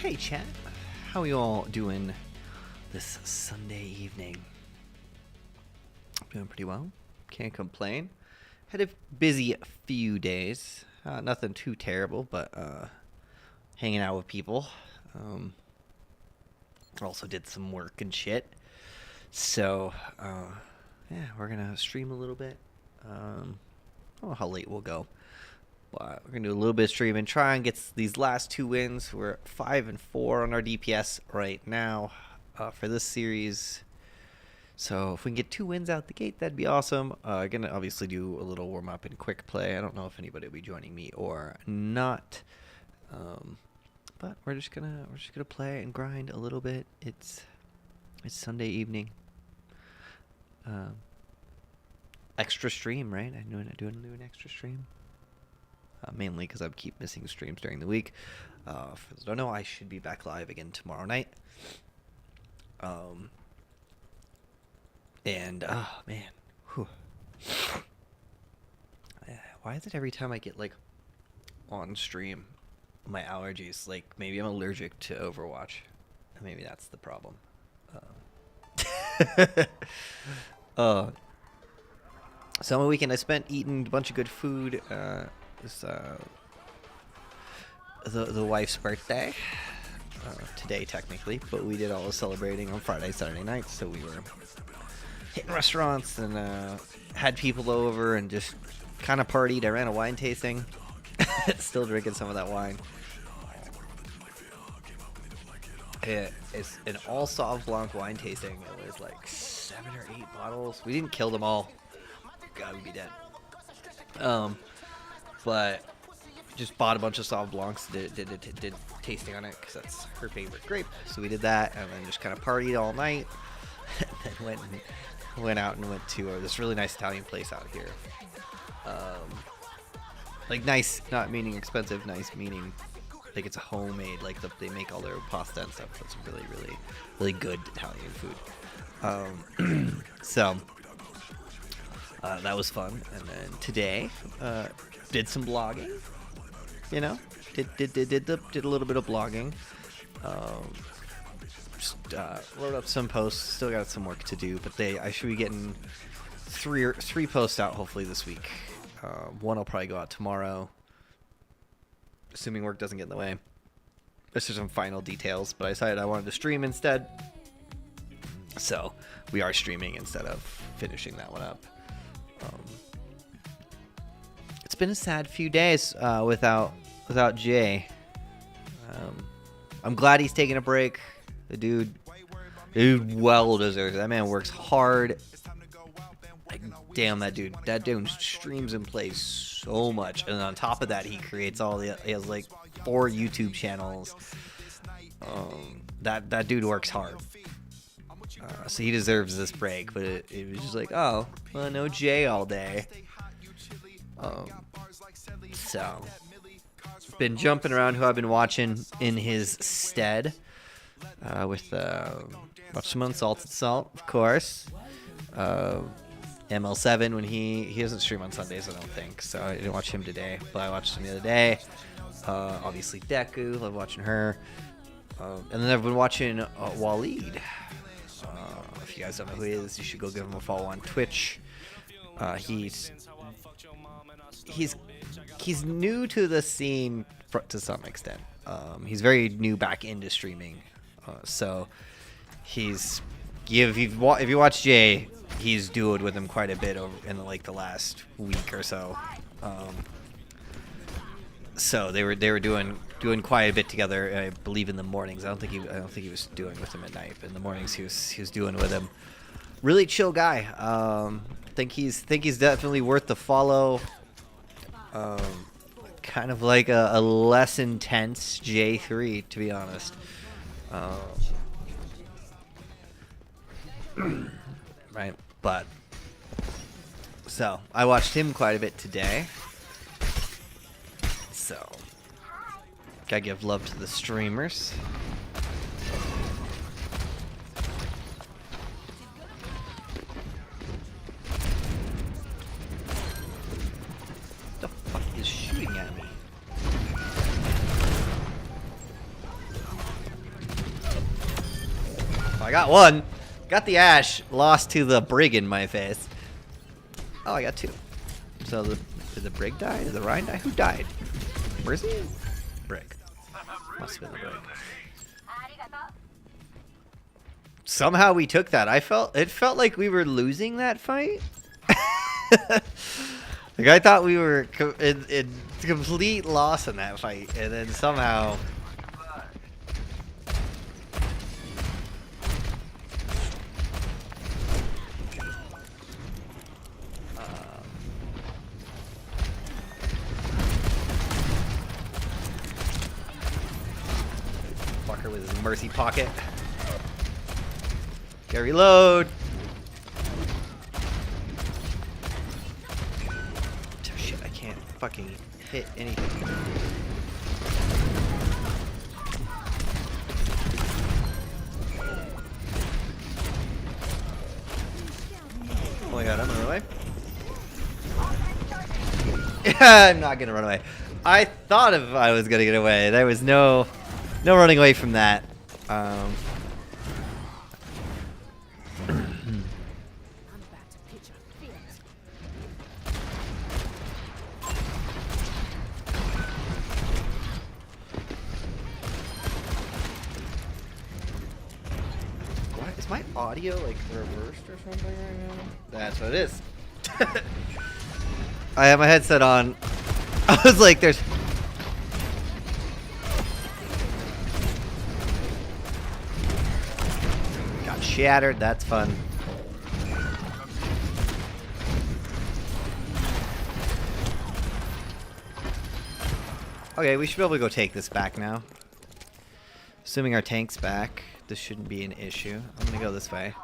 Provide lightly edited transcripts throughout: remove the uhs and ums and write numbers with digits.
Hey chat, how are you all doing this Sunday evening? Doing pretty well, can't complain. Had a busy few days, nothing too terrible, but hanging out with people. Also did some work and shit. So, yeah, we're gonna stream a little bit. I don't know how late we'll go. But we're going to do a little bit of streaming, try and get these last two wins. We're at 5 and 4 on our DPS right now for this series. So if we can get 2 wins out the gate, that'd be awesome. Going to obviously do a little warm-up and quick play. I don't know if anybody will be joining me or not. But we're just gonna play and grind a little bit. It's Sunday evening. Extra stream, right? I'm doing an extra stream. Mainly because I keep missing streams during the week. For those who don't know, I should be back live again tomorrow night. And, oh, man. Whew. Why is it every time I get, like, on stream, my allergies, like, maybe I'm allergic to Overwatch. Maybe that's the problem. Summer weekend I spent eating a bunch of good food. It's the wife's birthday today technically, but we did all the celebrating on Friday, Saturday night, so we were hitting restaurants and had people over and just kind of partied. I ran a wine tasting. Still drinking some of that wine. It's an all Sauv Blanc wine tasting. It was like 7 or 8 bottles. We didn't kill them all. God, we'd be dead. But just bought a bunch of Sauv Blancs, did tasting on it because that's her favorite grape. So we did that, and then just kind of partied all night. And then went out and went to this really nice Italian place out here. Like nice, not meaning expensive, nice meaning like it's a homemade. Like they make all their pasta and stuff. That's really, really, really good Italian food. So that was fun. And then today. Did some blogging, you know, did a little bit of blogging. Just wrote up some posts. Still got some work to do, but I should be getting three posts out hopefully this week. One will probably go out tomorrow, assuming work doesn't get in the way. There's just some final details, but I decided I wanted to stream instead, so we are streaming instead of finishing that one up. It's been a sad few days without Jay. I'm glad he's taking a break. The dude well deserves it. That man works hard. Like, damn, that dude streams and plays so much, and on top of that, he creates he has like 4 YouTube channels. That dude works hard. So he deserves this break, but it was just like, oh, well, no Jay all day. So been jumping around who I've been watching in his stead with watch some Unsalted Salt, of course. ML7 when he doesn't stream on Sundays, I don't think, so I didn't watch him today, but I watched him the other day. Obviously Deku, love watching her. And then I've been watching Waleed. If you guys don't know who he is, you should go give him a follow on Twitch. He's new to the scene to some extent. He's very new back into streaming. So if you watch Jay, he's duoed with him quite a bit over in like the last week or so. So they were doing quite a bit together. I believe in the mornings. I don't think he was doing with him at night. But in the mornings he was doing with him. Really chill guy. Think he's definitely worth the follow. Kind of like a less intense J3, to be honest. Right, but so I watched him quite a bit today. So gotta give love to the streamers. The fuck is shooting at me? I got one. Got the Ash. Lost to the Brig in my face. Oh, I got two. So did the Brig die? Did the Rhine die? Who died? Where's he? Brig. Must have been the Brig. Somehow we took that. It felt like we were losing that fight. Like I thought we were in complete loss in that fight, and then somehow. Fucker with his mercy pocket. Gotta reload. Oh, shit, I can't fucking hit anything. Oh my god, I'm gonna run away. I'm not gonna run away. I thought if I was gonna get away. There was no running away from that. What is my audio like reversed or something right now? That's what it is. I have my headset on. I was like, there's. Got shattered. That's fun. Okay, we should be able to go take this back now. Assuming our tank's back, this shouldn't be an issue. I'm gonna go this way.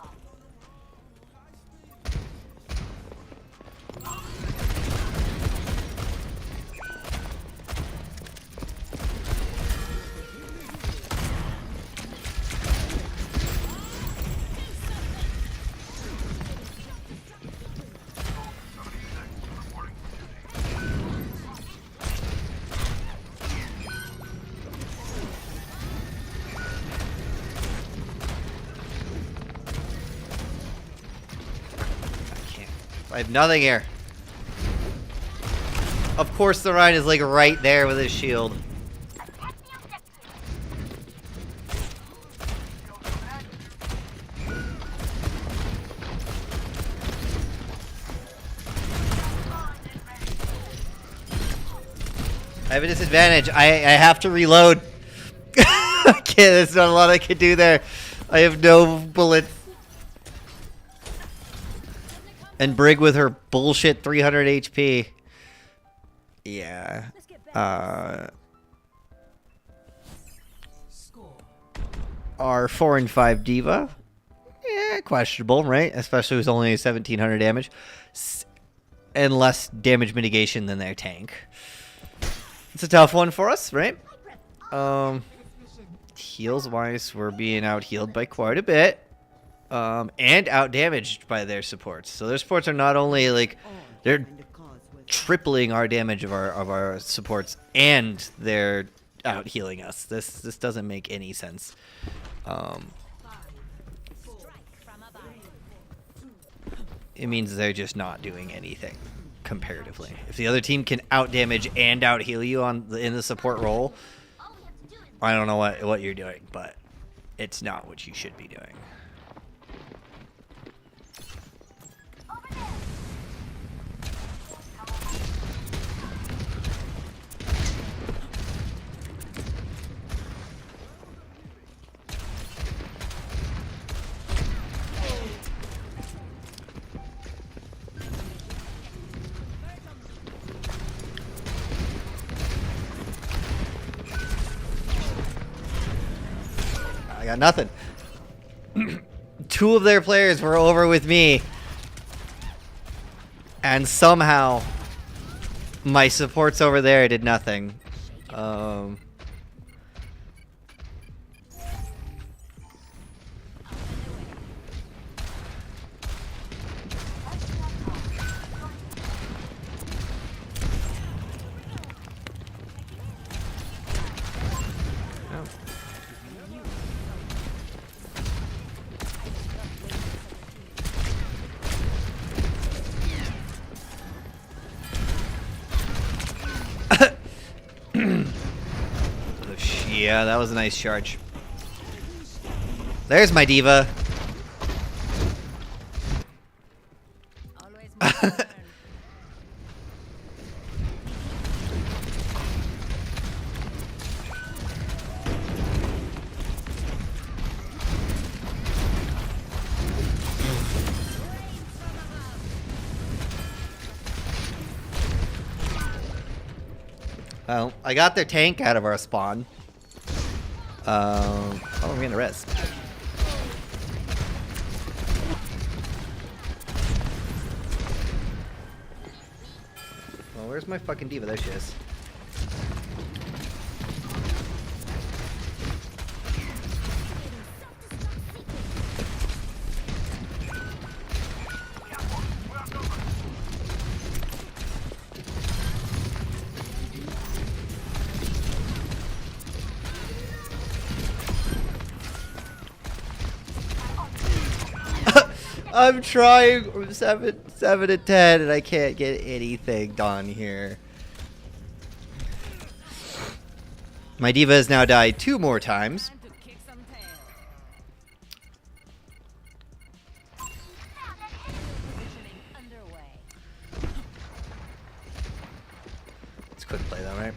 I have nothing here. Of course the Rhine is like right there with his shield. I have a disadvantage. I have to reload. I can't, there's not a lot I can do there. I have no bullets. And Brig with her bullshit 300 HP. Yeah. Our 4 and 5 Diva. Yeah, questionable, right? Especially with only 1700 damage. And less damage mitigation than their tank. It's a tough one for us, right? Heals wise, we're being out healed by quite a bit. And out damaged by their supports. So their supports are not only like they're tripling our damage of our supports, and they're out healing us. This doesn't make any sense. It means they're just not doing anything comparatively. If the other team can out damage and out heal you in the support role, I don't know what you're doing, but it's not what you should be doing. I got nothing. Two of their players were over with me. And somehow my supports over there did nothing. Yeah, that was a nice charge. There's my diva. Well, I got their tank out of our spawn. Oh, we're gonna rest. Well, where's my fucking diva? There she is. I'm trying from 7 to 10 and I can't get anything done here. My diva has now died 2 more times. It's quick play though, right?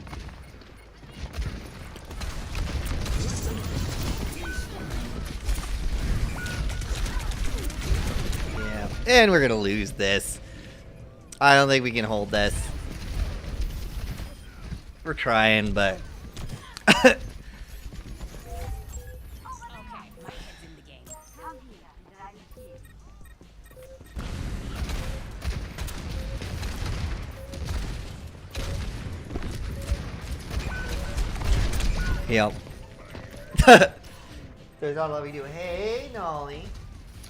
And we're gonna lose this. I don't think we can hold this. We're trying, but... Yep. There's not a lot we do. Hey, Nolly.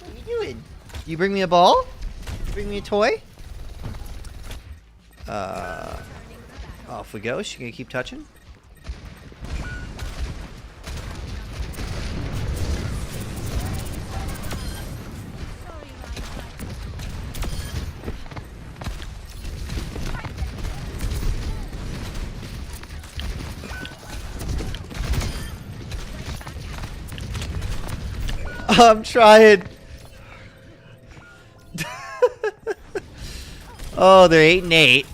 What are you doing? You bring me a ball? You bring me a toy? Off we go. She gonna keep touching? I'm trying. Oh, they're 8 and 8.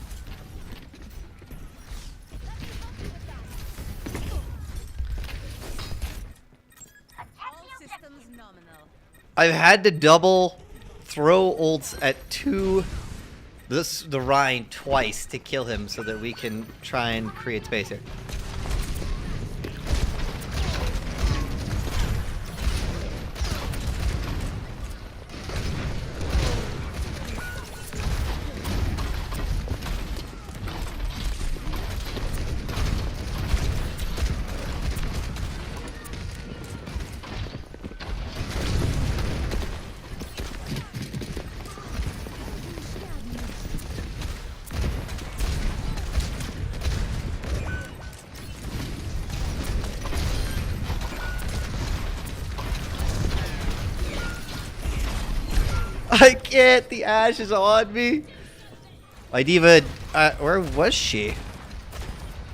I've had to double throw ults at the Rhine twice to kill him so that we can try and create space here. I can't. The Ash is on me. My diva, where was she?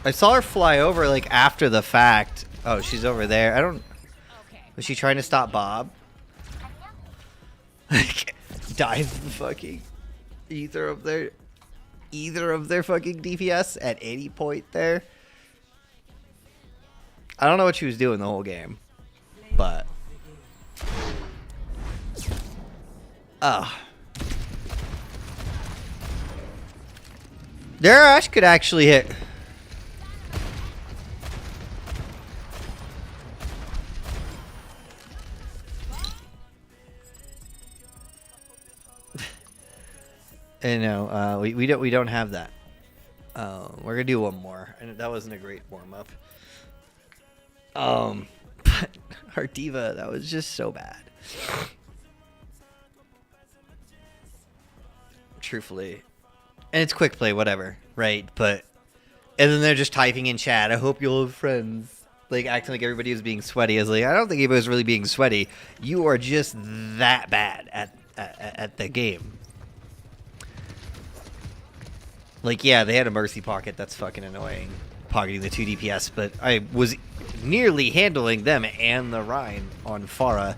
I saw her fly over like after the fact. Oh, she's over there. I don't. Was she trying to stop Bob? Like, dive the fucking either of their fucking DPS at any point there. I don't know what she was doing the whole game, but. Their Ash could actually hit. And no, we don't have that. We're gonna do one more, and that wasn't a great warm up. But our diva, that was just so bad. Truthfully, and it's quick play, whatever, right? But and then they're just typing in chat. I hope you'll have friends. Like acting like everybody was being sweaty. I was like, I don't think anybody was really being sweaty. You are just that bad at the game. Like, yeah, they had a mercy pocket. That's fucking annoying, pocketing the 2 DPS. But I was nearly handling them and the Rhine on Pharah.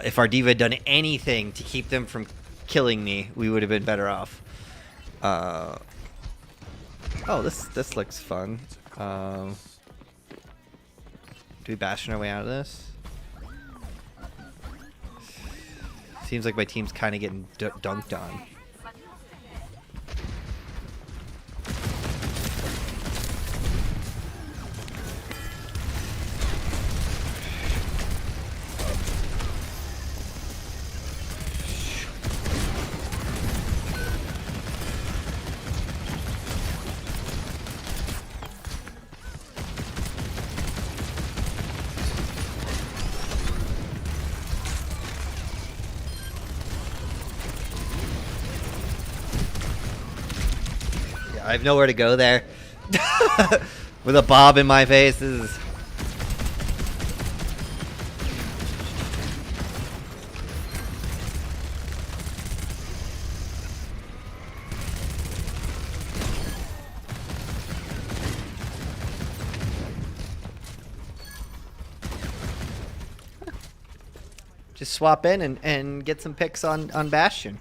If our diva had done anything to keep them from killing me, we would have been better off. Oh, this looks fun. Do we bastion our way out of this? Seems like my team's kind of getting dunked on. I have nowhere to go there. With a bob in my face. This is... Just swap in and get some picks on Bastion.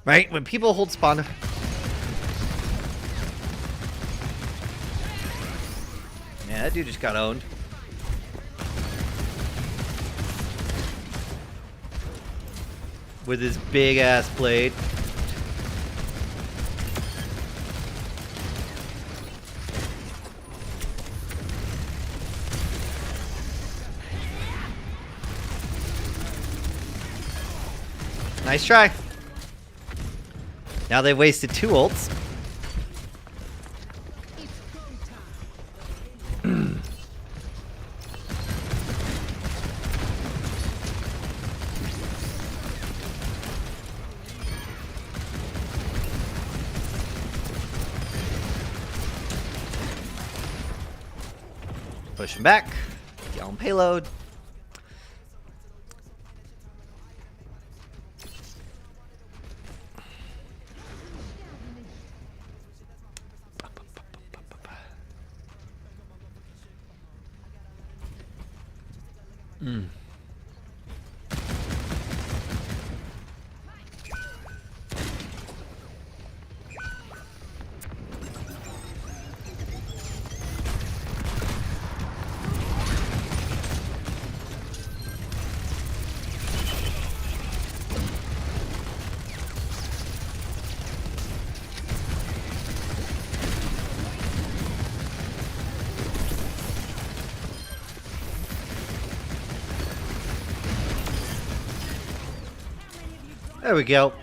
Right? When people hold spawn... Yeah, that dude just got owned. With his big ass blade. Nice try. Now they've wasted 2 ults. Push him back. Get on payload. There we go.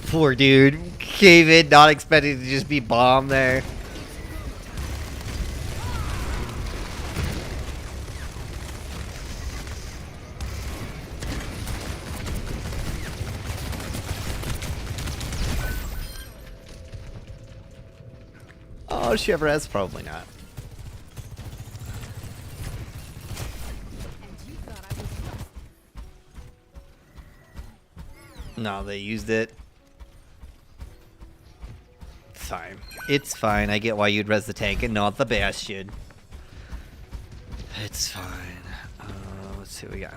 Poor dude. Cave in, not expecting to just be bombed there. Oh, she ever has? Probably not. No, they used it. Fine. It's fine. I get why you'd res the tank and not the Bastion. It's fine. Let's see what we got.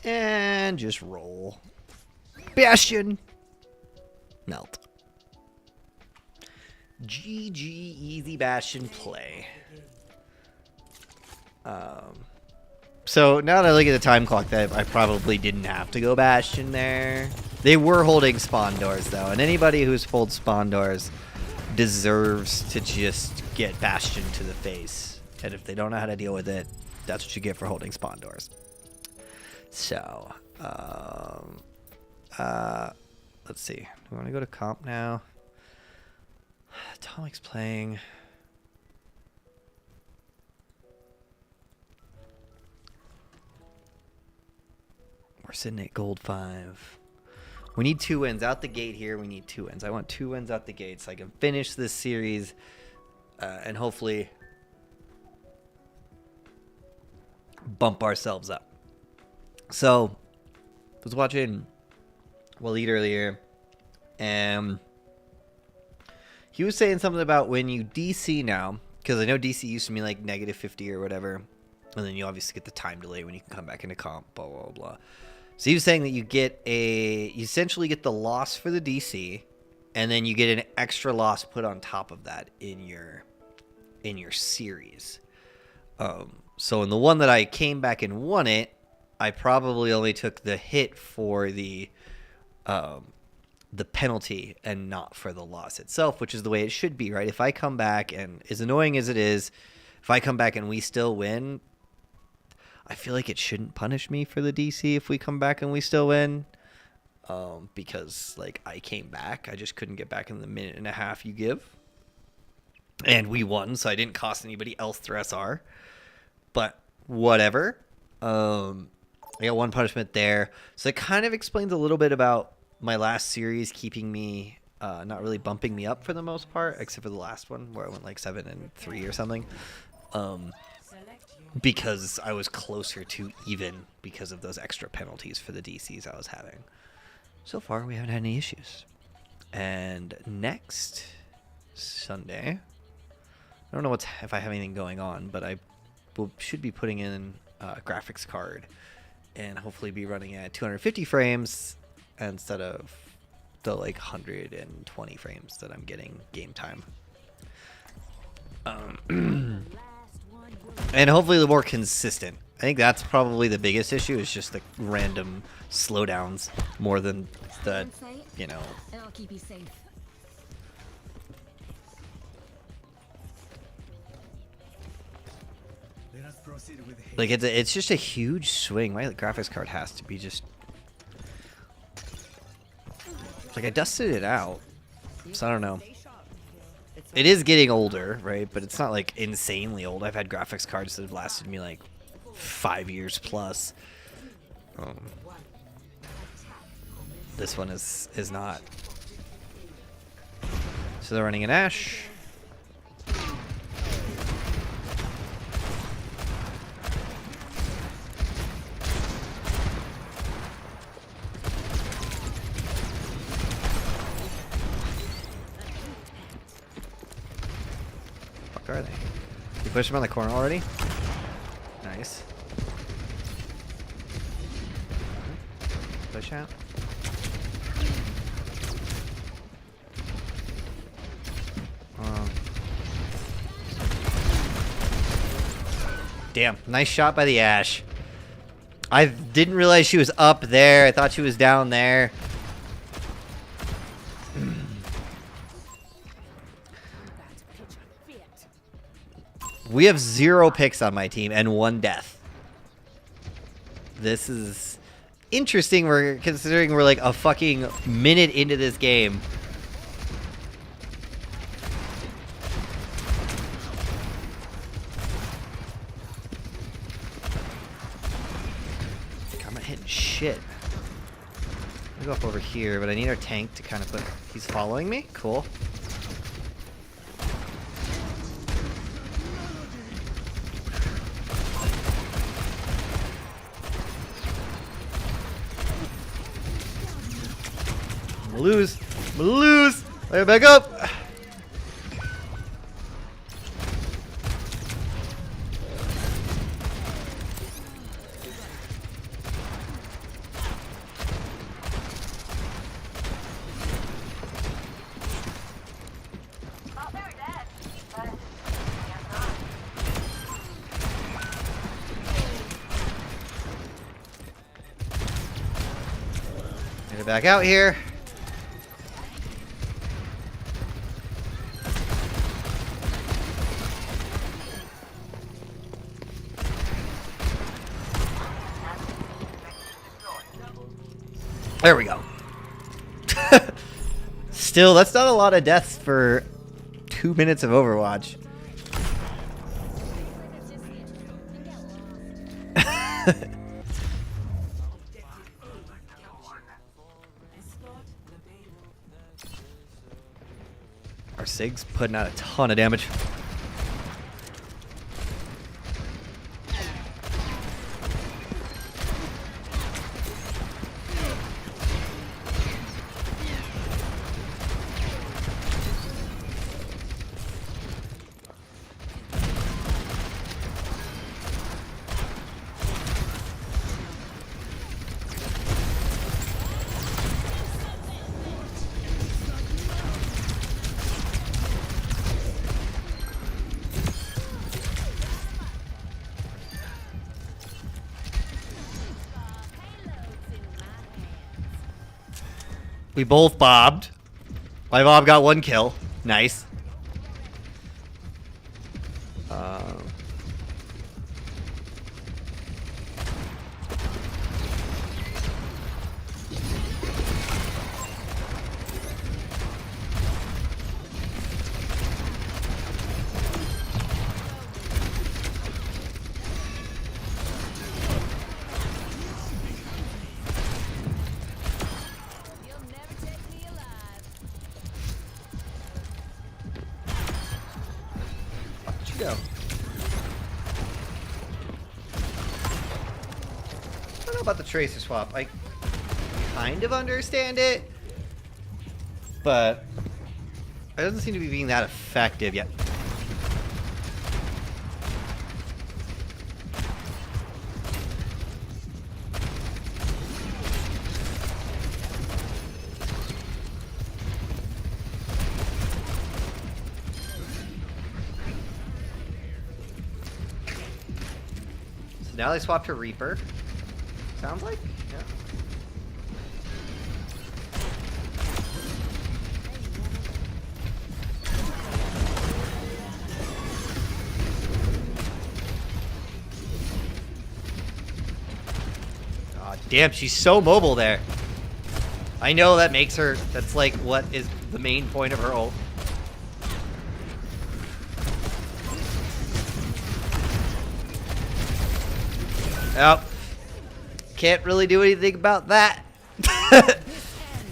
And just roll. Bastion! Melt. GG, easy Bastion play. So now that I look at the time clock, that I probably didn't have to go Bastion there. They were holding spawn doors though, and anybody who's pulled spawn doors deserves to just get Bastion to the face. And if they don't know how to deal with it, that's what you get for holding spawn doors. So, let's see. Do we want to go to comp now? Atomic's playing. We're sitting at gold 5. We need 2 wins out the gate here. We need 2 wins. I want 2 wins out the gate so I can finish this series and hopefully bump ourselves up. So, I was watching Waleed earlier, and he was saying something about when you DC now, because I know DC used to be like -50 or whatever, and then you obviously get the time delay when you can come back into comp, blah, blah, blah. So he was saying that you essentially get the loss for the DC, and then you get an extra loss put on top of that in your series. So in the one that I came back and won it, I probably only took the hit for the penalty and not for the loss itself, which is the way it should be, right? If I come back, and as annoying as it is, if I come back and we still win, I feel like it shouldn't punish me for the DC if we come back and we still win, because like I came back, I just couldn't get back in the minute and a half you give, and we won, so I didn't cost anybody else their SR. But whatever. I got 1 punishment there, so it kind of explains a little bit about my last series keeping me not really bumping me up for the most part, except for the last one where I went like 7 and 3 or something. Because I was closer to even because of those extra penalties for the DCs I was having. So far, we haven't had any issues. And next Sunday, I don't know if I have anything going on, but I should be putting in a graphics card and hopefully be running at 250 frames instead of the like 120 frames that I'm getting game time. And hopefully the more consistent. I think that's probably the biggest issue, is just the random slowdowns more than the, you know. I'll keep you safe. Like it's just a huge swing. My graphics card has to be just like, I dusted it out, so I don't know. It is getting older, right? But it's not like insanely old. I've had graphics cards that have lasted me like 5 years plus. This one is not. So they're running an Ashe. Are they? You pushed him on the corner already? Nice. Push out. Damn, nice shot by the Ashe. I didn't realize she was up there. I thought she was down there. We have 0 picks on my team and 1 death. This is interesting. Considering we're like a fucking minute into this game. I'm not hitting shit. I'm gonna go up over here, but I need our tank to kind of put. He's following me? Cool. I'm gonna lose. Let me back up. Get back out here. There we go. Still, that's not a lot of deaths for 2 minutes of Overwatch. Our Sig's putting out a ton of damage. We both bobbed. My Bob got 1 kill. Nice. Go. I don't know about the tracer swap. I kind of understand it, but it doesn't seem to be being that effective yet. Now they swapped to Reaper. Sounds like? Yeah. Aw, damn, she's so mobile there. I know that makes her, that's like what is the main point of her ult. Yep. Can't really do anything about that.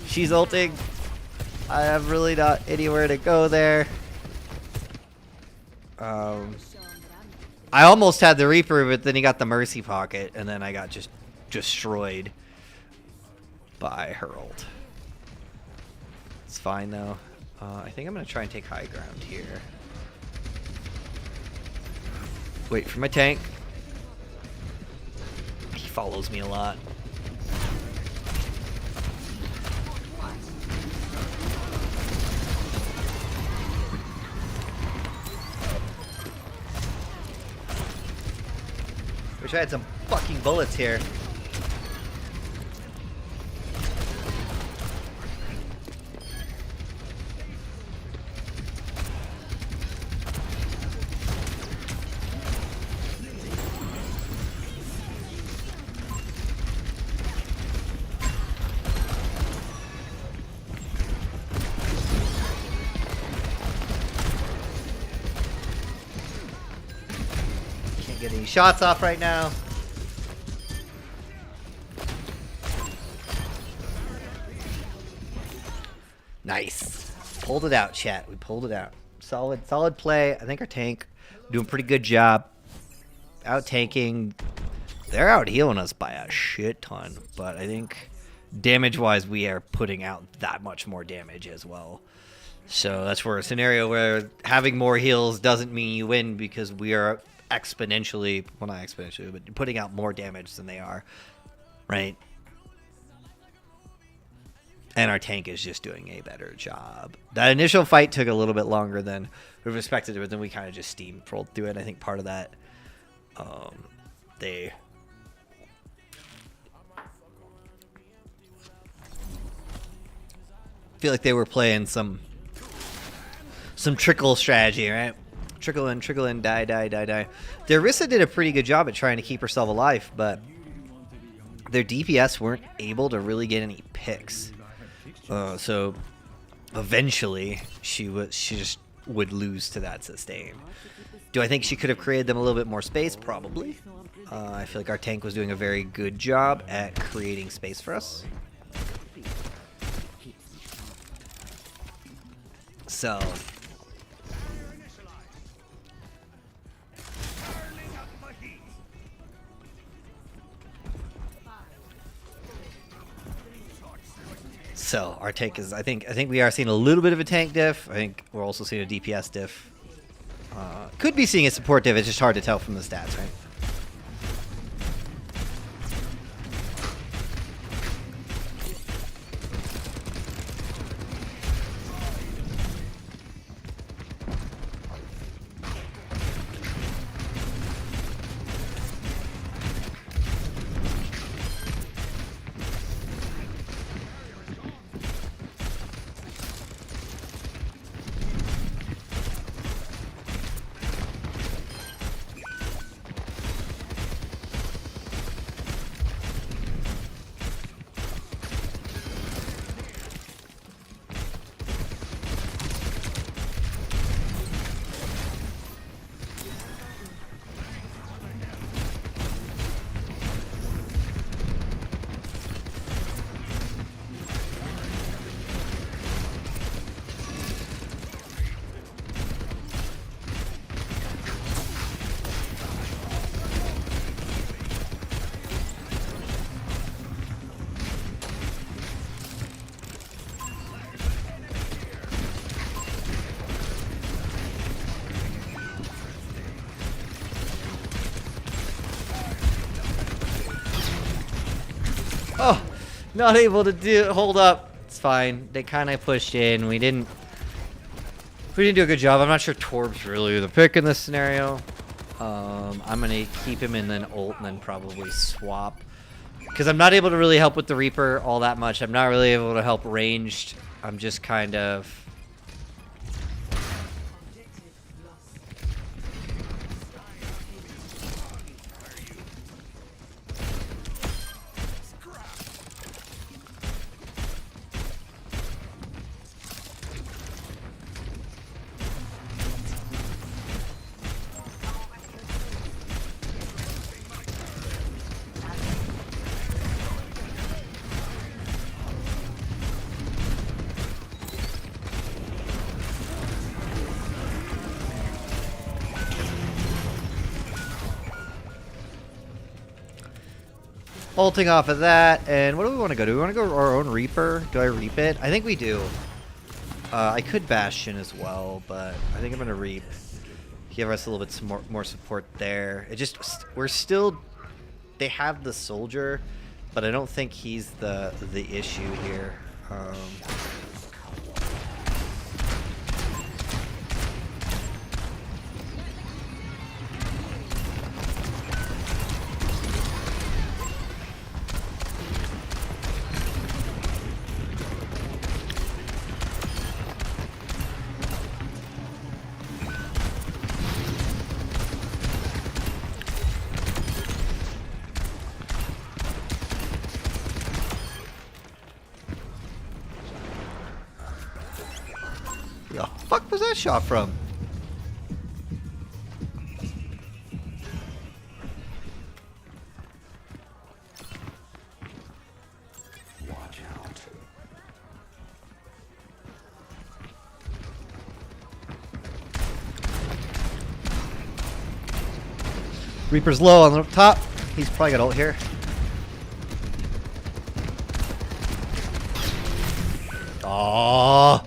She's ulting. I have really not anywhere to go there. I almost had the Reaper, but then he got the Mercy Pocket, and then I got just destroyed by her ult. It's fine, though. I think I'm going to try and take high ground here. Wait for my tank. He follows me a lot. Wish I had some fucking bullets here. Get any shots off right now. Nice. Pulled it out, chat. We pulled it out. Solid play. I think our tank doing a pretty good job. Out tanking. They're out healing us by a shit ton, but I think damage-wise we are putting out that much more damage as well. So that's where a scenario where having more heals doesn't mean you win, because we are exponentially, well, not exponentially, but putting out more damage than they are, right? And our tank is just doing a better job. That initial fight took a little bit longer than we expected, but then we kind of just steamrolled through it. I think part of that, feel like they were playing some trickle strategy, right? Trickle in, die, die, die, die. Their Rissa did a pretty good job at trying to keep herself alive, but their DPS weren't able to really get any picks. So eventually, she just would lose to that sustain. Do I think she could have created them a little bit more space? Probably. I feel like our tank was doing a very good job at creating space for us. So our tank is, I think we are seeing a little bit of a tank diff. I think we're also seeing a DPS diff. Could be seeing a support diff. It's just hard to tell from the stats, right? Oh, not able to hold up. It's fine. They kind of pushed in. We didn't do a good job. I'm not sure Torb's really the pick in this scenario. I'm gonna keep him and then ult and then probably swap, because I'm not able to really help with the Reaper all that much. I'm not really able to help ranged. I'm just kind of. Ulting off of that, and what do we want to go? Do we want to go our own Reaper? Do I Reap it? I think we do. I could Bastion as well, but I think I'm going to Reap. Give us a little bit more support there. It just, we're still, they have the Soldier, but I don't think he's the issue here. The fuck was that shot from? Watch out. Reaper's low on the top. He's probably got ult here. Oh,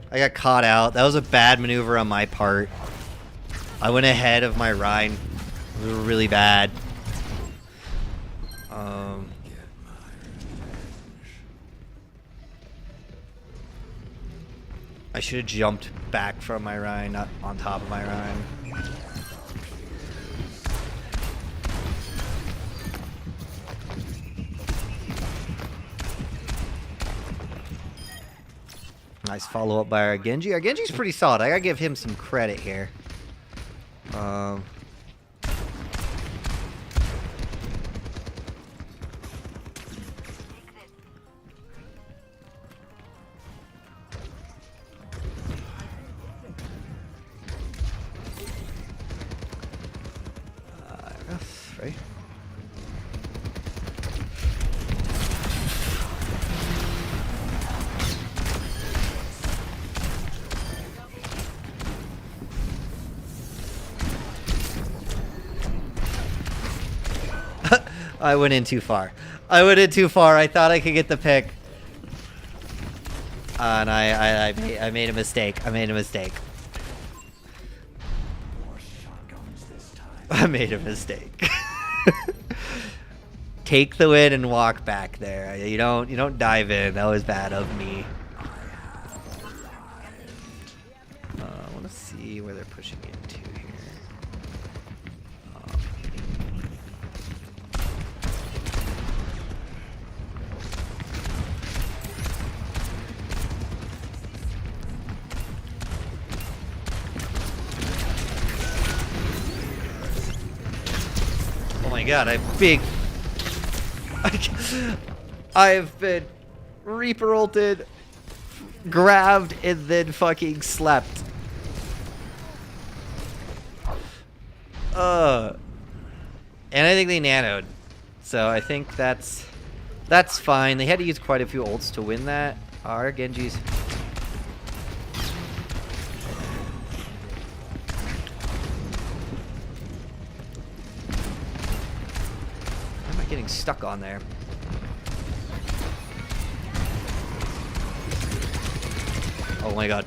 I got caught out. That was a bad maneuver on my part. I went ahead of my Rhine. It was really bad. I should have jumped back from my Rhine, not on top of my Rhine. Nice follow up by our Genji. Our Genji's pretty solid. I gotta give him some credit here. Right? I went in too far. I went in too far. I thought I could get the pick. And I made a mistake. I made a mistake. More shotguns this time. I made a mistake. Take the win and walk back there. You don't dive in. That was bad of me. I want to see where they're pushing into here. Oh my god, I've been Reaper ulted, grabbed, and then fucking slept. And I think they nanoed. So I think that's fine. They had to use quite a few ults to win that. Our Genji's. Why am I getting stuck on there? Oh my god.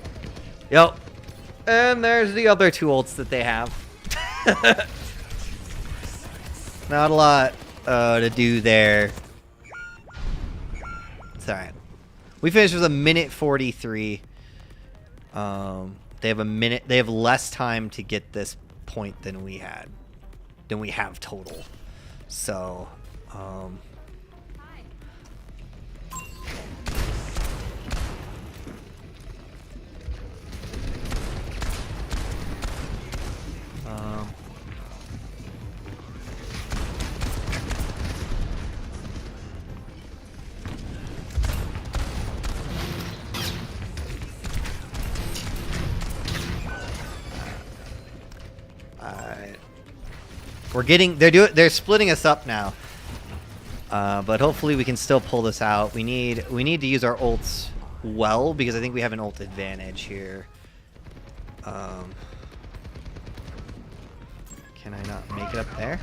Yep. And there's the other two ults that they have. Not a lot to do there. It's alright. We finished with a minute 43. They have a minute. They have less time to get this point than we had. Than we have total. So, we're getting. They're splitting us up now. But hopefully we can still pull this out. We need to use our ults well because I think we have an ult advantage here. Can I not make it up there?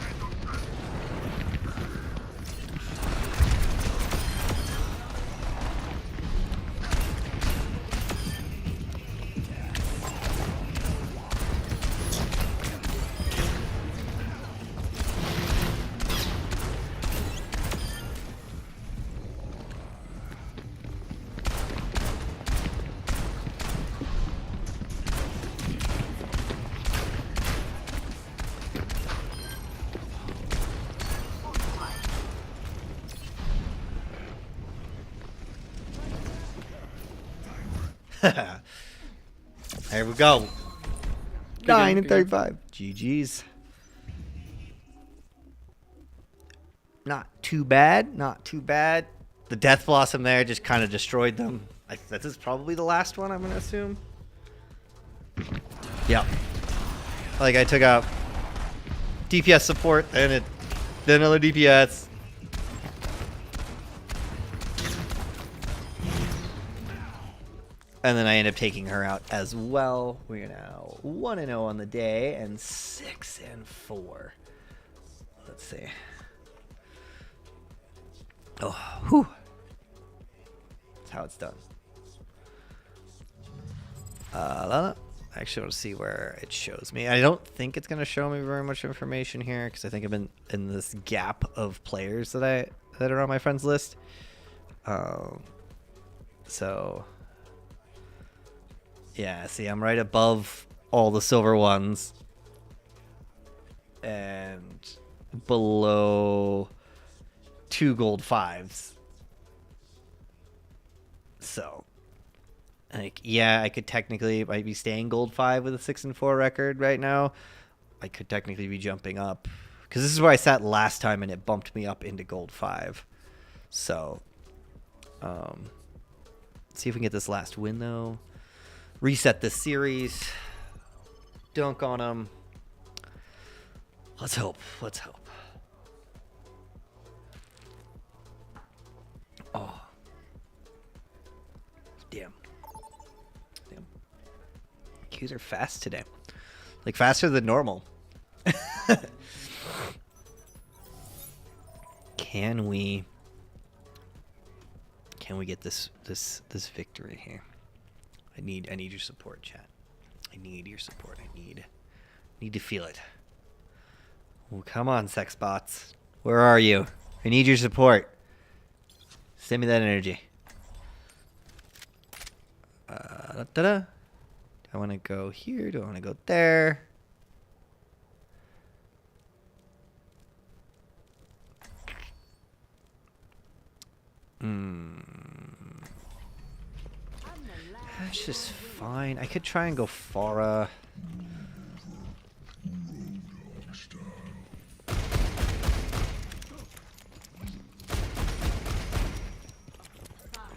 There we go. 9 and 35. GG's. Not too bad. Not too bad. The Death Blossom there just kind of destroyed them. This is probably the last one, I'm going to assume. Yep. Like, I took out DPS support, and then another DPS. And then I end up taking her out as well. We're now 1-0 on the day and 6-4. Let's see. Oh, whew. That's how it's done. I actually want to see where it shows me. I don't think it's going to show me very much information here because I think I've been in this gap of players that are on my friends list. So. Yeah, see, I'm right above all the silver ones. And below 2 gold 5s. So, Like, yeah, I could technically might be staying gold 5 with a 6-4 record right now. I could technically be jumping up because this is where I sat last time and it bumped me up into gold 5. So, see if we can get this last win though. Reset this series. Dunk on them. Let's hope. Let's hope. Oh. Damn. Damn. Qs are fast today. Like faster than normal. Can we get this victory here? I need your support, chat. I need your support. I need to feel it. Oh, come on, sex bots. Where are you? I need your support. Send me that energy. Da-da. Do I want to go here? Do I want to go there? That's just fine. I could try and go Farah.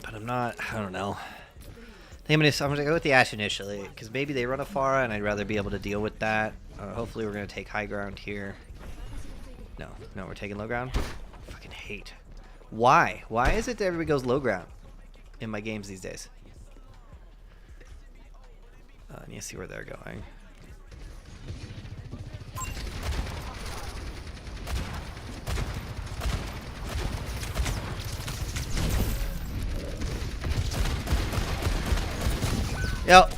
But I'm not, I don't know. I think I'm gonna go with the Ashe initially, because maybe they run a Farah and I'd rather be able to deal with that. Hopefully we're gonna take high ground here. No, we're taking low ground. I fucking hate. Why? Why is it that everybody goes low ground in my games these days? I need to see where they're going. Yep.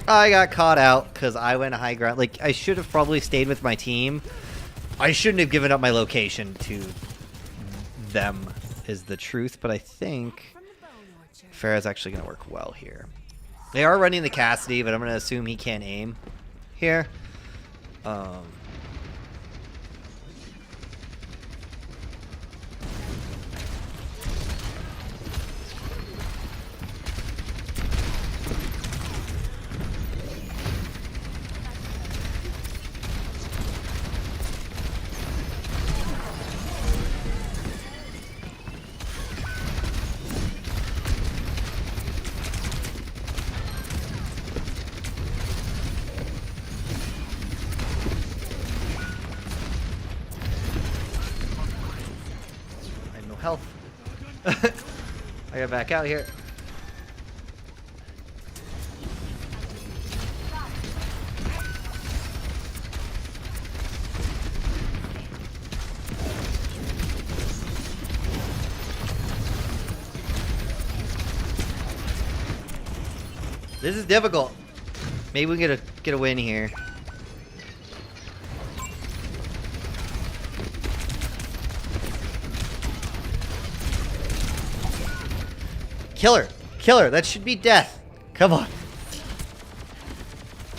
I got caught out because I went high ground. Like, I should have probably stayed with my team. I shouldn't have given up my location to them, is the truth. But I think Farah's actually going to work well here. They are running the Cassidy, but I'm going to assume he can't aim here. Health. I gotta back out here. This is difficult. Maybe we can get a win here. Killer! Killer! That should be death! Come on!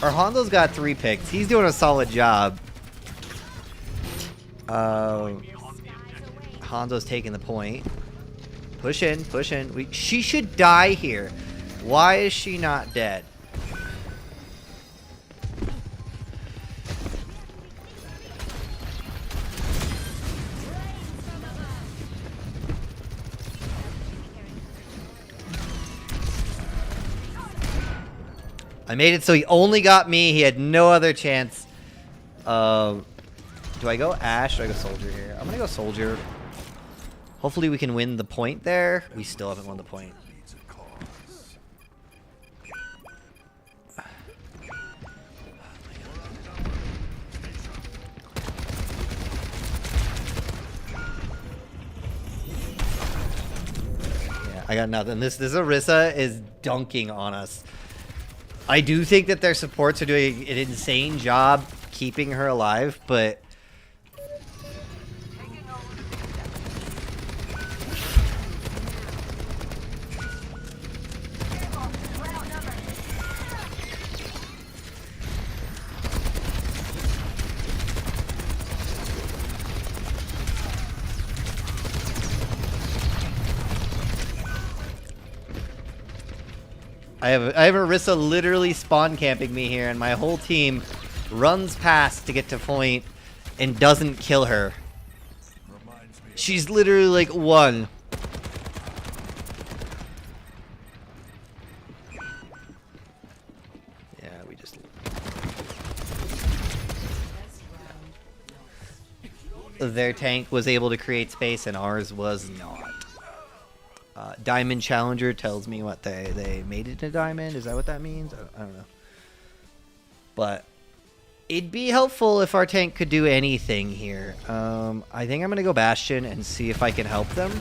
Our Hondo's got 3 picks. He's doing a solid job. Hondo's taking the point. Push in, push in. She should die here. Why is she not dead? I made it so he only got me. He had no other chance. Do I go Ashe or do I go Soldier here? I'm gonna go Soldier. Hopefully we can win the point there. We still haven't won the point. Yeah, I got nothing. This Orisa is dunking on us. I do think that their supports are doing an insane job keeping her alive, but I have Orisa literally spawn camping me here, and my whole team runs past to get to point and doesn't kill her. She's literally like one. Yeah, we just... Their tank was able to create space and ours was not. Diamond Challenger tells me what they made it a diamond. Is that what that means? I don't know. But it'd be helpful if our tank could do anything here. I think I'm going to go Bastion and see if I can help them.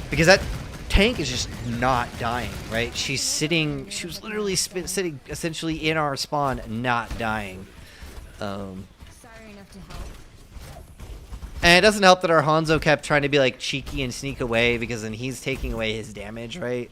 Because that tank is just not dying, right? She was literally sitting essentially in our spawn, not dying. Sorry enough to help. And it doesn't help that our Hanzo kept trying to be like cheeky and sneak away, because then he's taking away his damage, right?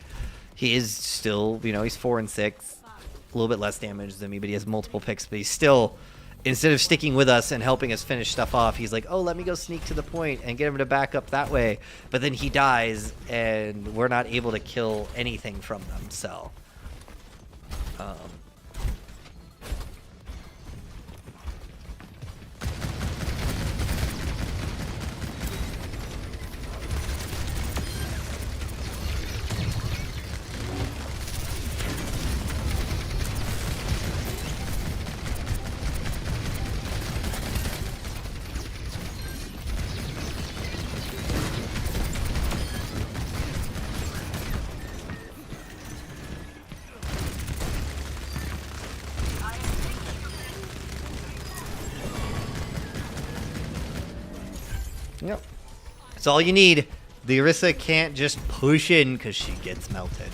He is still, you know, he's 4 and 6. A little bit less damage than me, but he has multiple picks. But he's still, instead of sticking with us and helping us finish stuff off, he's like, oh, let me go sneak to the point and get him to back up that way. But then he dies, and we're not able to kill anything from them, so... Yep. That's all you need. The Orisa can't just push in because she gets melted.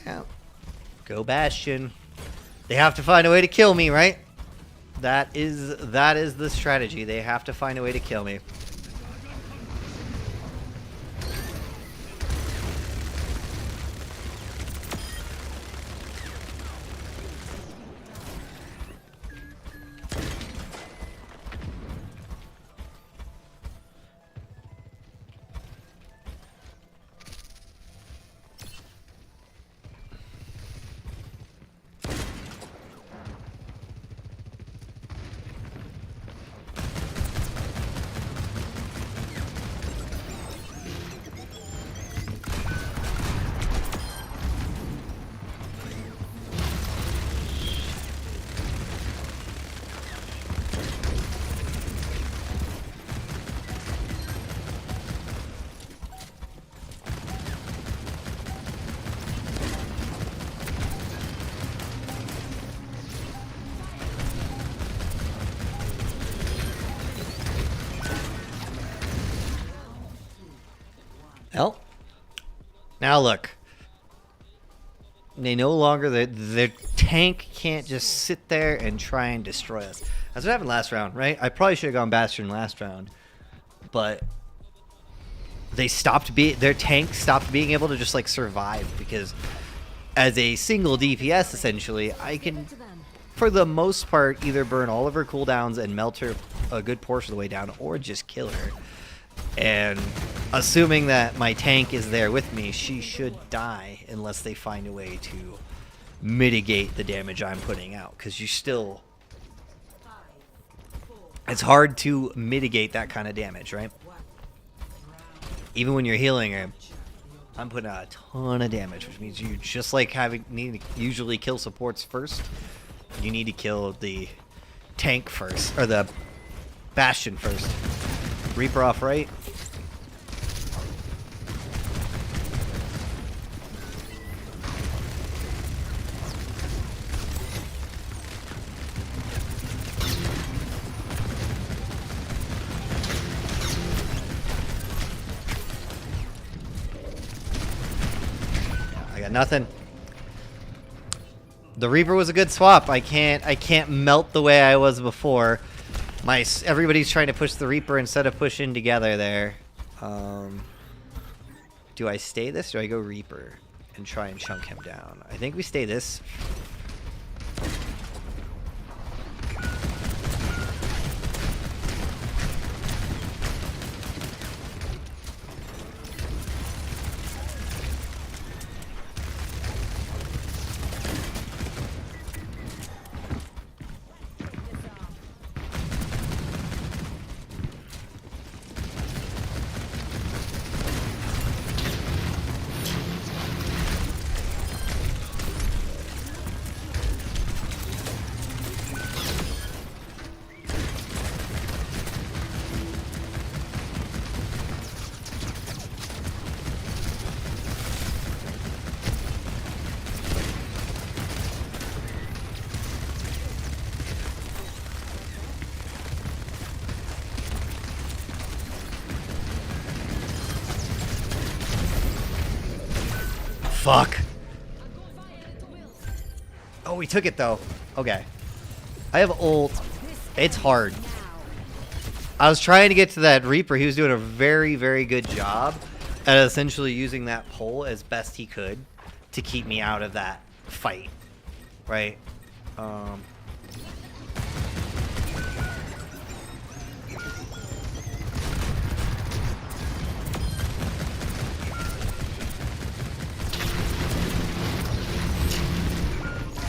Yeah. Go Bastion. They have to find a way to kill me, right? That is the strategy. They have to find a way to kill me. Well, now look. They no longer, their tank can't just sit there and try and destroy us. That's what happened last round, right? I probably should have gone Bastion last round, but they their tank stopped being able to just like survive, because as a single DPS, essentially, I can, for the most part, either burn all of her cooldowns and melt her a good portion of the way down, or just kill her. And assuming that my tank is there with me, she should die unless they find a way to mitigate the damage I'm putting out. Because you still... It's hard to mitigate that kind of damage, right? Even when you're healing her, I'm putting out a ton of damage, which means you just like need to usually kill supports first. You need to kill the tank first, or the Bastion first. Reaper off right. got nothing. The Reaper was a good swap. I can't melt the way I was before. Everybody's trying to push the Reaper instead of pushing together there. Do I stay this or do I go Reaper and try and chunk him down? I think we stay this. Fuck. Oh, we took it though. Okay. I have ult. It's hard. I was trying to get to that Reaper. He was doing a very, very good job at essentially using that pole as best he could to keep me out of that fight. Right?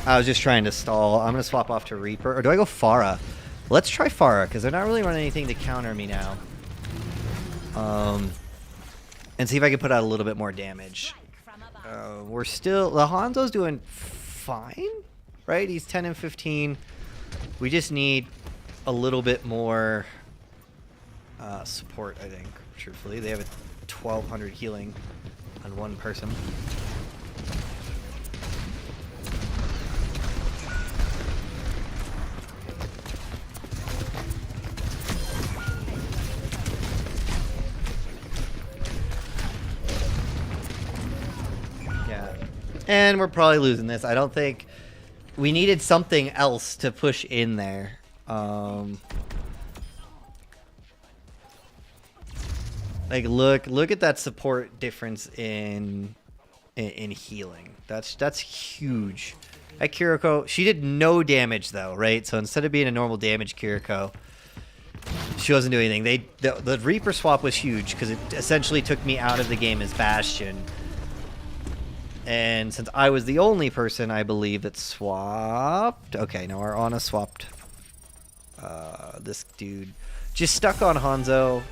I was just trying to stall. I'm going to swap off to Reaper. Or do I go Pharah? Let's try Pharah, because they're not really running anything to counter me now. And see if I can put out a little bit more damage. We're still... The Hanzo's doing fine, right? He's 10 and 15. We just need a little bit more support, I think, truthfully. They have a 1200 healing on one person. And we're probably losing this. I don't think... We needed something else to push in there. Like, look at that support difference in healing. That's huge. That Kiriko... She did no damage, though, right? So instead of being a normal damage Kiriko, she wasn't doing anything. The Reaper swap was huge, because it essentially took me out of the game as Bastion. And since I was the only person, I believe, that swapped... Okay, no, our Ana swapped this dude. Just stuck on Hanzo.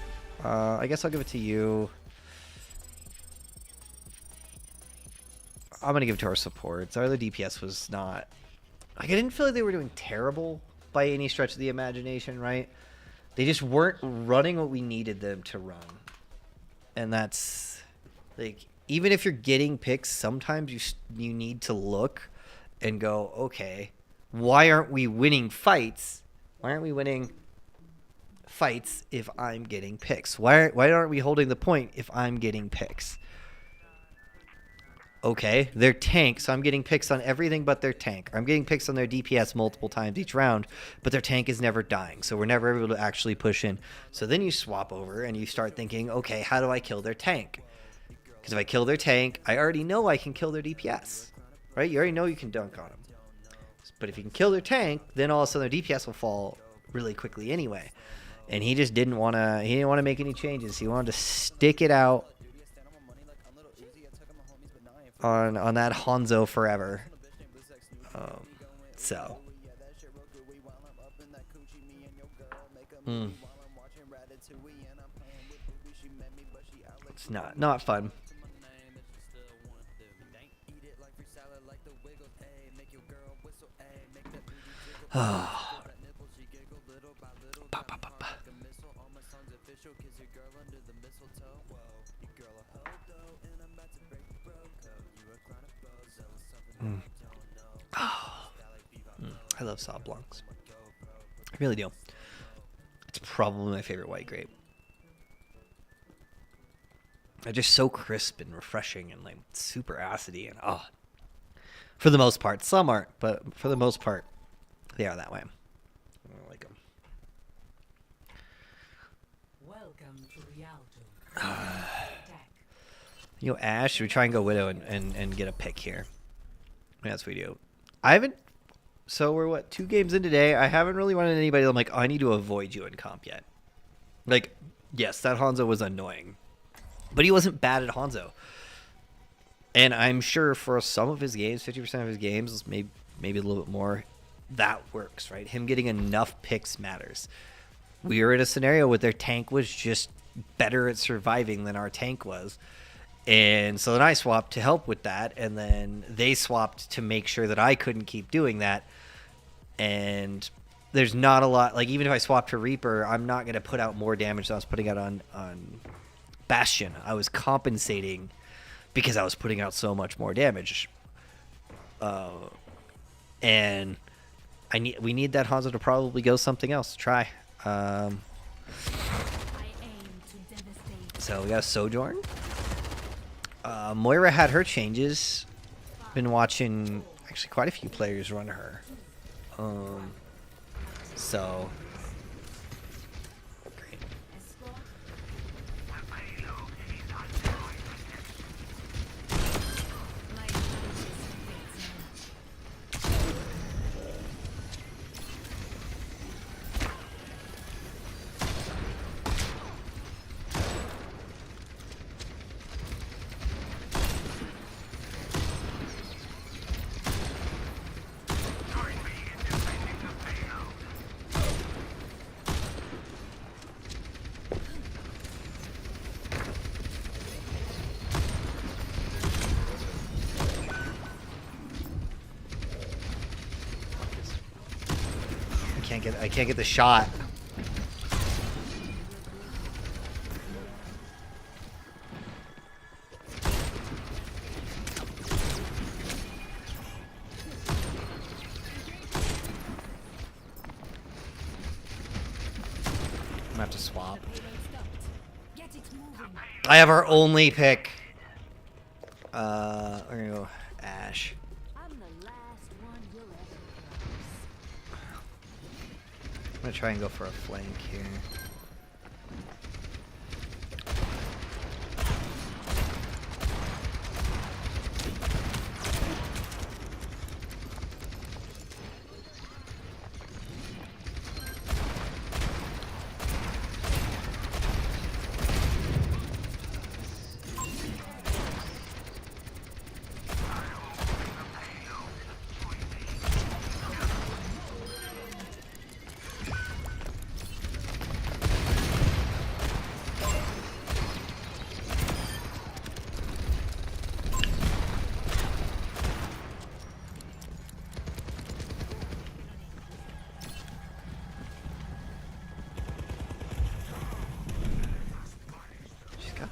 I guess I'll give it to you. I'm going to give it to our supports. Our other DPS was not... Like, I didn't feel like they were doing terrible by any stretch of the imagination, right? They just weren't running what we needed them to run. And that's... Like... Even if you're getting picks, sometimes you need to look and go, okay, why aren't we winning fights? Why aren't we winning fights if I'm getting picks? Why aren't we holding the point if I'm getting picks? Okay, they're tank, so I'm getting picks on everything but their tank. I'm getting picks on their DPS multiple times each round, but their tank is never dying, so we're never able to actually push in. So then you swap over and you start thinking, okay, how do I kill their tank? Because if I kill their tank, I already know I can kill their DPS, right? You already know you can dunk on them. But if you can kill their tank, then all of a sudden their DPS will fall really quickly anyway. And he just didn't want to. He didn't want to make any changes. He wanted to stick it out on that Hanzo forever. So. It's not fun. I love Sauv Blancs. I really do. It's probably my favorite white grape. are just so crisp and refreshing and like super acidy and for the most part. Some aren't, but for the most part, they are that way. I like them. Welcome to Rialto. You know, Ash, should we try and go Widow and get a pick here? That's what we do. I haven't. So we're what, 2 games in today? I haven't really run into anybody that I'm like, oh, I need to avoid you in comp yet. Like, yes, that Hanzo was annoying, but he wasn't bad at Hanzo. And I'm sure for some of his games, 50% of his games, maybe a little bit more, that works, right? Him getting enough picks matters. We were in a scenario where their tank was just better at surviving than our tank was. And so then I swapped to help with that, and then they swapped to make sure that I couldn't keep doing that. And there's not a lot, like even if I swap to Reaper, I'm not going to put out more damage than I was putting out on Bastion. I was compensating because I was putting out so much more damage. And we need that Hanzo to probably go something else. Try. So we got a Sojourn. Moira had her changes. Been watching actually quite a few players run her. So great. I can't get the shot. I'm gonna have to swap. I have our only pick. We're gonna go Ash. I'm gonna try and go for a flank here.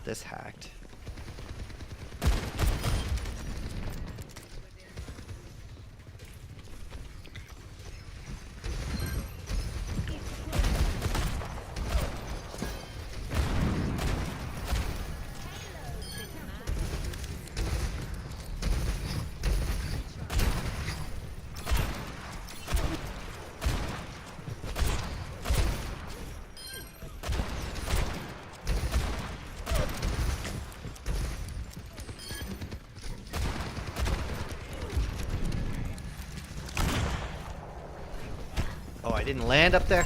This hacked. Oh, I didn't land up there?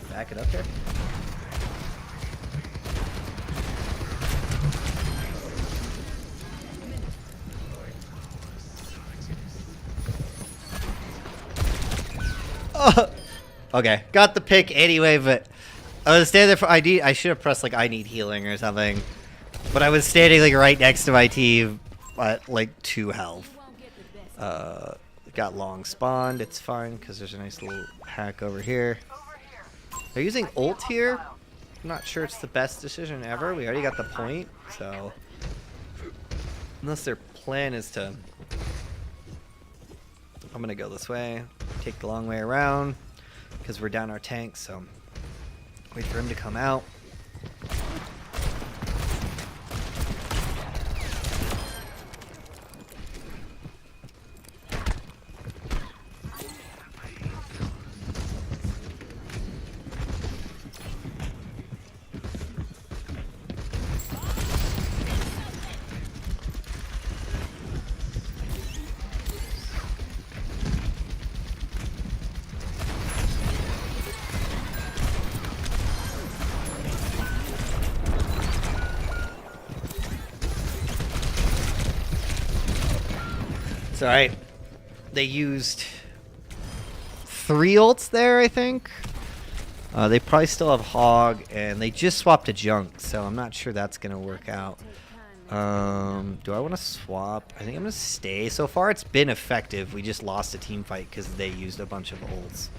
Back it up there? Oh, okay, got the pick anyway, but I was standing there for I should have pressed like I need healing or something, but I was standing like right next to my team at like 2 health. Got long spawned. It's fine because there's a nice little hack over here. They're using ult here. I'm not sure it's the best decision ever. We already got the point, so unless their plan is to I'm gonna go this way. Take the long way around because we're down our tank. So wait for him to come out. It's alright. They used 3 ults there, I think. They probably still have Hog, and they just swapped to Junk, so I'm not sure that's going to work out. Do I want to swap? I think I'm going to stay. So far, it's been effective. We just lost a team fight because they used a bunch of ults.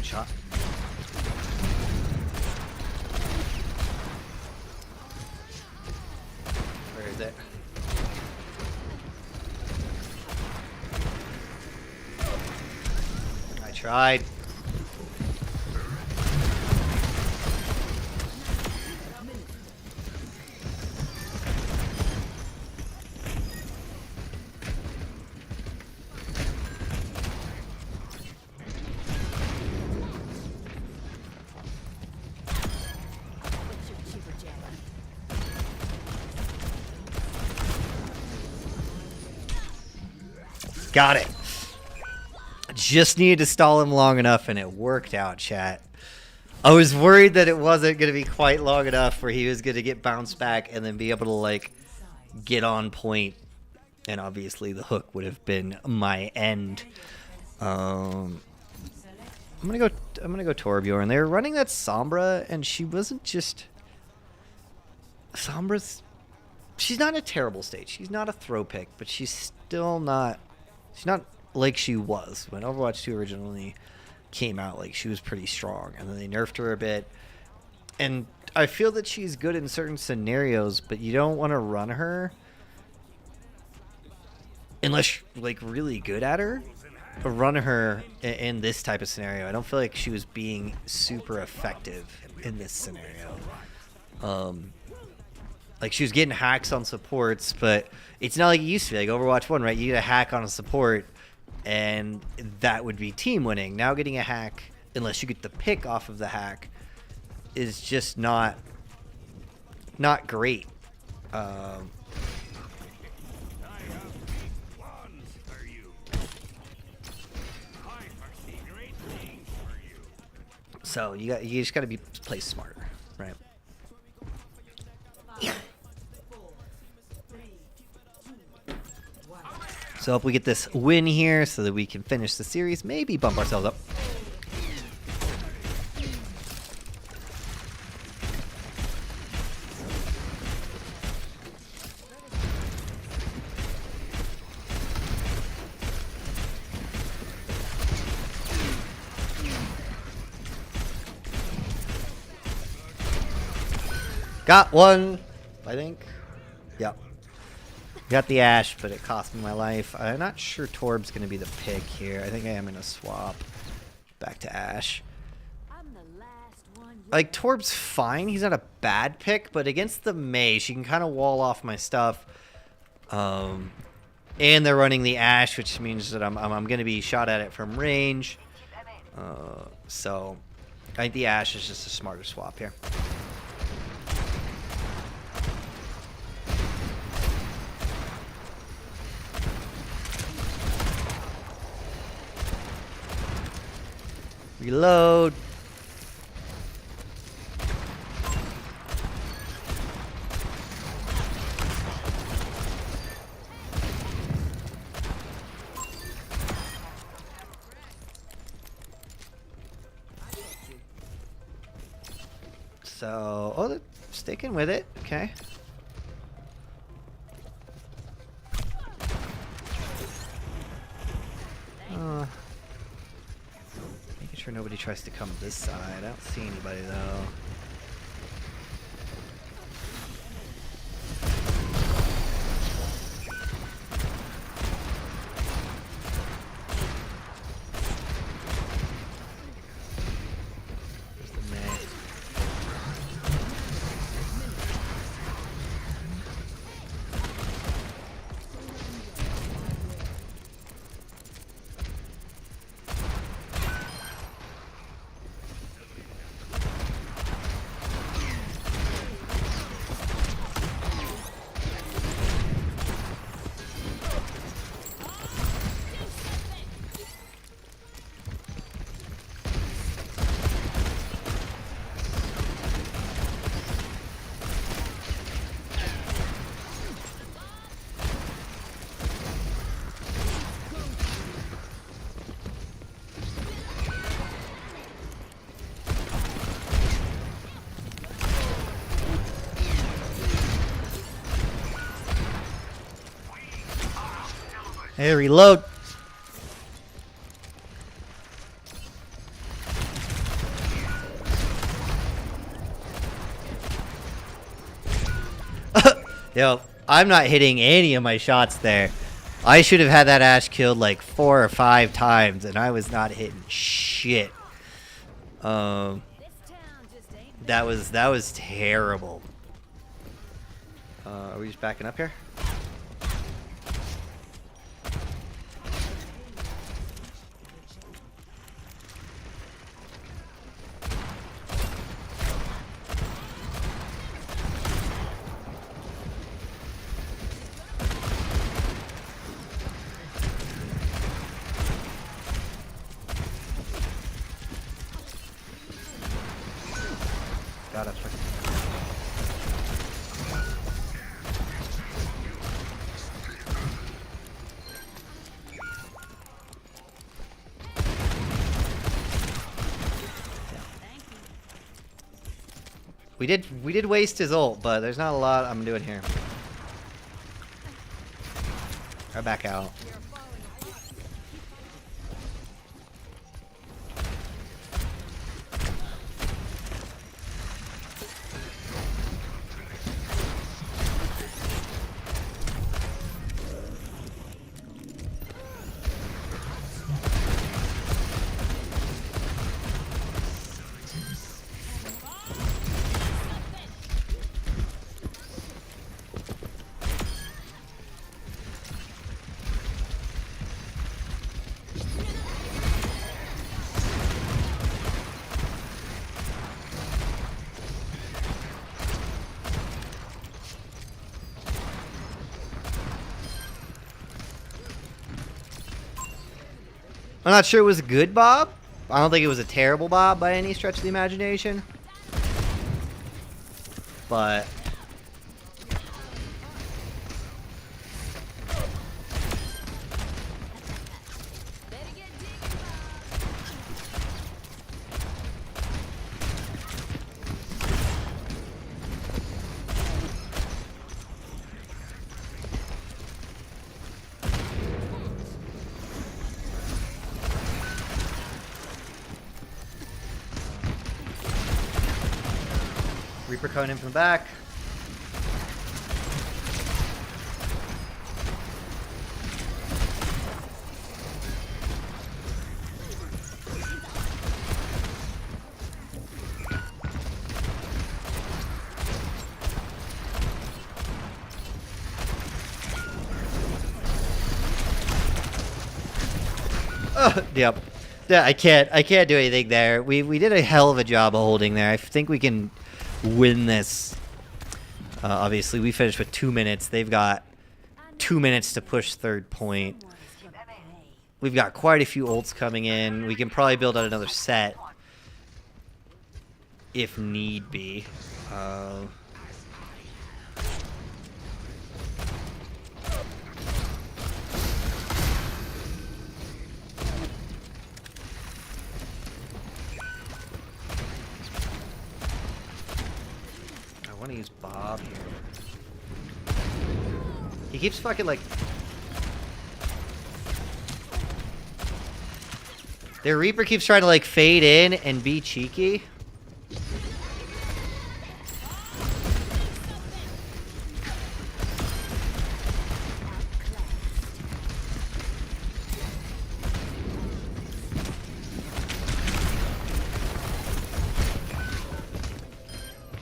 Shot. Where is it? I tried. Got it. Just needed to stall him long enough, and it worked out, chat. I was worried that it wasn't going to be quite long enough where he was going to get bounced back and then be able to, like, get on point. And obviously the hook would have been my end. I'm gonna go Torbjorn. They were running that Sombra, and she wasn't just... Sombra's... She's not a terrible state. She's not a throw pick, but she's still not... She's not like she was when Overwatch 2 originally came out. Like, she was pretty strong, and then they nerfed her a bit. And I feel that she's good in certain scenarios, but you don't want to run her unless you're, like, really good at her. Run her in this type of scenario. I don't feel like she was being super effective in this scenario. Like, she was getting hacks on supports, but it's not like it used to be. Like Overwatch 1, right? You get a hack on a support, and that would be team winning. Now getting a hack, unless you get the pick off of the hack, is just not great. So you just got to play smart, right? So hope we get this win here so that we can finish the series. Maybe bump ourselves up. Got one, I think. Yep. Got the Ashe, but it cost me my life. I'm not sure Torb's going to be the pick here. I think I am going to swap back to Ashe. Like, Torb's fine. He's not a bad pick, but against the Mei, she can kind of wall off my stuff. And they're running the Ashe, which means that I'm going to be shot at it from range. So I think the Ashe is just a smarter swap here. Reload. So, oh, they're sticking with it. Okay. Making sure nobody tries to come this side. I don't see anybody though. There's the May. Hey, reload. Yo, I'm not hitting any of my shots there. I should have had that Ash killed like 4 or 5 times, and I was not hitting shit. That was terrible. Are we just backing up here? God, that's fucking... We did waste his ult, but there's not a lot I'm doing here. Right back out. I'm not sure it was a good Bob. I don't think it was a terrible Bob by any stretch of the imagination. But... Reaper coming in from the back. Yep. Yeah, I can't do anything there. We did a hell of a job of holding there. I think we can win this. Obviously, we finished with 2 minutes. They've got 2 minutes to push third point. We've got quite a few ults coming in. We can probably build out another set if need be. gonna use Bob here. He keeps fucking like... Their Reaper keeps trying to like fade in and be cheeky.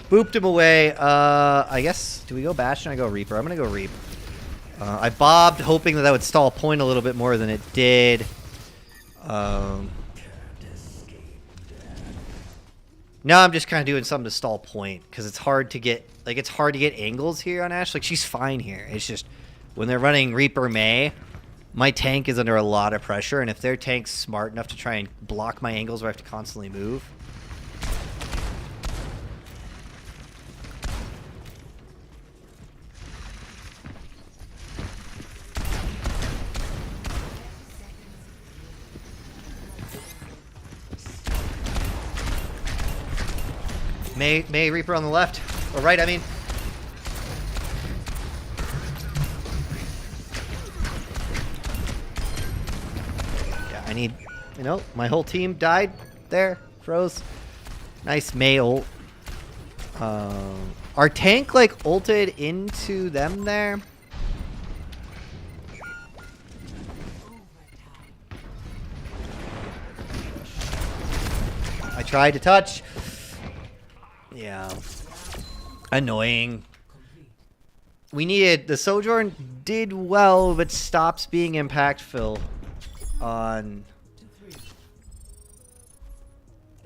Booped him away. I guess, do we go Bastion? I go Reaper. I'm gonna go Reap. I bobbed, hoping that would stall point a little bit more than it did. Now I'm just kind of doing something to stall point because it's hard to get angles here on Ashe. Like, she's fine here. It's just when they're running Reaper May, my tank is under a lot of pressure, and if their tank's smart enough to try and block my angles where I have to constantly move. May Reaper on the left. Or right, I mean. Yeah, I need, you know, my whole team died there. Froze. Nice May ult. Our tank, like, ulted into them there. I tried to touch. Yeah. Annoying. We needed... The Sojourn did well, but stops being impactful on...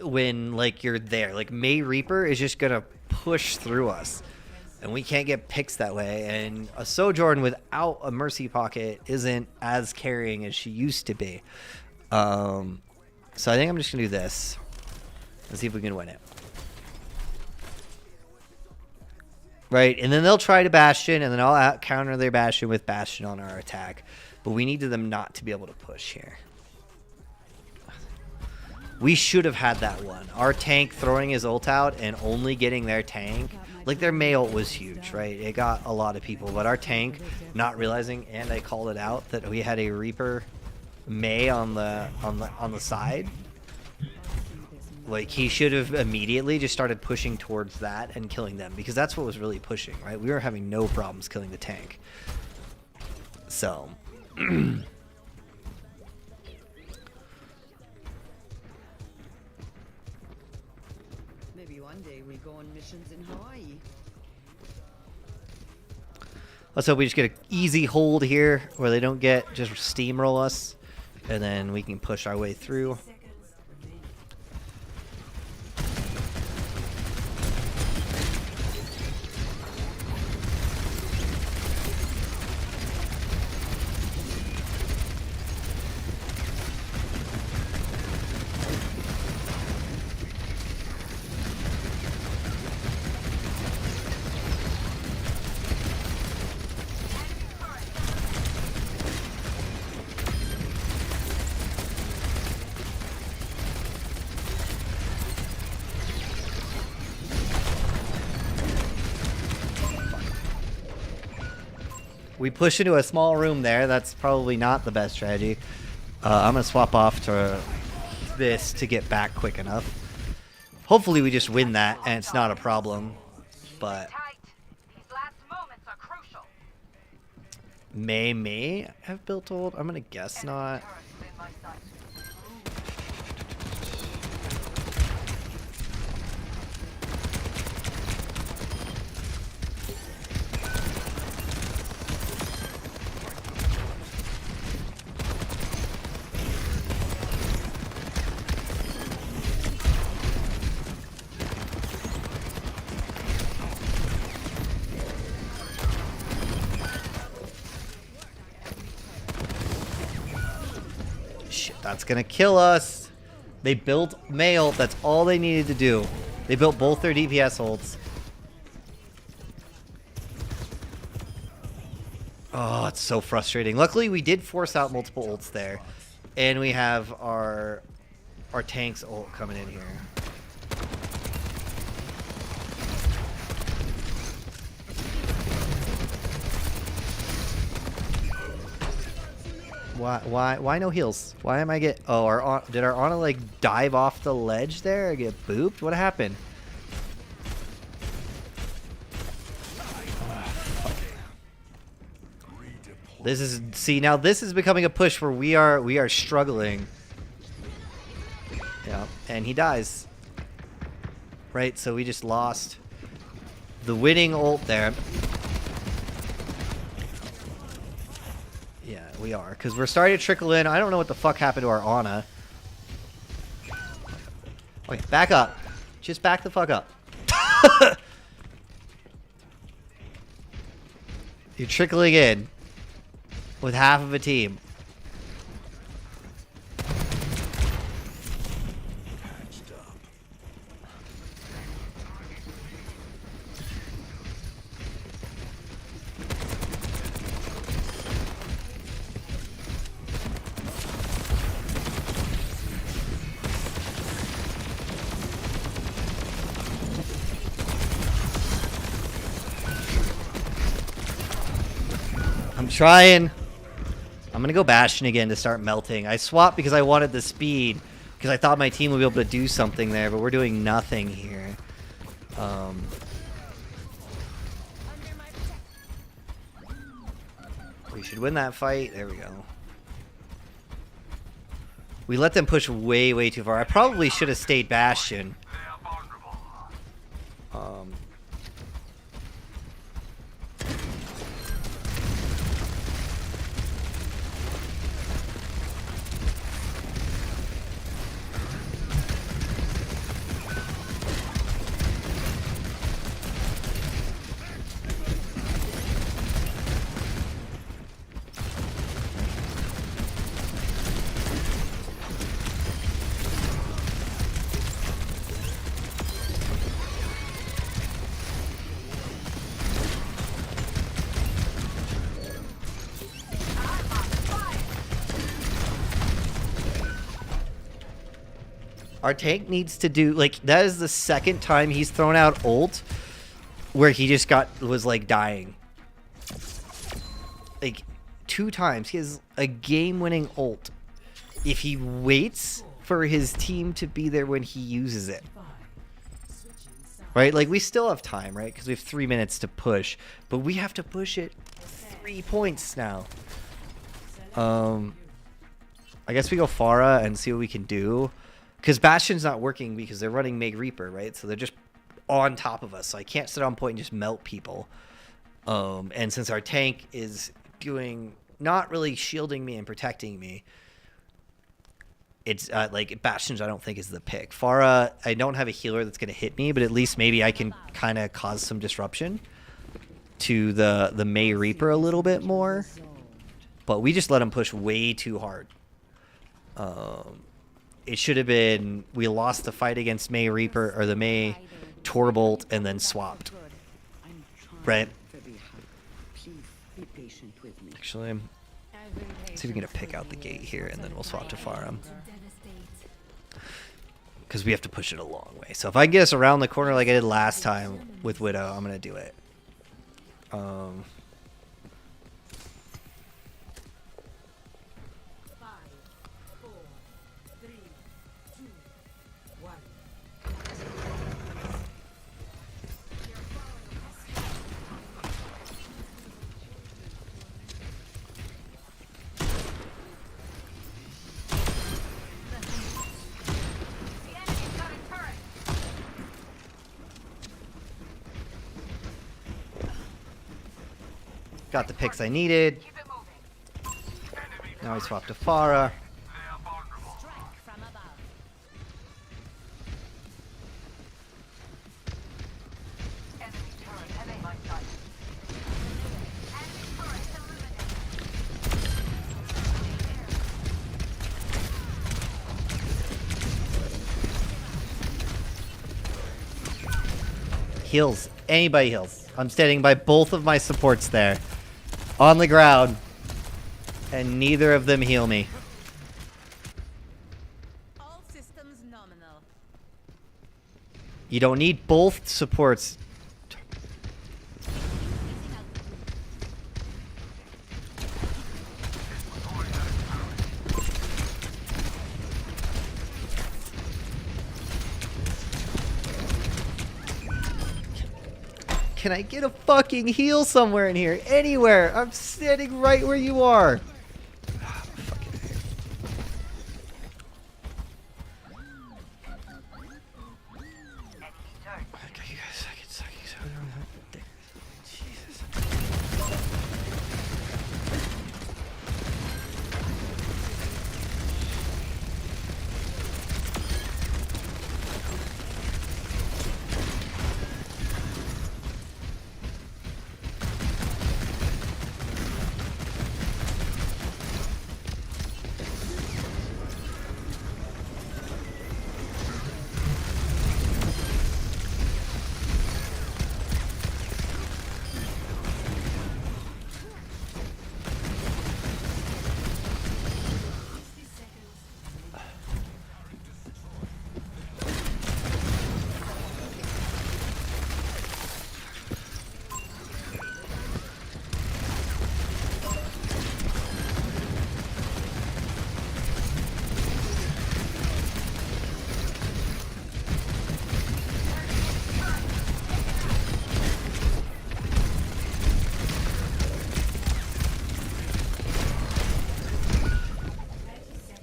when, like, you're there. Like, May Reaper is just gonna push through us. And we can't get picks that way. And a Sojourn without a Mercy Pocket isn't as carrying as she used to be. So I think I'm just gonna do this. Let's see if we can win it. Right, and then they'll try to Bastion, and then I'll counter their Bastion with Bastion on our attack. But we needed them not to be able to push here. We should have had that one. Our tank throwing his ult out and only getting their tank. Like, their May ult was huge, right? It got a lot of people. But our tank, not realizing, and I called it out, that we had a Reaper May on the side. Like, he should have immediately just started pushing towards that and killing them, because that's what was really pushing, right? We were having no problems killing the tank. So. Maybe one day we go on missions in Hawaii. Let's hope we just get an easy hold here where they don't just steamroll us, and then we can push our way through. We push into a small room there. That's probably not the best strategy. I'm going to swap off to this to get back quick enough. Hopefully we just win that and it's not a problem. But may have built ult. I'm going to guess not. That's gonna kill us. They built May ult. That's all they needed to do. They built both their DPS ults. Oh, it's so frustrating. Luckily, we did force out multiple ults there, and we have our tank's ult coming in here. Why no heals? Why am I get? Oh, did our Ana like dive off the ledge there or get booped? What happened? This is now this is becoming a push where we are struggling. Yeah, and he dies. Right, so we just lost the winning ult there. Yeah, we are, because we're starting to trickle in. I don't know what the fuck happened to our Ana. Okay, back up. Just back the fuck up. You're trickling in with half of a team. I'm trying. I'm gonna go Bastion again to start melting. I swapped because I wanted the speed, because I thought my team would be able to do something there, but we're doing nothing here. We should win that fight. There we go. We let them push way, way too far. I probably should have stayed Bastion. Our tank needs to do, like, that is the second time he's thrown out ult where he just was like dying. Like 2 times. He has a game-winning ult. If he waits for his team to be there when he uses it. Right? Like, we still have time, right? Because we have 3 minutes to push. But we have to push it 3 points now. I guess we go Pharah and see what we can do. Because Bastion's not working because they're running Meg Reaper, right? So they're just on top of us. So I can't sit on point and just melt people. And since our tank is doing not really shielding me and protecting me, it's like Bastion's I don't think is the pick. Pharah, I don't have a healer that's going to hit me, but at least maybe I can kind of cause some disruption to the May Reaper a little bit more. But we just let him push way too hard. It should have been we lost the fight against May Reaper or the May Torbolt and then swapped. Right? Actually, let's see if we can get a pick out the gate here and then we'll swap to Pharah. Because we have to push it a long way. So if I can get us around the corner like I did last time with Widow, I'm going to do it. 3, 2, 1. Got the picks I needed. Now I swap to Pharah. Heals. Anybody heals. I'm standing by both of my supports there. On the ground. And neither of them heal me. All systems nominal. You don't need both supports. Can I get a fucking heal somewhere in here? Anywhere. I'm standing right where you are. Fucking okay, you guys suck. Jesus.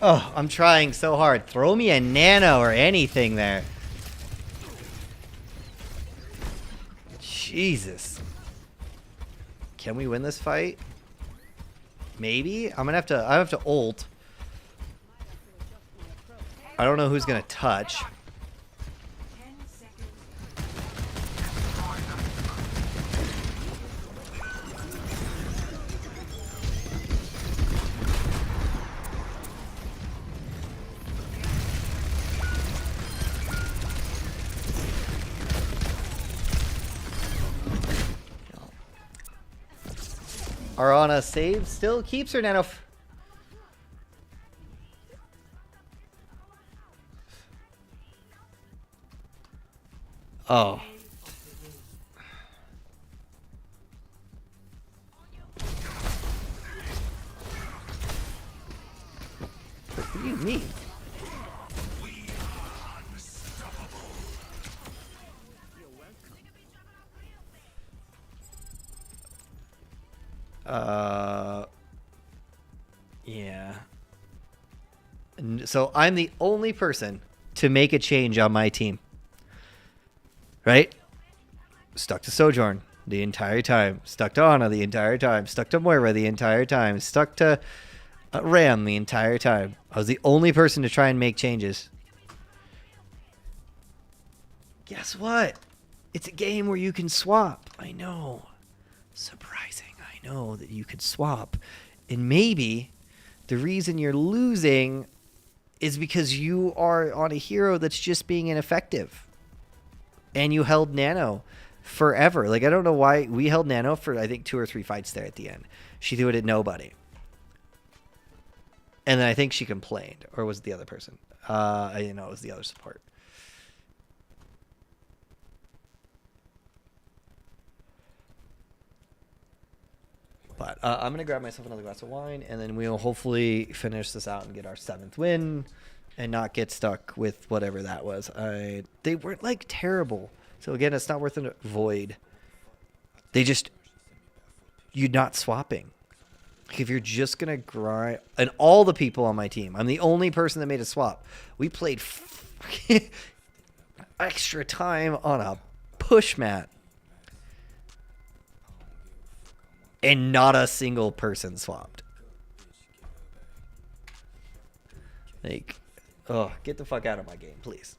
Oh, I'm trying so hard. Throw me a nano or anything there. Jesus. Can we win this fight? Maybe? I have to ult. I don't know who's gonna touch. 10 seconds. Arana save still keeps her nano. Oh. What do you mean? Yeah. So I'm the only person to make a change on my team. Right? Stuck to Sojourn the entire time. Stuck to Ana the entire time. Stuck to Moira the entire time. Stuck to Ram the entire time. I was the only person to try and make changes. Guess what? It's a game where you can swap. I know. Surprising. I know that you could swap. And maybe the reason you're losing is because you are on a hero that's just being ineffective. And you held Nano forever. Like, I don't know why. We held Nano for, I think, 2 or 3 fights there at the end. She threw it at nobody. And then I think she complained. Or was it the other person? I didn't know. It was the other support. But I'm going to grab myself another glass of wine, and then we'll hopefully finish this out and get our 7th win and not get stuck with whatever that was. They weren't, like, terrible. So, again, it's not worth a void. They just... You're not swapping. Like, if you're just going to grind... And all the people on my team, I'm the only person that made a swap. We played extra time on a push mat. And not a single person swapped. Like, oh, get the fuck out of my game, please.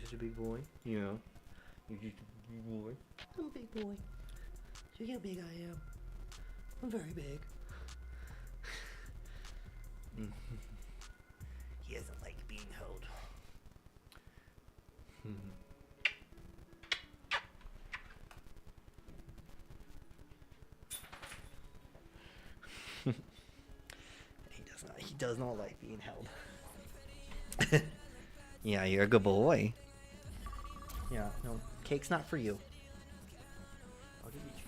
such a big boy. You know, you're just a big boy. I'm a big boy. See how big I am. I'm very big. He doesn't like being held. He does not like being held. Yeah, you're a good boy. Yeah, no, cake's not for you. I'll give you a treat.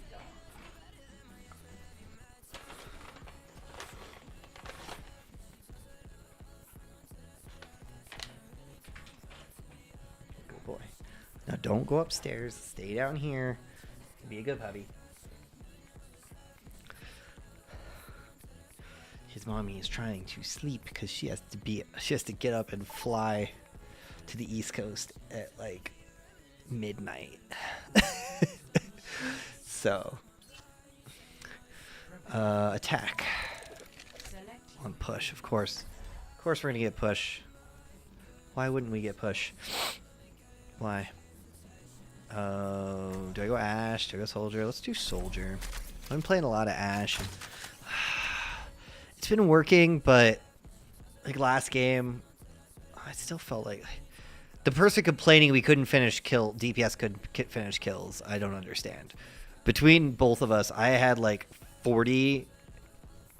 Good boy. Now don't go upstairs. Stay down here. Be a good puppy. His mommy is trying to sleep because she has to get up and fly to the East Coast at like midnight. So attack on push, of course. Of course we're gonna get push. Why wouldn't we get push? Why? Do I go Ash? Do I go Soldier? Let's do Soldier. I've been playing a lot of Ash. And it's been working, but like last game, I still felt like the person complaining we couldn't finish DPS couldn't finish kills. I don't understand. Between both of us, I had like 40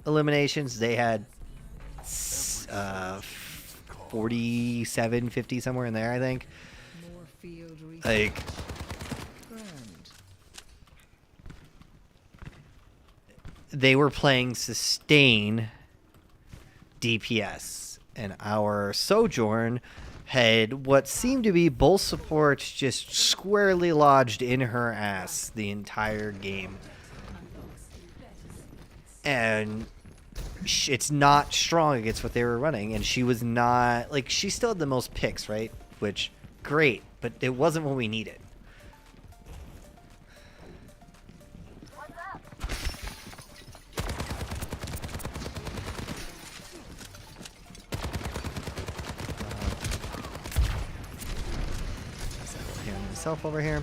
eliminations. They had 47, 50, somewhere in there, I think. More field Like, grand. they were playing sustain DPS, and our Sojourn had what seemed to be both supports just squarely lodged in her ass the entire game. And it's not strong against what they were running, and she was not, like, she still had the most picks, right? Which, great, but it wasn't what we needed. Myself over here.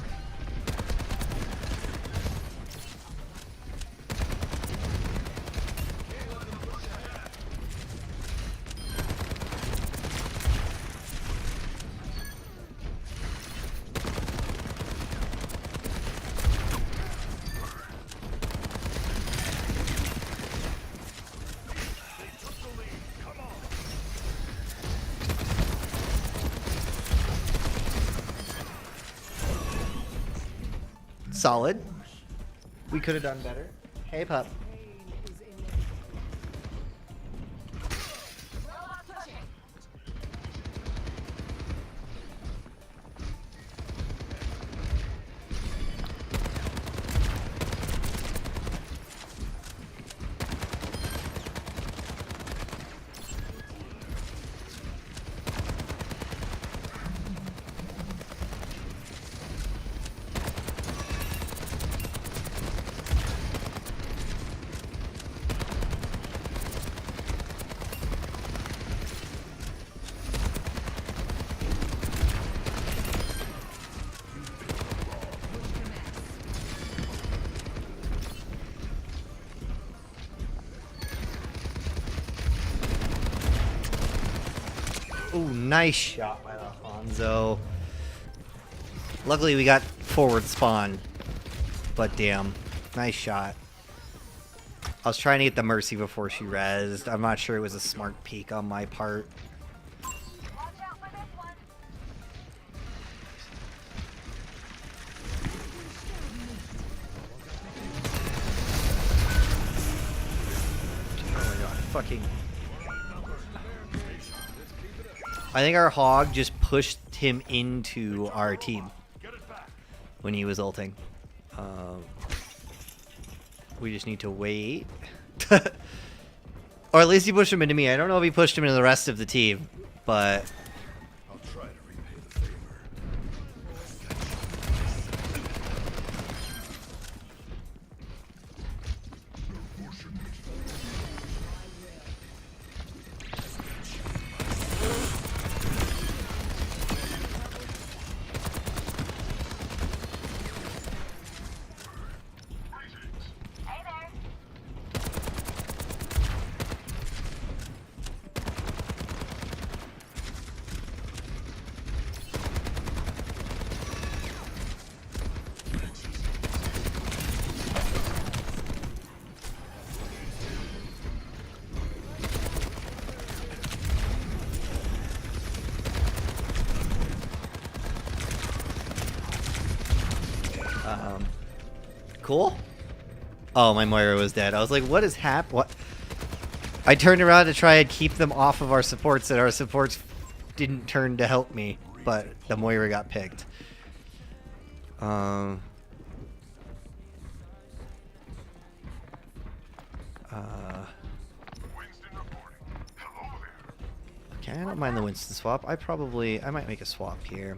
Solid. We could have done better. Hey, pup. Ooh, nice shot by Alfonso. Luckily we got forward spawn. But damn, nice shot. I was trying to get the Mercy before she rezzed. I'm not sure it was a smart peek on my part. Oh my god, fucking... I think our Hog just pushed him into our team when he was ulting. We just need to wait. Or at least he pushed him into me. I don't know if he pushed him into the rest of the team, but... I'll try to repay the favor. Cool. Oh, my Moira was dead. I was like, what is what? I turned around to try and keep them off of our supports, and our supports didn't turn to help me, but the Moira got picked. Okay, I don't mind the Winston swap. I might make a swap here.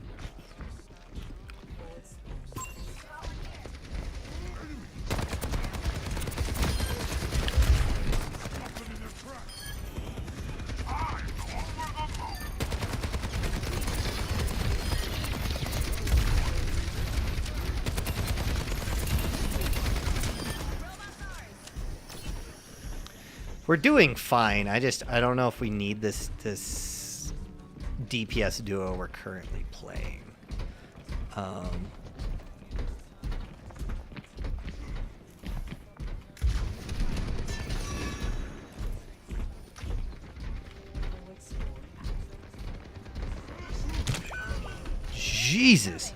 We're doing fine. I don't know if we need this DPS duo we're currently playing. Jesus.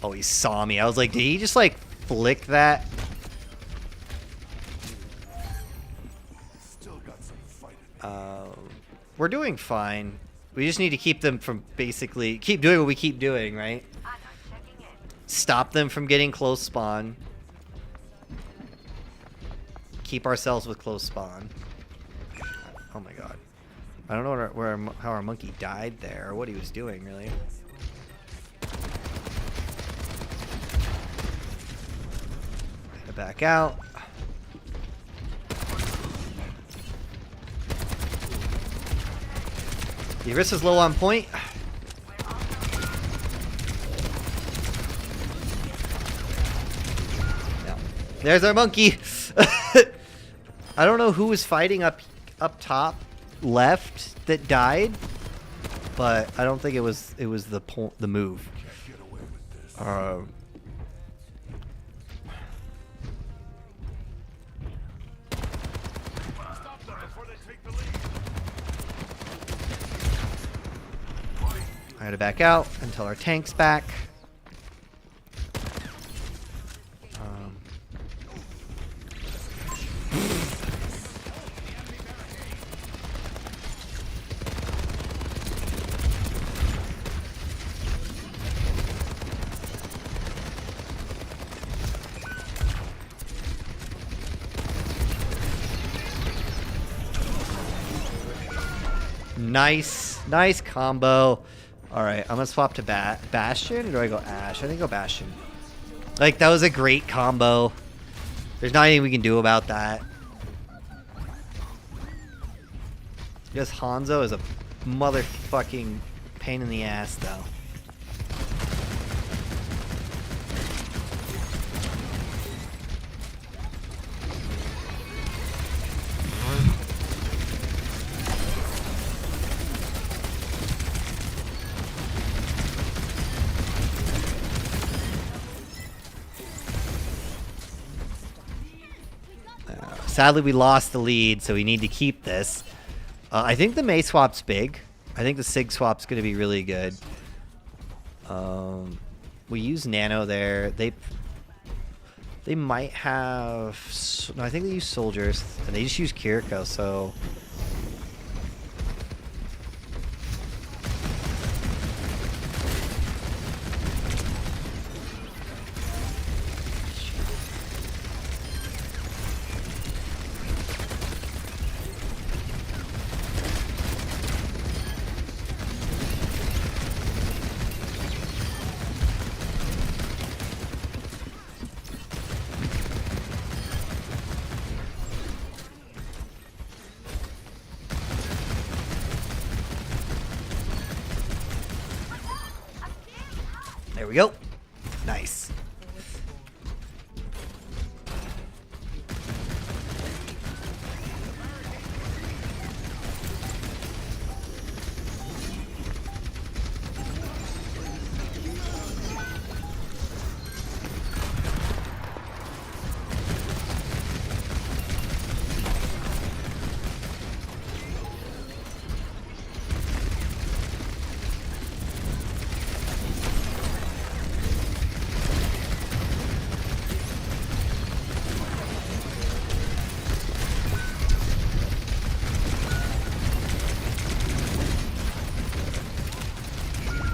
Oh, he saw me. I was like, did he just like flick that? We're doing fine. We just need to keep them from basically keep doing what we keep doing, right? Stop them from getting close spawn. Keep ourselves with close spawn. Oh my god. I don't know how our monkey died there or what he was doing really. Back out. The Orisa's low on point. Yeah. There's our monkey. I don't know who was fighting up top left that died, but I don't think it was the move. I had to back out until our tank's back. Nice combo. Alright, I'm gonna swap to Bastion, or do I go Ashe? I think go Bastion. Like, that was a great combo. There's not anything we can do about that. Just Hanzo is a motherfucking pain in the ass, though. Sadly, we lost the lead, so we need to keep this. I think the Mei swap's big. I think the Sig swap's going to be really good. We use Nano there. They might have... No, I think they use Soldiers. And they just use Kiriko, so... There we go. Nice.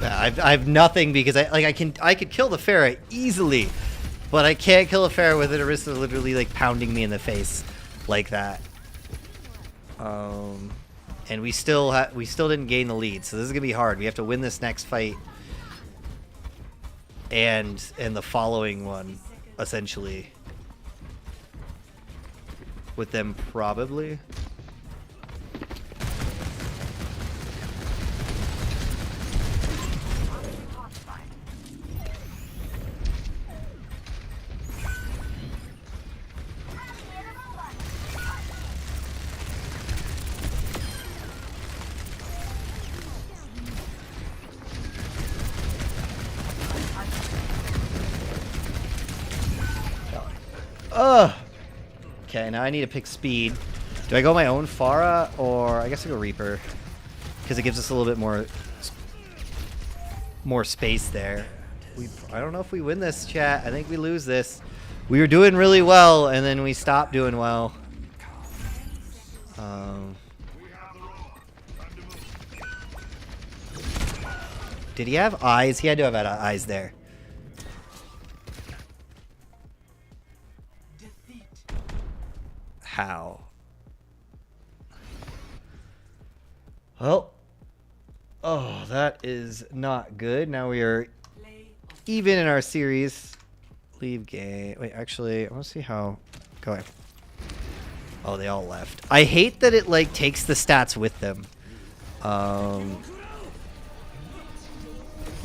I've nothing because I could kill the Pharah easily, but I can't kill a Pharah with an Orisa literally like pounding me in the face like that. And we still didn't gain the lead, so this is gonna be hard. We have to win this next fight and the following one, essentially, with them probably. Ugh. Okay, now I need to pick speed. Do I go my own Pharah, or I guess I go Reaper, because it gives us a little bit more space there. I don't know if we win this, chat. I think we lose this. We were doing really well, and then we stopped doing well. Did he have eyes? He had to have had eyes there. How? Well, oh, that is not good. Now we are even in our series. Leave game. Wait, actually, I want to see how. Go ahead. Oh, they all left. I hate that it like takes the stats with them. What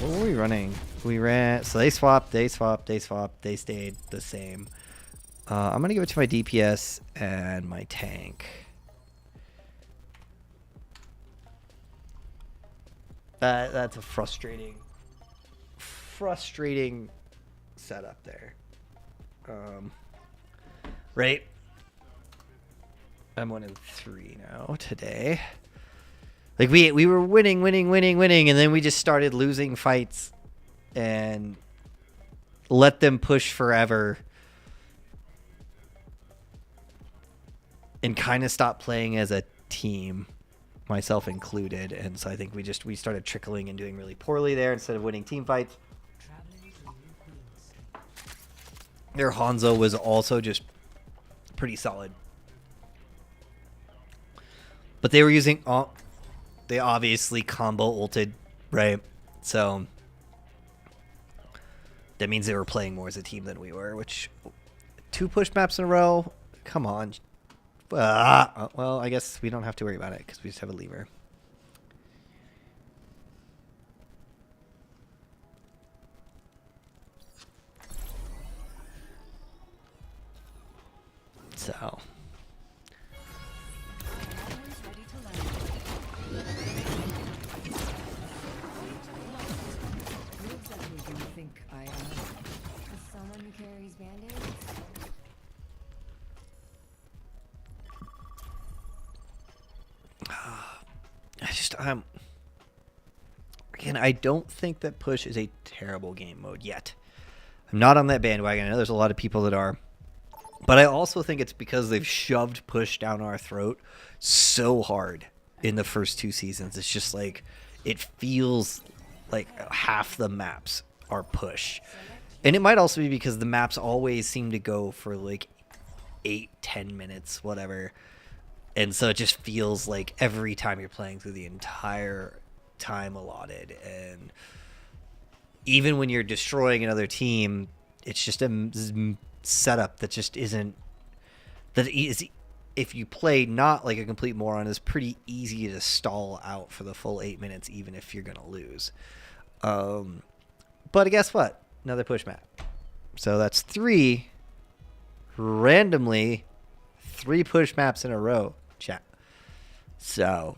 were we running? We ran. So they swapped. They swapped. They swapped. They stayed the same. I'm gonna give it to my DPS and my tank. That's a frustrating setup there. Right. I'm 1-3 now today. Like we were winning, and then we just started losing fights and let them push forever. And kind of stopped playing as a team, myself included, and so I think we started trickling and doing really poorly there instead of winning team fights. Their Hanzo was also just pretty solid, but they were using they obviously combo ulted, right? So that means they were playing more as a team than we were. Which 2 push maps in a row? Come on. Well, I guess we don't have to worry about it because we just have a lever. So. Someone who carries band-aids? Again, I don't think that push is a terrible game mode yet. I'm not on that bandwagon. I know there's a lot of people that are. But I also think it's because they've shoved push down our throat so hard in the first 2 seasons. It's just like, it feels like half the maps are push. And it might also be because the maps always seem to go for like 8-10 minutes, whatever. And so it just feels like every time you're playing through the entire time allotted. And even when you're destroying another team, it's just a setup that just isn't... that is, if you play not like a complete moron, is pretty easy to stall out for the full 8 minutes, even if you're going to lose. But guess what? Another push map. So that's 3 randomly 3 push maps in a row, chat. So,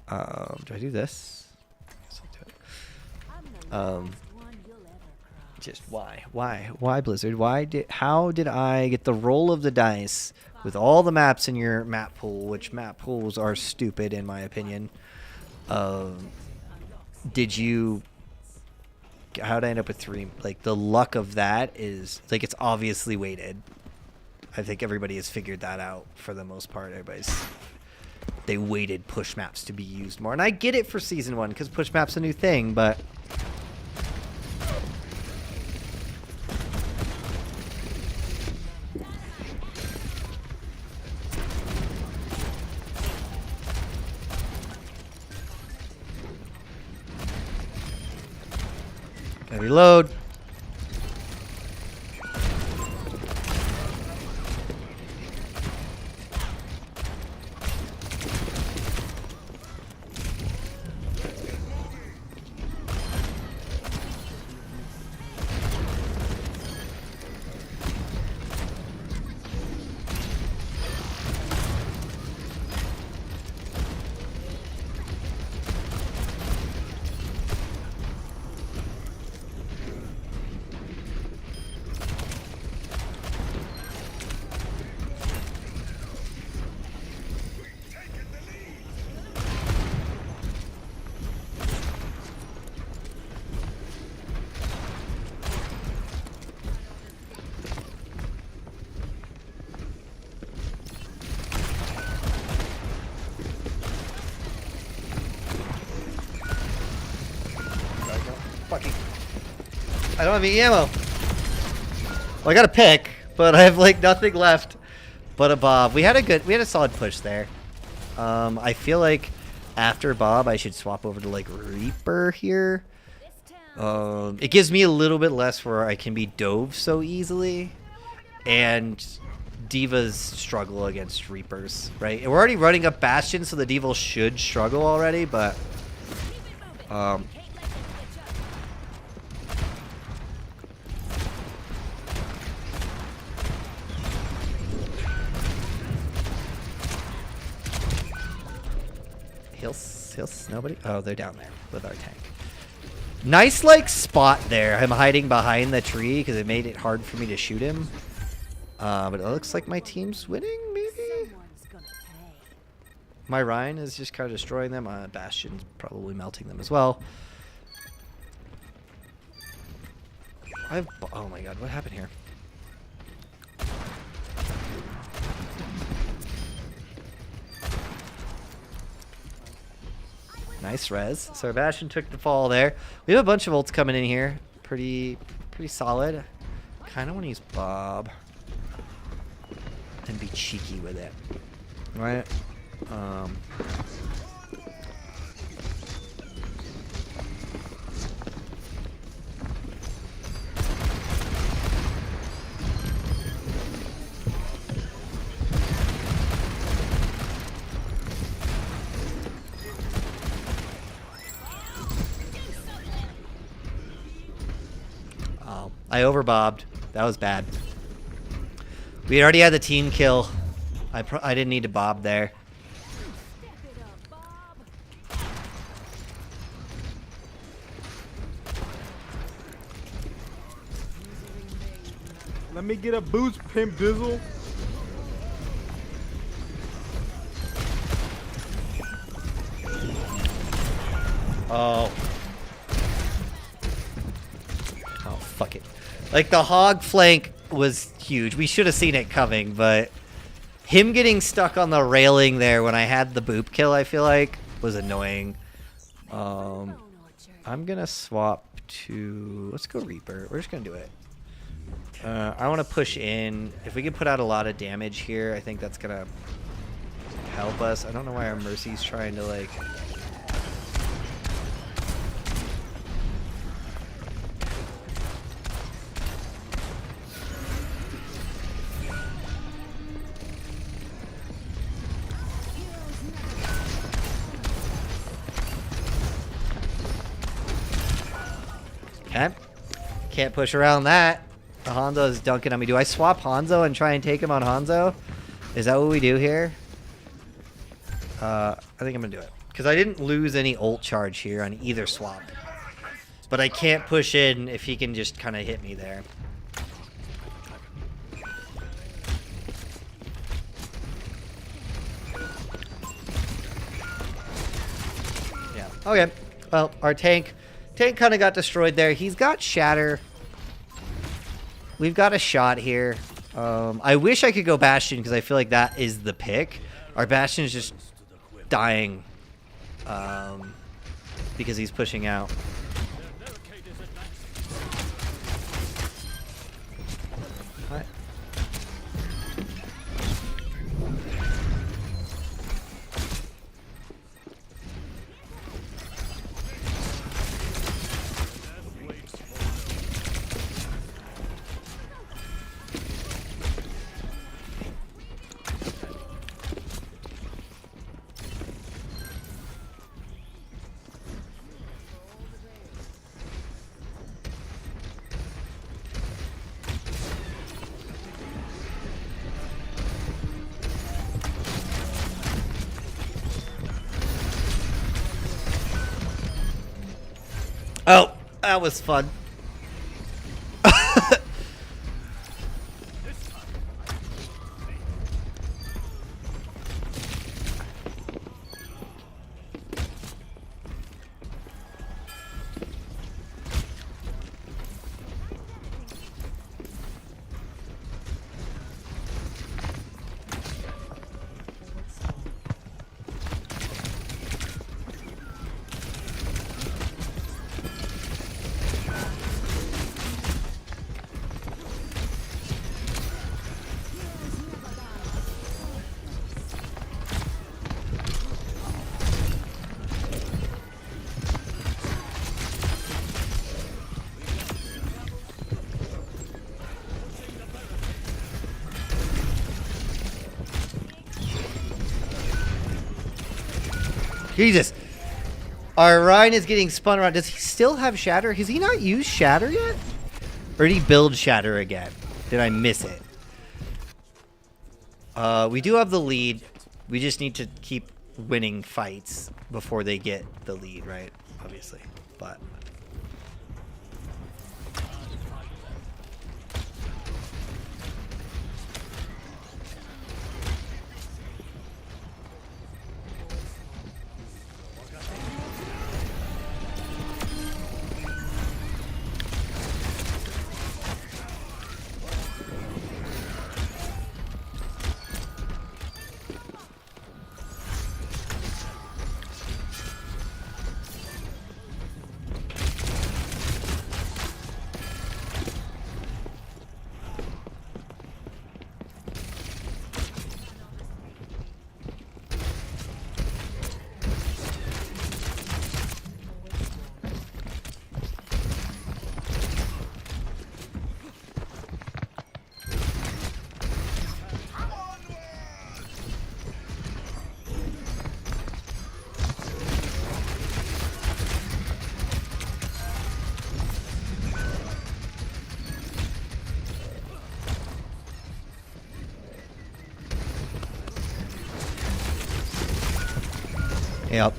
do I do this? Just why? Why Blizzard? How did I get the roll of the dice with all the maps in your map pool, which map pools are stupid in my opinion? Did you... How'd I end up with 3? Like, the luck of that is... like, it's obviously weighted. I think everybody has figured that out for the most part. Everybody's they waited push maps to be used more. And I get it for Season 1, because push map's a new thing, but... Gotta reload. Fucking... I don't have any ammo. Well, I got a pick, but I have like nothing left but a Bob. We had a solid push there. I feel like after Bob, I should swap over to like Reaper here. It gives me a little bit less where I can be dove so easily, and Divas struggle against Reapers, right? And we're already running up Bastion, so the Divas should struggle already, but Heals, nobody? Oh, they're down there with our tank. Nice, like, spot there. I'm hiding behind the tree because it made it hard for me to shoot him. But it looks like my team's winning, maybe? My Ryan is just kind of destroying them. Bastion's probably melting them as well. Oh my god, what happened here? Nice res. So Bastion took the fall there. We have a bunch of ults coming in here. Pretty solid. Kind of want to use Bob and be cheeky with it, right? I overbobbed. That was bad. We already had the team kill. I didn't need to bob there. Let me get a boost, Pimp Dizzle. Oh. Oh, fuck it. Like, the hog flank was huge. We should have seen it coming, but him getting stuck on the railing there when I had the boop kill, I feel like, was annoying. I'm gonna swap to... Let's go Reaper. We're just gonna do it. I want to push in. If we can put out a lot of damage here, I think that's gonna help us. I don't know why our Mercy's trying to, like... Okay. Can't push around that. The Hanzo is dunking on me. Do I swap Hanzo and try and take him on Hanzo? Is that what we do here? I think I'm going to do it. Because I didn't lose any ult charge here on either swap. But I can't push in if he can just kind of hit me there. Yeah. Okay. Well, our tank kind of got destroyed there. He's got Shatter. We've got a shot here. I wish I could go Bastion because I feel like that is the pick. Our Bastion is just dying because he's pushing out. What? Oh, that was fun. Jesus. Our Ryan is getting spun around. Does he still have Shatter? Has he not used Shatter yet? Or did he build Shatter again? Did I miss it? We do have the lead. We just need to keep winning fights before they get the lead, right? Obviously. But... Yep.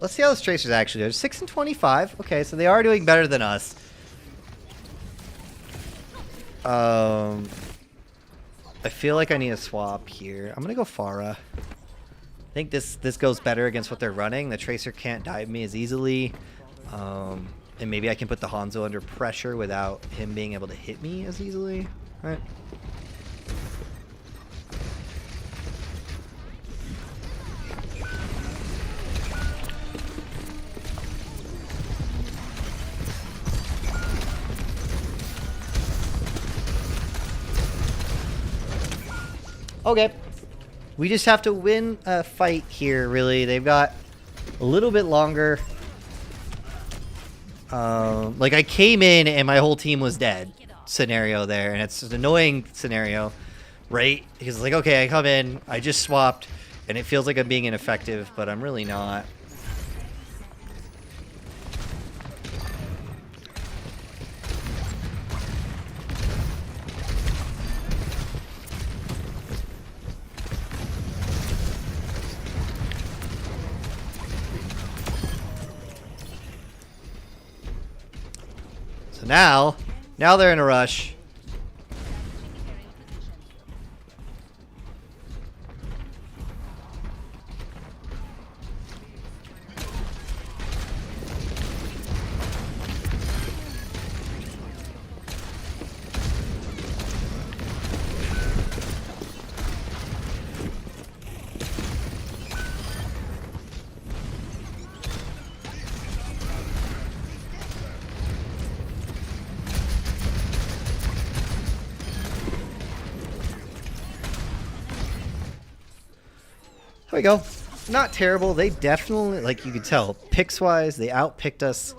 Let's see how the Tracers actually do. 6 and 25. Okay, so they are doing better than us. I feel like I need a swap here. I'm gonna go Pharah. I think this goes better against what they're running. The Tracer can't dive me as easily. And maybe I can put the Hanzo under pressure without him being able to hit me as easily. All right. Okay. We just have to win a fight here, really. They've got a little bit longer. Like, I came in and my whole team was dead scenario there. And it's an annoying scenario, right? Because, like, okay, I come in, I just swapped, and it feels like I'm being ineffective, but I'm really not. So now they're in a rush. we go. Not terrible. They definitely, like you could tell, picks-wise, they outpicked us.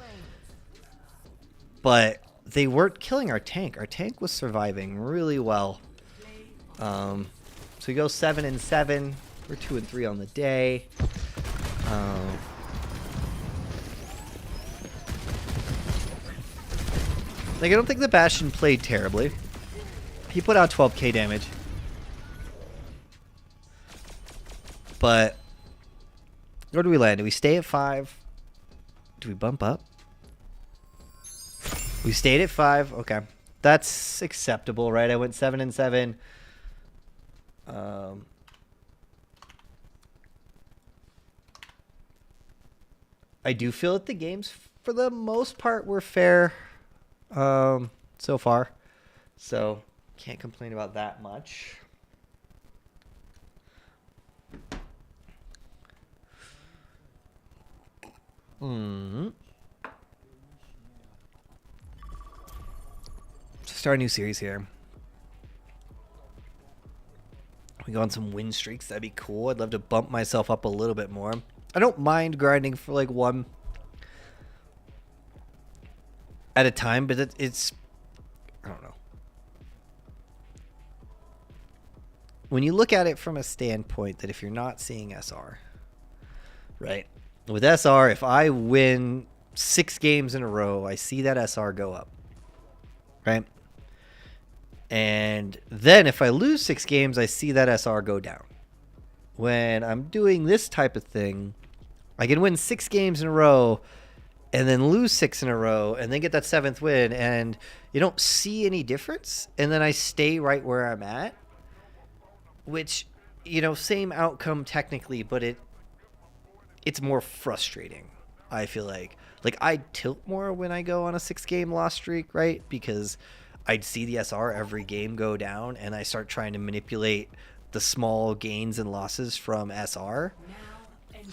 But they weren't killing our tank. Our tank was surviving really well. So we go 7-7. We're 2-3 on the day. Like, I don't think the Bastion played terribly. He put out 12k damage. But where do we land? Do we stay at 5? Do we bump up? We stayed at 5. Okay. That's acceptable, right? I went 7-7. I do feel that the games, for the most part, were fair so far. So, can't complain about that much. Start a new series here. We go on some win streaks. That'd be cool. I'd love to bump myself up a little bit more. I don't mind grinding for like one at a time, but it's I don't know. When you look at it from a standpoint that if you're not seeing SR, right? With SR, if I win 6 games in a row, I see that SR go up, right? And then if I lose 6 games, I see that SR go down. When I'm doing this type of thing, I can win 6 games in a row and then lose 6 in a row and then get that 7th win, and you don't see any difference. And then I stay right where I'm at, which, you know, same outcome technically, but it's more frustrating, I feel like. Like, I tilt more when I go on a 6-game loss streak, right? Because I'd see the SR every game go down, and I start trying to manipulate the small gains and losses from SR.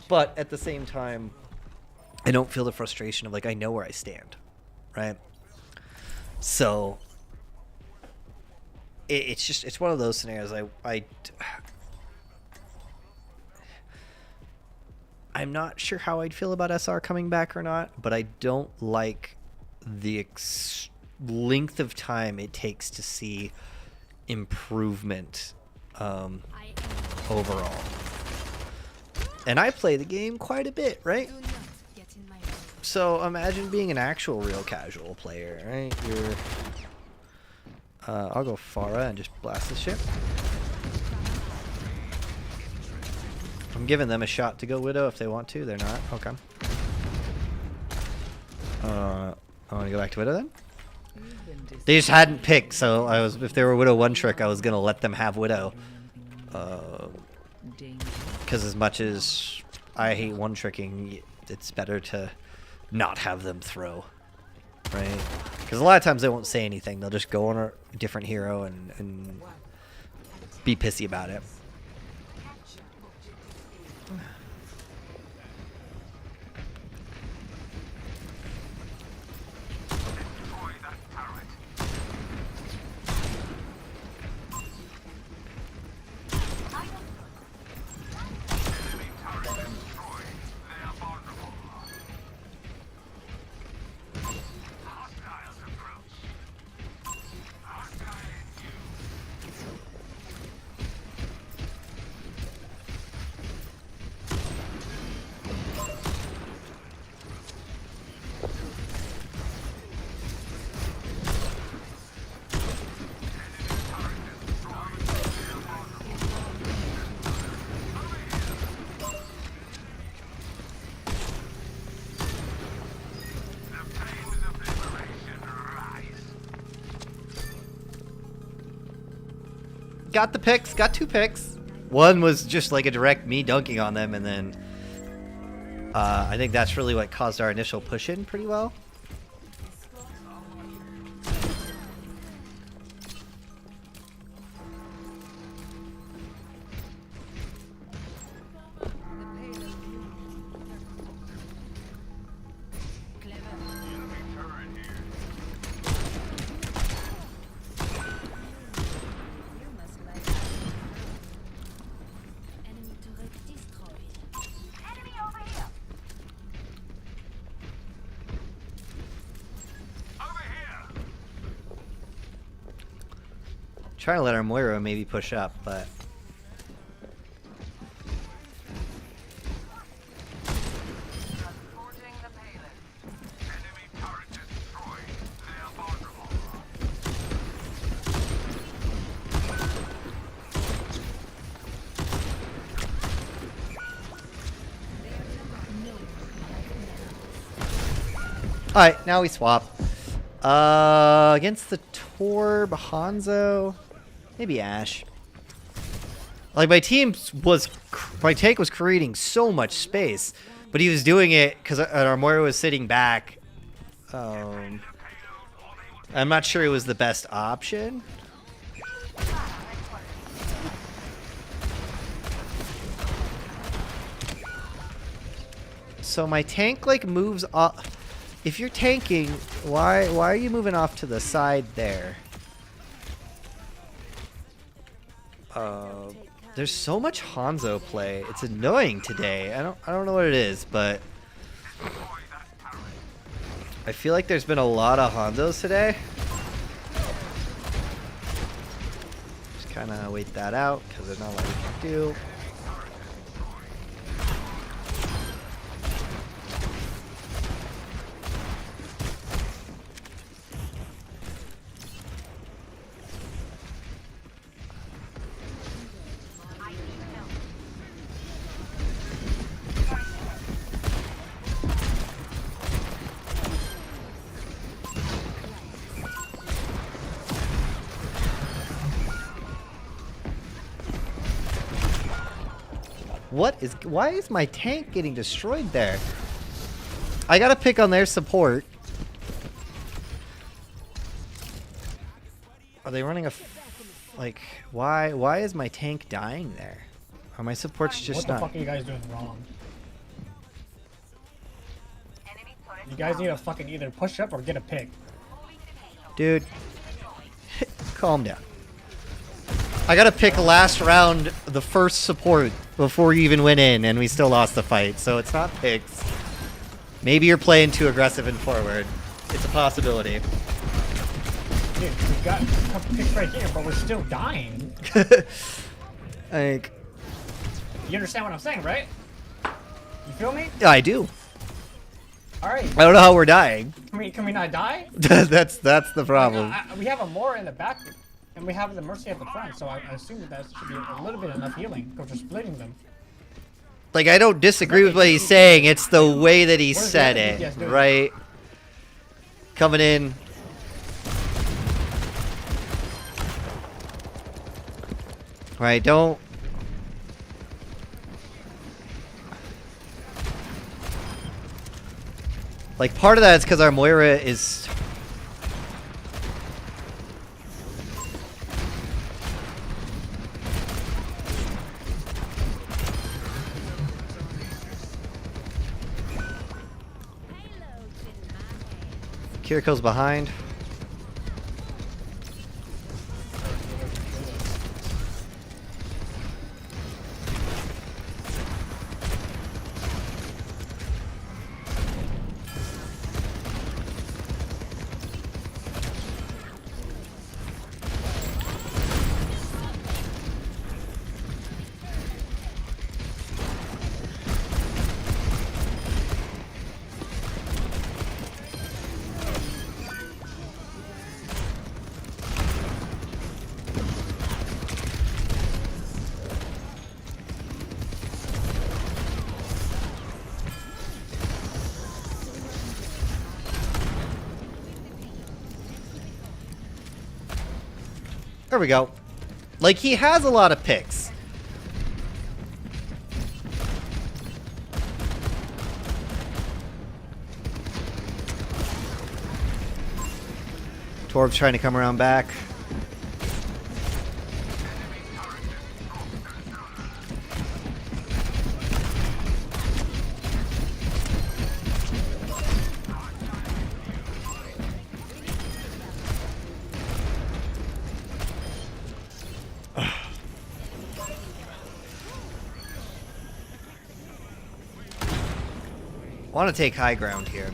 But at the same time, I don't feel the frustration of, like, I know where I stand, right? So it's one of those scenarios. I'm not sure how I'd feel about SR coming back or not, but I don't like the length of time it takes to see improvement overall. And I play the game quite a bit, right? So imagine being an actual real casual player, right? You're I'll go Pharah and just blast this shit. I'm giving them a shot to go Widow if they want to. They're not. Okay. I want to go back to Widow then. They just hadn't picked, so if they were Widow one trick, I was gonna let them have Widow. Because as much as I hate one tricking, it's better to not have them throw, right? Because a lot of times they won't say anything. They'll just go on a different hero and be pissy about it. Got the picks, got 2 picks. One was just like a direct me dunking on them, and then I think that's really what caused our initial push in pretty well. trying to let our Moira maybe push up, but alright, now we swap. Against the Torb, Hanzo, maybe Ashe. Like my tank was creating so much space, but he was doing it because our Moira was sitting back. I'm not sure it was the best option. So my tank like moves up. If you're tanking, why are you moving off to the side there? There's so much Hanzo play. It's annoying today. I don't know what it is, but I feel like there's been a lot of Hanzos today. Just kind of wait that out because there's not a lot we can do. Why is my tank getting destroyed there? I gotta pick on their support. Are they running like, why is my tank dying there? Are my supports just not... What the fuck are you guys doing wrong? You guys need to fucking either push up or get a pick. Dude, calm down. I gotta pick last round the first support before you even went in, and we still lost the fight, so it's not picks. Maybe you're playing too aggressive and forward. It's a possibility. Dude, we got a couple picks right here, but we're still dying. Like, you understand what I'm saying, right? You feel me? yeah, I do. Alright. I don't know how we're dying. Can we not die? that's the problem. We have a Moira in the back, and we have the Mercy at the front, so I assume that should be a little bit enough healing, because we're splitting them. Like, I don't disagree with what he's saying. It's the way that he said the it, DPS doing? right? Coming in. Right, don't... Like, part of that is because our Moira is... Kiriko's behind. There we go. Like, he has a lot of picks. Torb's trying to come around back. I want to take high ground here.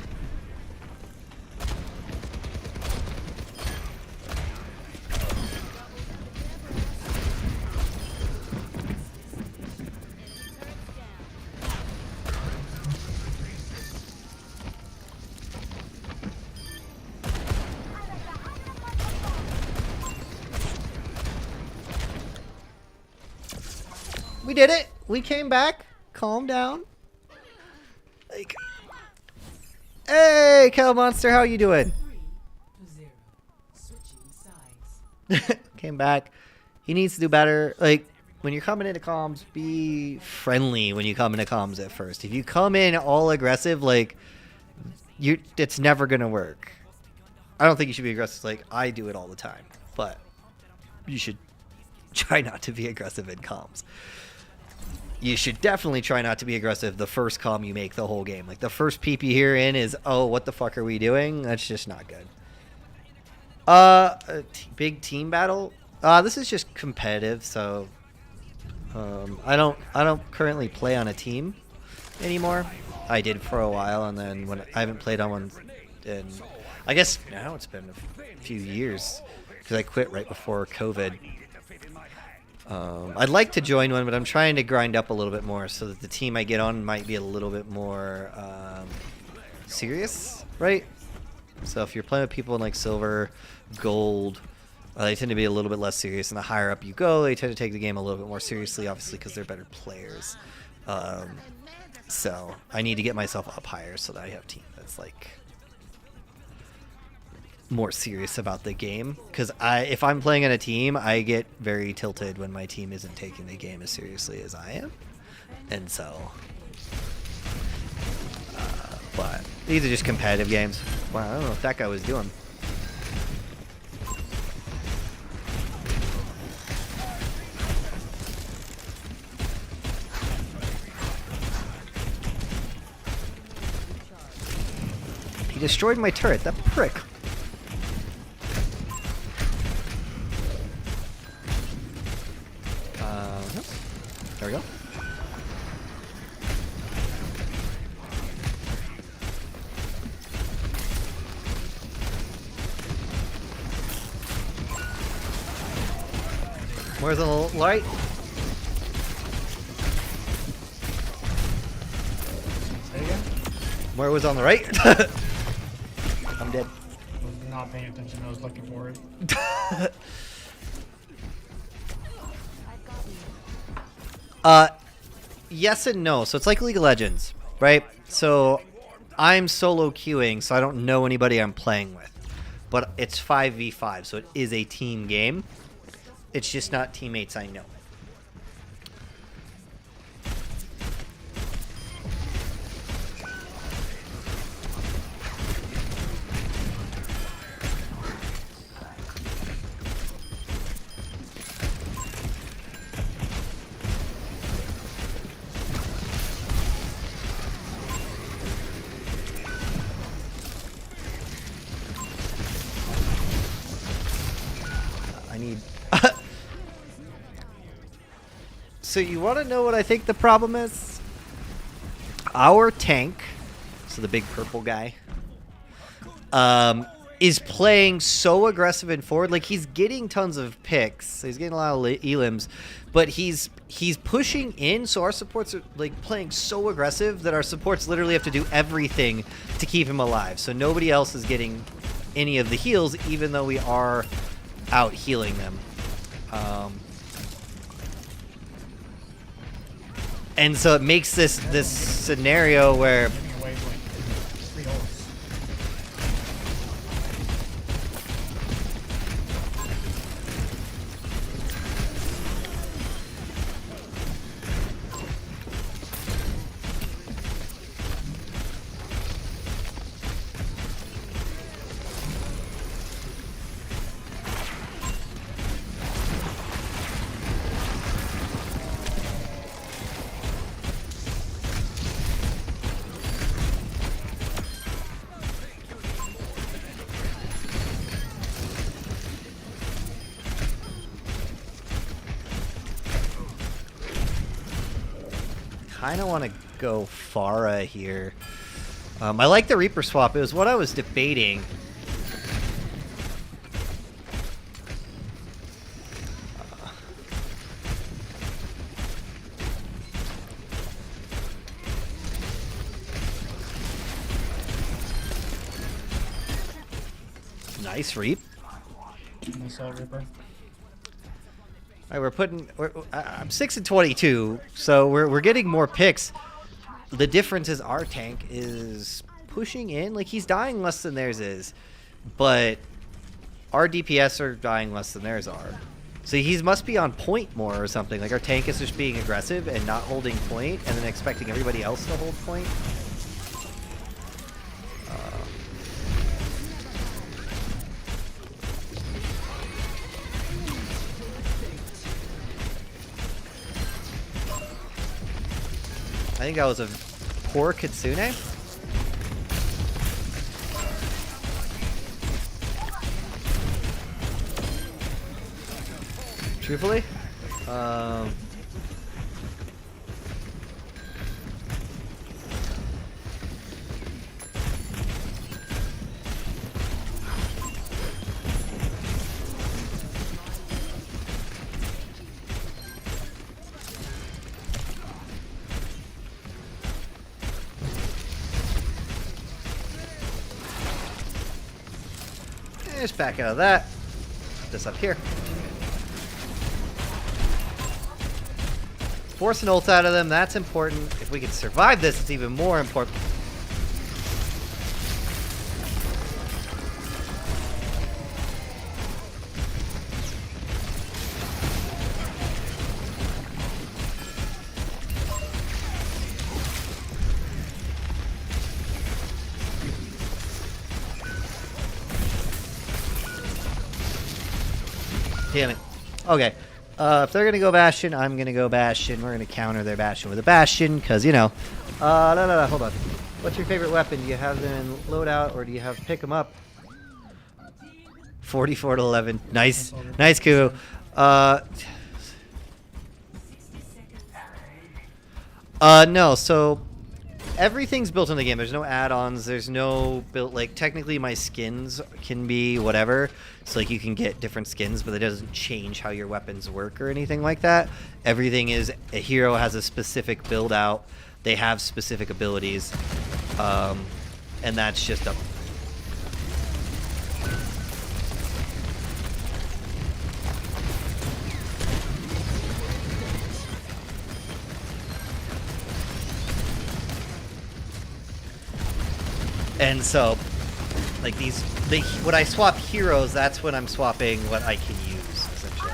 We did it. We came back. Calm down. Like, hey, Kel Monster, how you doing? 3-0. Switching sides. Came back. He needs to do better. Like, when you're coming into comms, be friendly when you come into comms at first. If you come in all aggressive, like, it's never gonna work. I don't think you should be aggressive. Like, I do it all the time, but you should try not to be aggressive in comms. You should definitely try not to be aggressive the first comm you make the whole game. Like, the first peep you hear in is, oh, what the fuck are we doing? That's just not good. Big team battle. This is just competitive, so I don't currently play on a team anymore. I did for a while, and then when I haven't played on one, and I guess now it's been a few years because I quit right before COVID. I'd like to join one, but I'm trying to grind up a little bit more so that the team I get on might be a little bit more serious, right? So if you're playing with people in like silver, gold, they tend to be a little bit less serious, and the higher up you go, they tend to take the game a little bit more seriously, obviously because they're better players. So I need to get myself up higher so that I have a team that's like more serious about the game, because if I'm playing on a team, I get very tilted when my team isn't taking the game as seriously as I am, and so but these are just competitive games. Wow, I don't know what that guy was doing. He destroyed my turret, that prick. There we go. Where's the light? Where was on the right? I'm dead. I was not paying attention. I was looking for it. Yes and no. So it's like League of Legends, right? So I'm solo queuing, so I don't know anybody I'm playing with. But it's 5v5, so it is a team game. It's just not teammates I know. I need... So you want to know what I think the problem is? Our tank, so the big purple guy, is playing so aggressive and forward. Like, he's getting tons of picks. He's getting a lot of elims, but he's pushing in, so our supports are like playing so aggressive that our supports literally have to do everything to keep him alive. So nobody else is getting any of the heals, even though we are out healing them. And so it makes this scenario where Giving away like 3 holes. kind of want to go Pharah here. I like the Reaper swap. It was what I was debating. Nice Reap. Nice Reaper. All right, I'm 6 and 22, so we're getting more picks. The difference is our tank is pushing in, like he's dying less than theirs is, but our DPS are dying less than theirs are. So he must be on point more or something. Like our tank is just being aggressive and not holding point, and then expecting everybody else to hold point. I think that was a poor Kitsune. Truthfully, just back out of that. This up here. Force an ult out of them, that's important. If we can survive this, it's even more important. Damn it. Okay. If they're gonna go Bastion, I'm gonna go Bastion. We're gonna counter their Bastion with a Bastion, because, you know. No, hold on. What's your favorite weapon? Do you have them in loadout, or do you have pick them up? 44 to 11. Nice. Nice, Ku. No, so everything's built in the game. There's no add-ons. There's no built, like, technically my skins can be whatever. So, like, you can get different skins, but it doesn't change how your weapons work or anything like that. Everything is, a hero has a specific build out. They have specific abilities. And that's just a... And so, like when I swap heroes, that's when I'm swapping what I can use, essentially.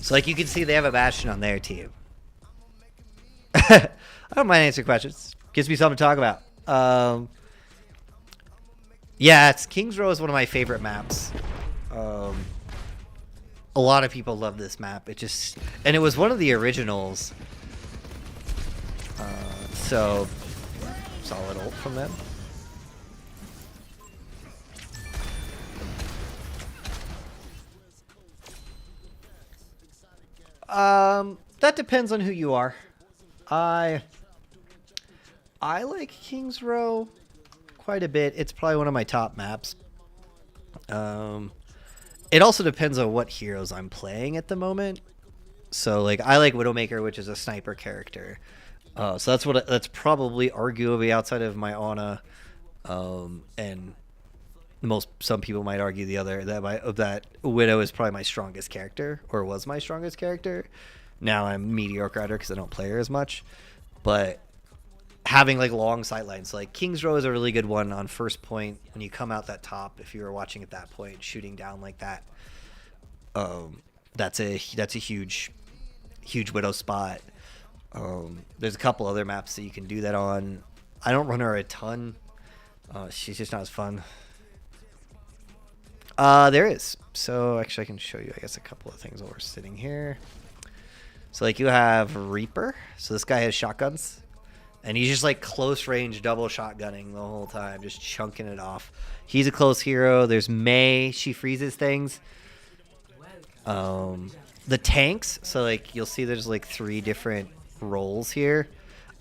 So, like, you can see they have a Bastion on their team. I don't mind answering questions. Gives me something to talk about. Yeah, King's Row is one of my favorite maps. A lot of people love this map. And it was one of the originals. So, solid ult from them. That depends on who you are. I like King's Row quite a bit. It's probably one of my top maps. It also depends on what heroes I'm playing at the moment. So, like, I like Widowmaker, which is a sniper character. So that's probably arguably outside of my Ana, and some people might argue that Widow is probably my strongest character, or was my strongest character. Now I'm mediocre at her because I don't play her as much. But having, like, long sight lines, like King's Row is a really good one on first point when you come out that top. If you were watching at that point, shooting down like that, that's a huge Widow spot. There's a couple other maps that you can do that on. I don't run her a ton. She's just not as fun. There is. So actually I can show you, I guess, a couple of things while we're sitting here. So, like, you have Reaper. So this guy has shotguns. And he's just, like, close range double shotgunning the whole time. Just chunking it off. He's a close hero. There's Mei. She freezes things. the tanks, so like you'll see there's like 3 different roles here.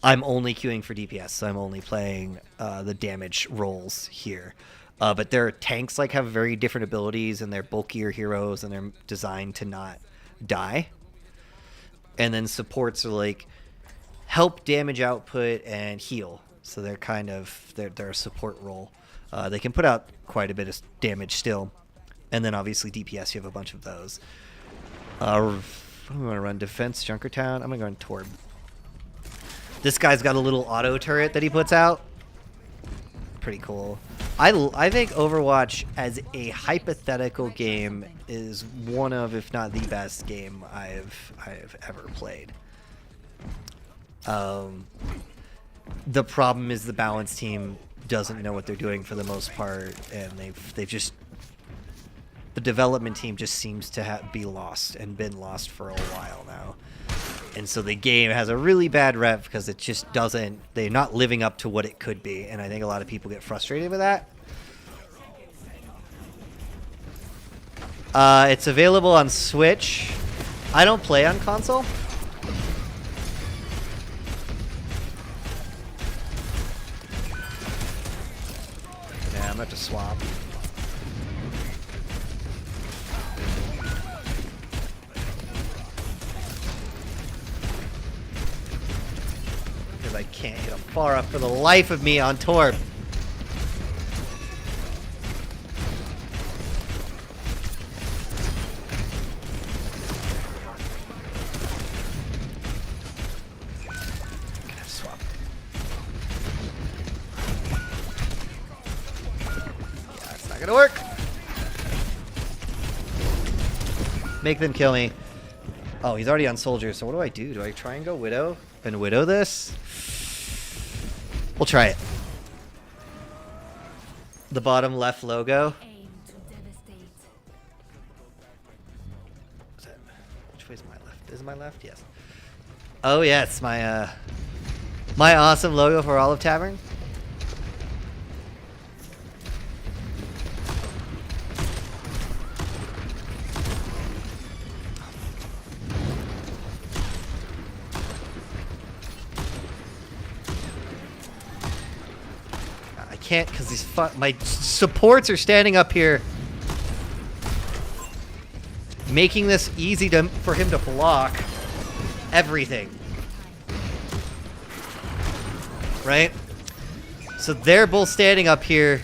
I'm only queuing for DPS, so I'm only playing the damage roles here. But their tanks like have very different abilities, and they're bulkier heroes, and they're designed to not die. And then supports are like help damage output and heal, so they're kind of they're a support role. They can put out quite a bit of damage still, and then obviously DPS, you have a bunch of those. I'm gonna run defense Junkertown. I'm gonna go on Torb. This guy's got a little auto turret that he puts out. Pretty cool. I think Overwatch as a hypothetical game is one of, if not the best game I've ever played. The problem is the balance team doesn't know what they're doing for the most part, and they've just, the development team just seems to be lost and been lost for a while now. And so the game has a really bad rep because it just doesn't, they're not living up to what it could be. And I think a lot of people get frustrated with that. It's available on Switch. I don't play on console. Yeah, I'm about to swap. I can't hit him far up for the life of me on Torb. Gonna swap. Yeah, it's not gonna work. Make them kill me. Oh, he's already on Soldier, so what do? Do I try and go Widow and Widow this? We'll try it. The bottom left logo. Aim to devastate. Which way is my left? Is it my left? Yes. Oh yes, my my awesome logo for Olive Tavern. Can't because these my supports are standing up here, making this easy for him to block everything. Right? So they're both standing up here.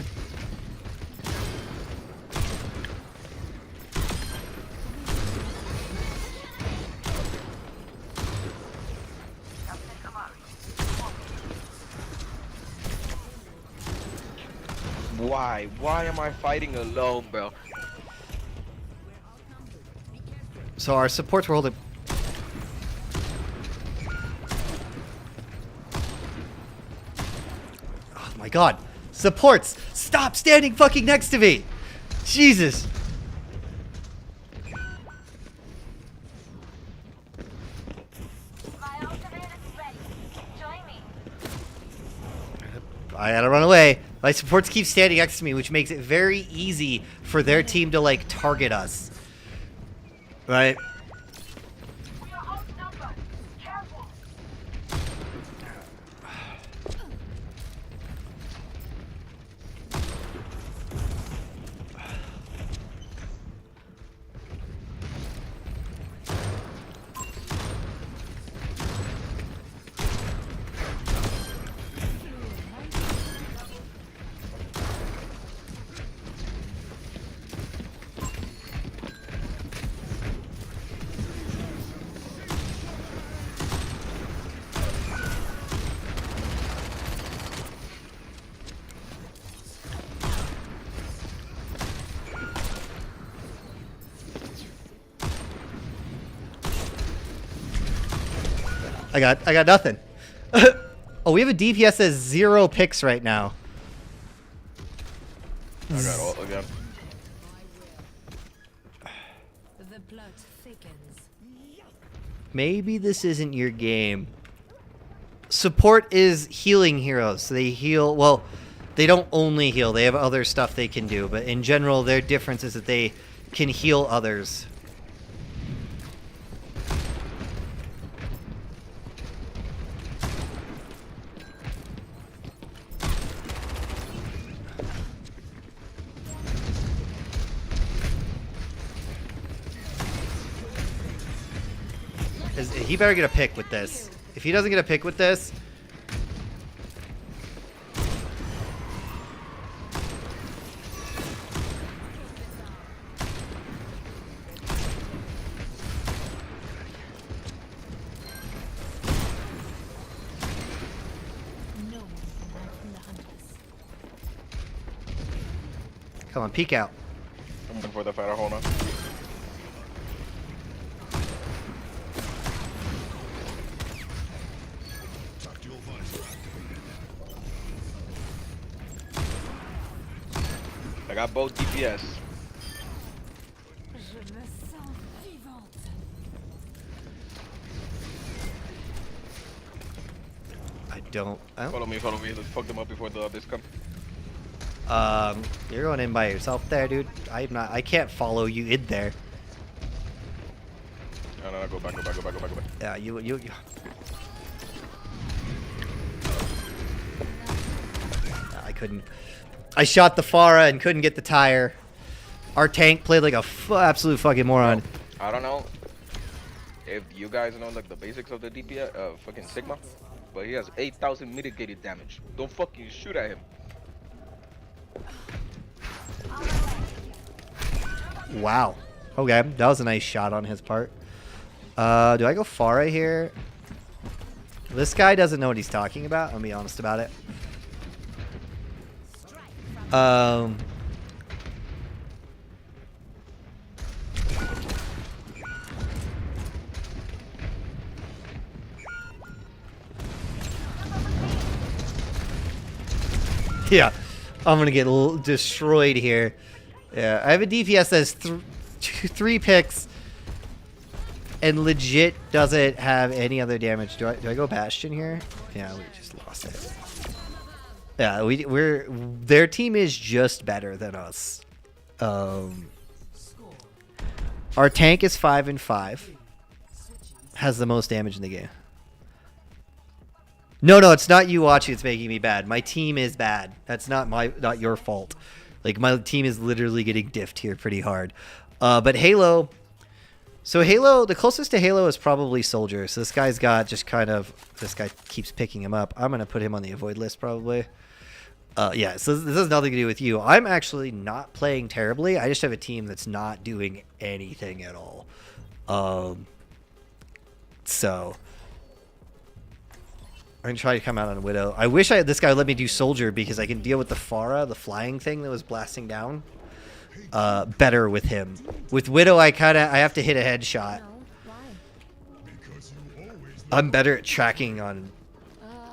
Why? Why am I fighting alone, bro? So our supports were holding. Oh my god. Supports! Stop standing fucking next to me! Jesus! My ultimate is ready. Join me. I gotta run away. My supports keep standing next to me, which makes it very easy for their team to, like, target us. Right? We are outnumbered. Careful. I got nothing. Oh, we have a DPS that has 0 picks right now. I got ult again. The blood thickens. Maybe this isn't your game. Support is healing heroes. So they heal. Well, they don't only heal. They have other stuff they can do. But in general, their difference is that they can heal others. He better get a pick with this. If he doesn't get a pick with this, No one can hide from the hunters. come on, peek out. I'm looking for the fighter. Hold on. Tactical visor activated. I got both DPS. Je me sens vivante. I don't. Follow me. Let's fuck them up before the others come. You're going in by yourself there, dude. I'm not. I can't follow you in there. No, go back. Yeah, you. I couldn't. I shot the Pharah and couldn't get the tire. Our tank played like a absolute fucking moron. I don't know if you guys know like the basics of the DPS, fucking Sigma, but he has 8,000 mitigated damage. Don't fucking shoot at him. Wow. Okay, that was a nice shot on his part. Do I go Pharah here? This guy doesn't know what he's talking about. I'll be honest about it. Yeah, I'm gonna get destroyed here. Yeah, I have a DPS that has 3 picks and legit doesn't have any other damage. Do I go Bastion here? Yeah, we just lost it. Yeah, we're their team is just better than us. Our tank is 5-5. Has the most damage in the game. No, it's not you watching. It's making me bad. My team is bad. That's not your fault. Like my team is literally getting diffed here pretty hard. But Halo. So Halo, the closest to Halo is probably Soldier. So this guy's got just kind of. This guy keeps picking him up. I'm gonna put him on the avoid list probably. Yeah. So this has nothing to do with you. I'm actually not playing terribly. I just have a team that's not doing anything at all. So. I'm gonna try to come out on Widow. I wish this guy would let me do Soldier because I can deal with the Pharah, the flying thing that was blasting down, better with him. With Widow, I have to hit a headshot. No, why? Because you always I'm better at tracking on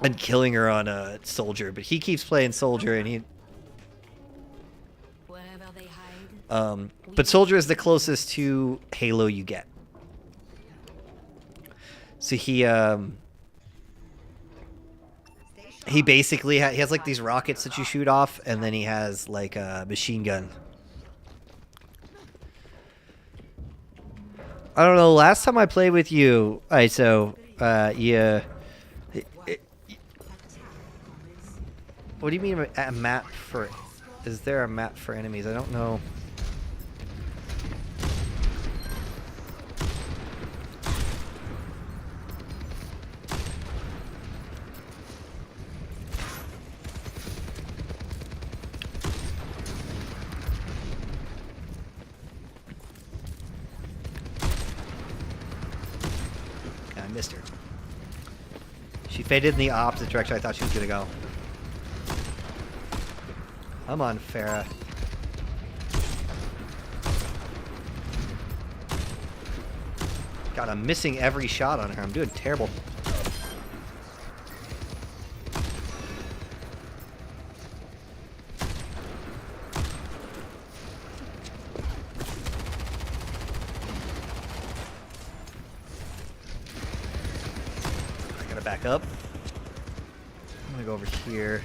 and killing her on a Soldier, but he keeps playing Soldier and he. Wherever they hide. But Soldier is the closest to Halo you get. So he basically he has like these rockets that you shoot off, and then he has like a machine gun. I don't know. Last time I played with you, yeah. What do you mean a map for? Is there a map for enemies? I don't know. Missed her. She faded in the opposite direction I thought she was gonna go. Come on, Farah. God, I'm missing every shot on her. I'm doing terrible. Back up. I'm gonna go over here.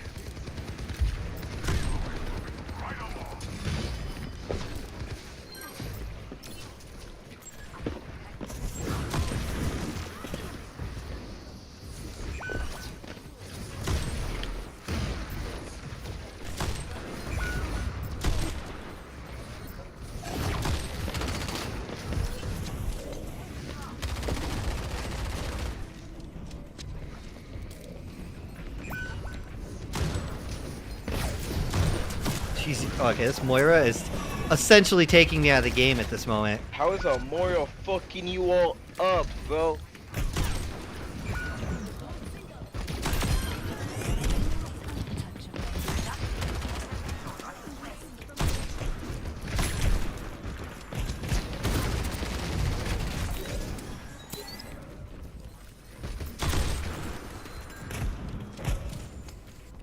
She's okay. This Moira is essentially taking me out of the game at this moment. How is a Moira fucking you all up, bro?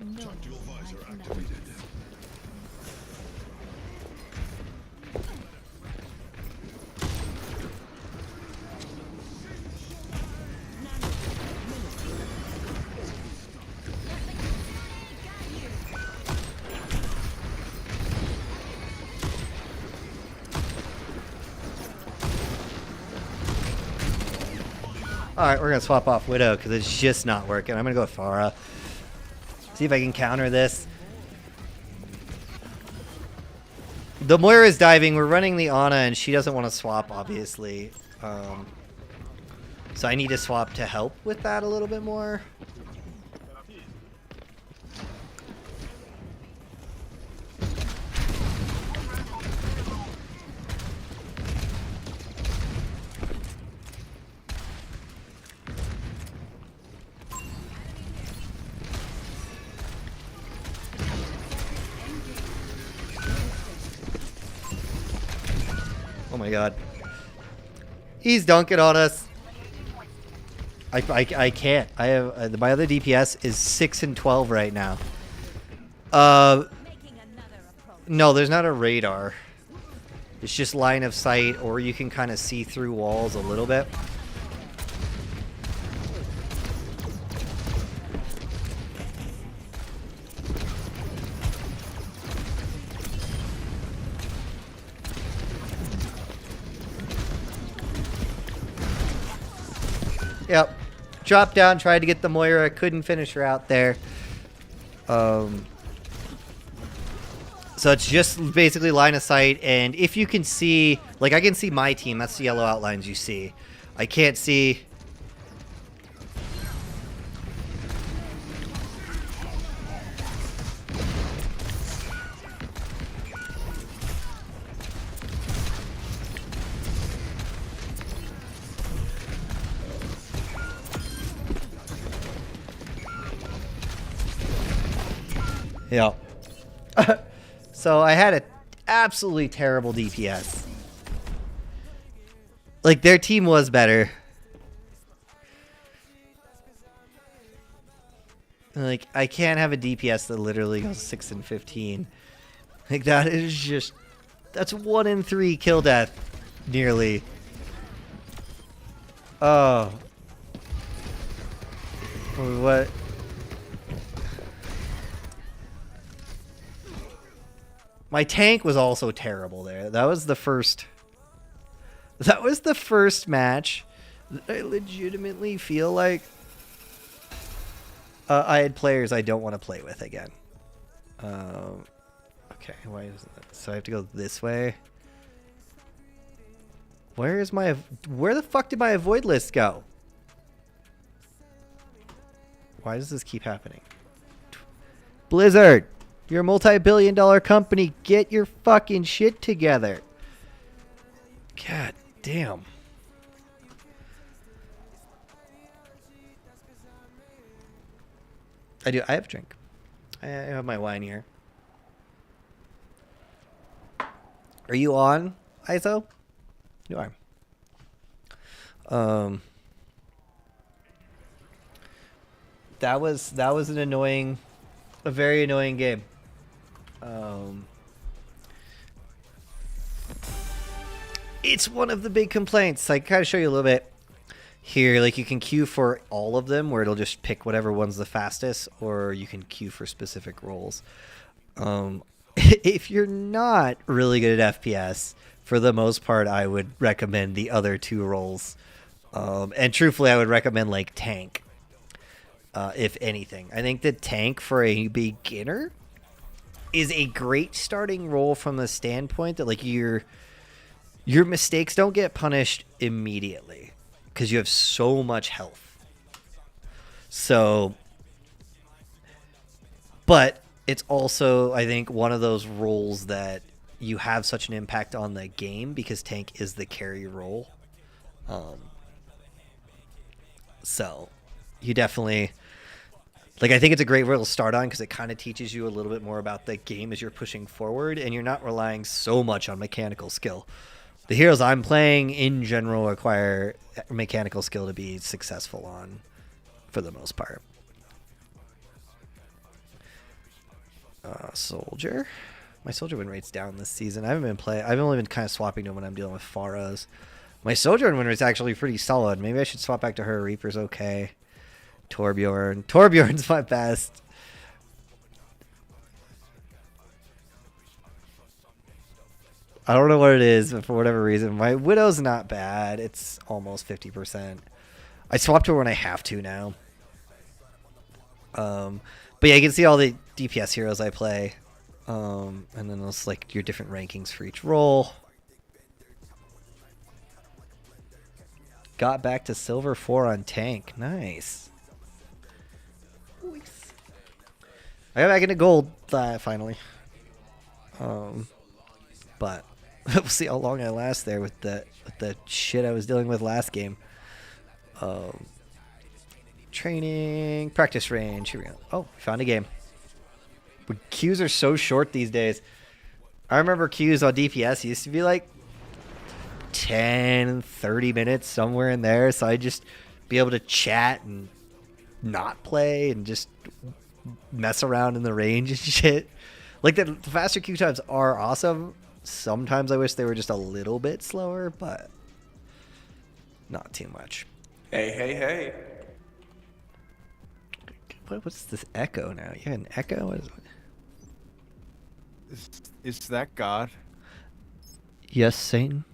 No Tactical one visor from the activated. Alright, we're going to swap off Widow because it's just not working. I'm going to go with Pharah. See if I can counter this. The Moira is diving. We're running the Ana, and she doesn't want to swap, obviously. So I need to swap to help with that a little bit more. Oh my god. He's dunking on us. I can't. I have my other DPS is 6 and 12 right now. making another approach. No, there's not a radar. It's just line of sight, or you can kind of see through walls a little bit. Yep. Dropped down, tried to get the Moira, couldn't finish her out there. So it's just basically line of sight, and if you can see, like I can see my team, that's the yellow outlines you see. I can't see. Yeah. So I had an absolutely terrible DPS. Like, their team was better. Like, I can't have a DPS that literally goes 6 and 15. Like, that is just... That's 1 in 3 kill death. Nearly. Oh. What... My tank was also terrible there. That was the first match that I legitimately feel like I had players I don't want to play with again. Okay, why is that? So I have to go this way. Where the fuck did my avoid list go? Why does this keep happening? Blizzard! You're a multi-billion-dollar company. Get your fucking shit together. God damn. I do. I have a drink. I have my wine here. Are you on, ISO? You are. That was a very annoying game. It's one of the big complaints. I kind of show you a little bit here. Like, you can queue for all of them, where it'll just pick whatever one's the fastest, or you can queue for specific roles. If you're not really good at FPS, for the most part, I would recommend the other two roles. And truthfully, I would recommend like tank. If anything, I think the tank for a beginner is a great starting role from the standpoint that like your mistakes don't get punished immediately because you have so much health. So, but it's also, I think, one of those roles that you have such an impact on the game because tank is the carry role. So you definitely, like, I think it's a great role to start on because it kind of teaches you a little bit more about the game as you're pushing forward, and you're not relying so much on mechanical skill. The heroes I'm playing in general require mechanical skill to be successful on, for the most part. Soldier. My soldier win rate's down this season. I haven't been playing. I've only been kind of swapping to when I'm dealing with Pharos. My soldier win rate's actually pretty solid. Maybe I should swap back to her. Reaper's okay. Torbjorn. Torbjorn's my best. I don't know what it is, but for whatever reason, my Widow's not bad. It's almost 50%. I swap to her when I have to now. But yeah, you can see all the DPS heroes I play. And then those, like, your different rankings for each role. Got back to silver 4 on tank. Nice. I got back into gold finally. But we'll see how long I last there with the shit I was dealing with last game. Training, practice range. Here we go. Oh, found a game. But queues are so short these days. I remember queues on DPS used to be like 10, 30 minutes, somewhere in there. So I'd just be able to chat and not play and just mess around in the range and shit. Like, the faster queue times are awesome. Sometimes I wish they were just a little bit slower, but not too much. Hey, hey, hey. What's this echo now? You have an echo? What is it? Is that God? Yes, Satan.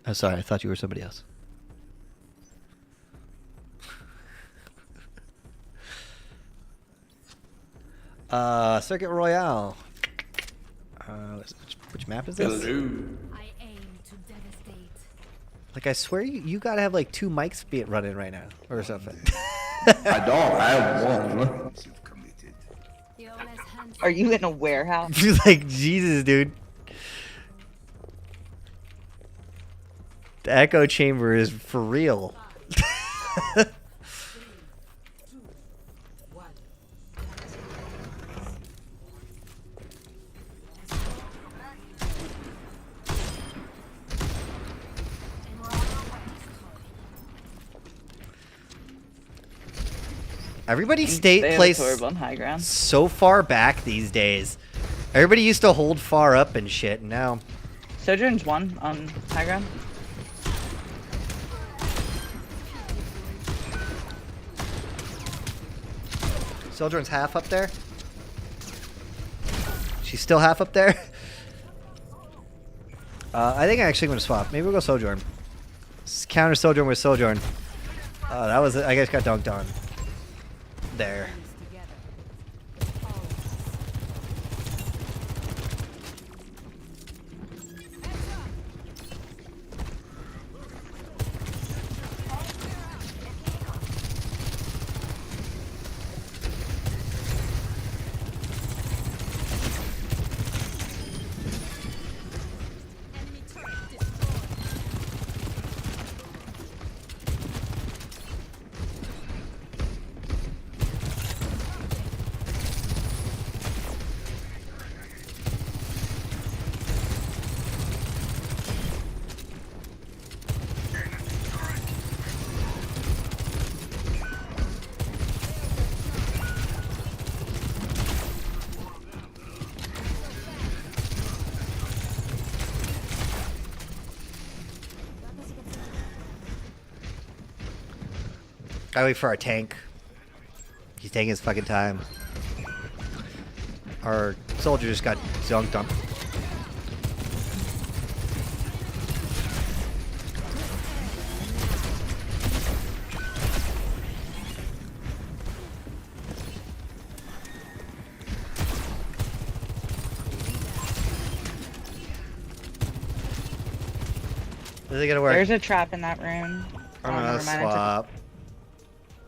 Oh, sorry. I thought you were somebody else. Circuit Royale. Which map is this? Hello. I aim to devastate. Like, I swear you gotta have like 2 mics running right now or something. I don't have one. You're less handsome. Are you in a warehouse? Like, Jesus, dude. The echo chamber is for real. Everybody plays on high ground. so far back these days. Everybody used to hold far up and shit, and now Sojourn's 1 on high ground. Sojourn's half up there. She's still half up there. I think I'm actually going to swap. Maybe we'll go Sojourn. Counter Sojourn with Sojourn. That was, I guess, got dunked on. There. I wait for our tank. He's taking his fucking time. Our soldier just got dunked on. Is it gonna work? There's a trap in that room. I'm Oh, gonna never mind, I took- swap.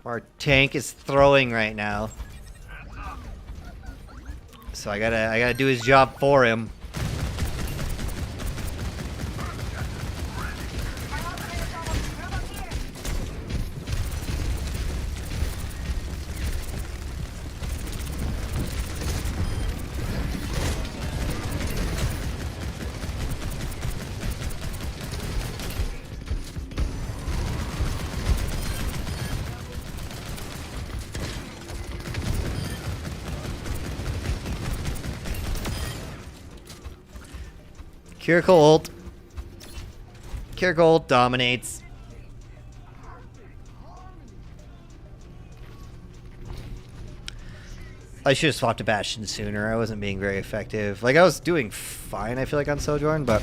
Our tank is throwing right now. so I gotta do his job for him. Kiriko ult. Kiriko ult dominates. I should have swapped to Bastion sooner. I wasn't being very effective. Like, I was doing fine, I feel like, on Sojourn, but...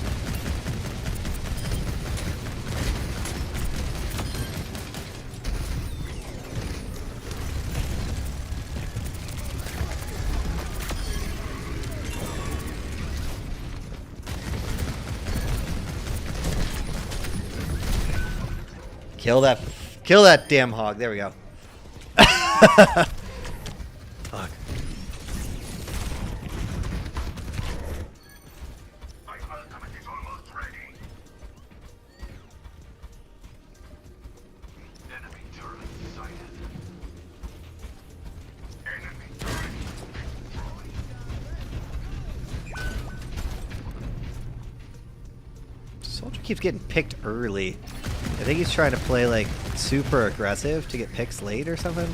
Kill that damn hog. There we go. Fuck. Soldier keeps getting picked early. I think he's trying to play like super aggressive to get picks late or something.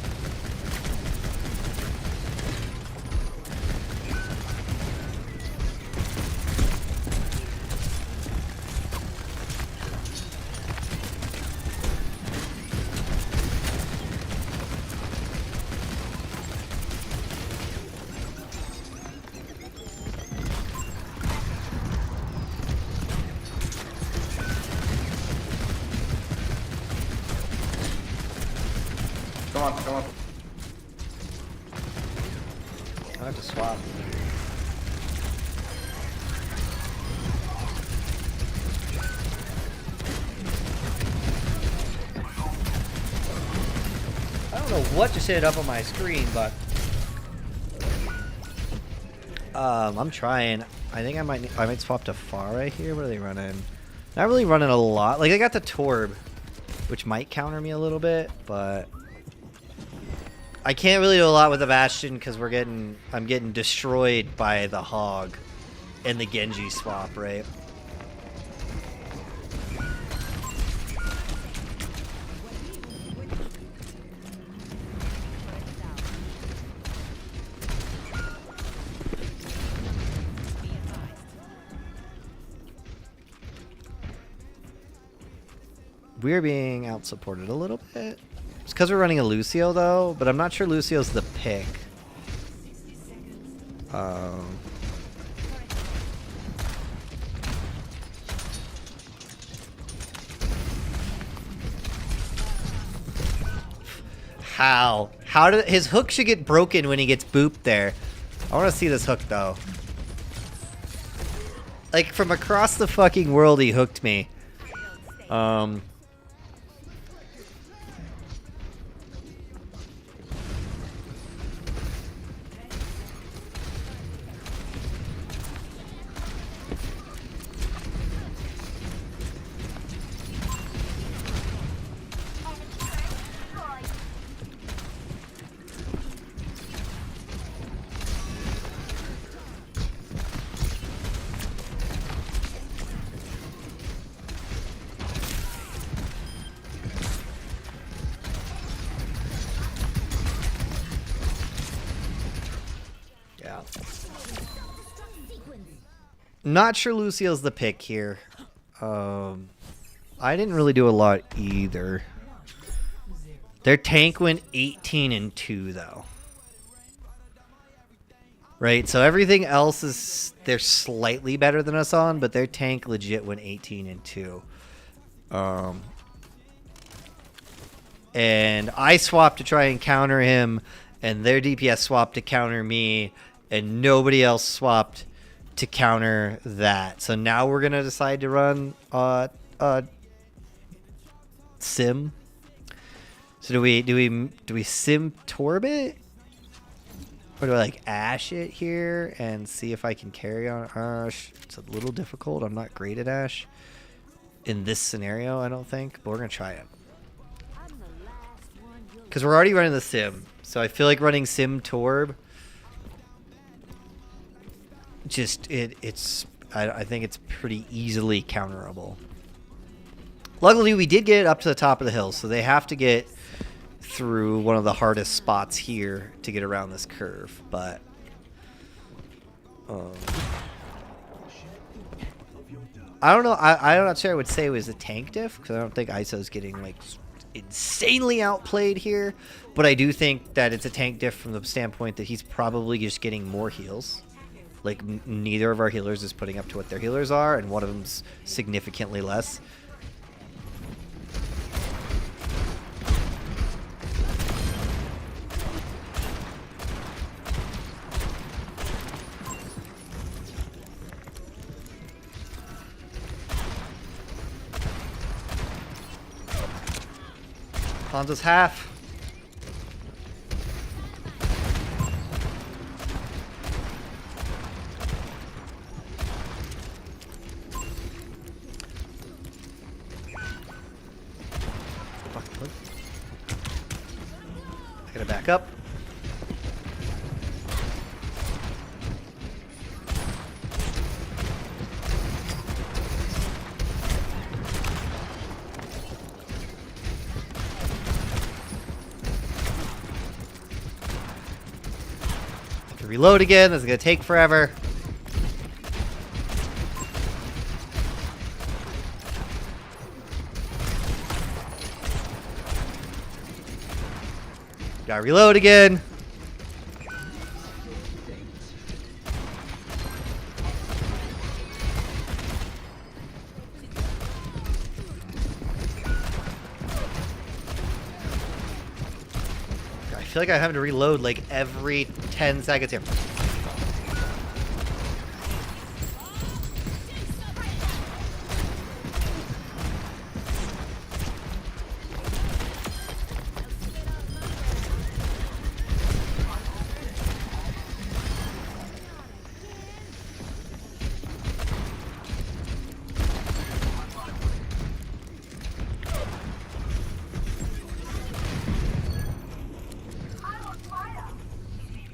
Come on, come on. I have to swap. I don't know what just hit up on my screen, but I'm trying. I think I might swap to Pharah here. What are they running? Not really running a lot. Like, I got the Torb, which might counter me a little bit, but I can't really do a lot with the Bastion because I'm getting destroyed by the Hog and the Genji swap, right? We're being out-supported a little bit. It's because we're running a Lucio, though, but I'm not sure Lucio's the pick. How? How did his hook should get broken when he gets booped there? I want to see this hook, though. Like, from across the fucking world, he hooked me. Yeah. Not sure Lucio's the pick here. I didn't really do a lot either. Their tank went 18-2 though. Right, so everything else is they're slightly better than us on, but their tank legit went 18-2. And I swapped to try and counter him, and their DPS swapped to counter me, and nobody else swapped to counter that. So now we're gonna decide to run sim. So do we sim Torbit? Or do I like Ash it here and see if I can carry on Ash? It's a little difficult. I'm not great at Ash in this scenario, I don't think, but we're gonna try it. Because we're already running the Sim, so I feel like running Sim Torb. Just I think it's pretty easily counterable. Luckily, we did get it up to the top of the hill, so they have to get through one of the hardest spots here to get around this curve. But I don't know. I'm not sure I would say it was a tank diff because I don't think ISO's getting like insanely outplayed here. But I do think that it's a tank diff from the standpoint that he's probably just getting more heals. Like neither of our healers is putting up to what their healers are, and one of them's significantly less. Hanzo's half. I gotta back up. Reload again. This is gonna take forever. Gotta reload again. I feel like I have to reload like every 10 seconds here.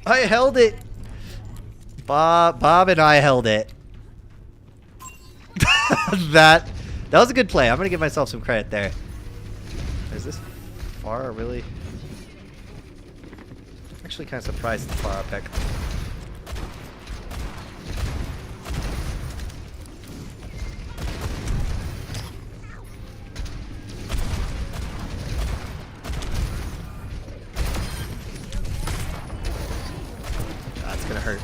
I held it. Bob and I held it. that was a good play. I'm gonna give myself some credit there. Is this far really? Actually, kind of surprised it's far pick. Gonna hurt.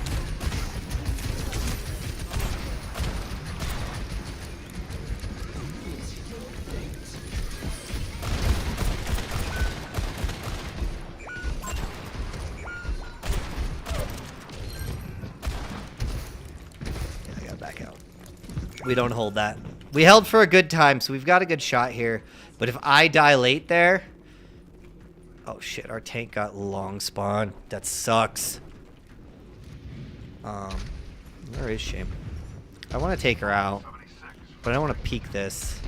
Yeah, I gotta back out. We don't hold that. We held for a good time, so we've got a good shot here. But if I die late there... Oh shit, our tank got long spawn. That sucks. Where is she? I want to take her out, but I don't want to peek this.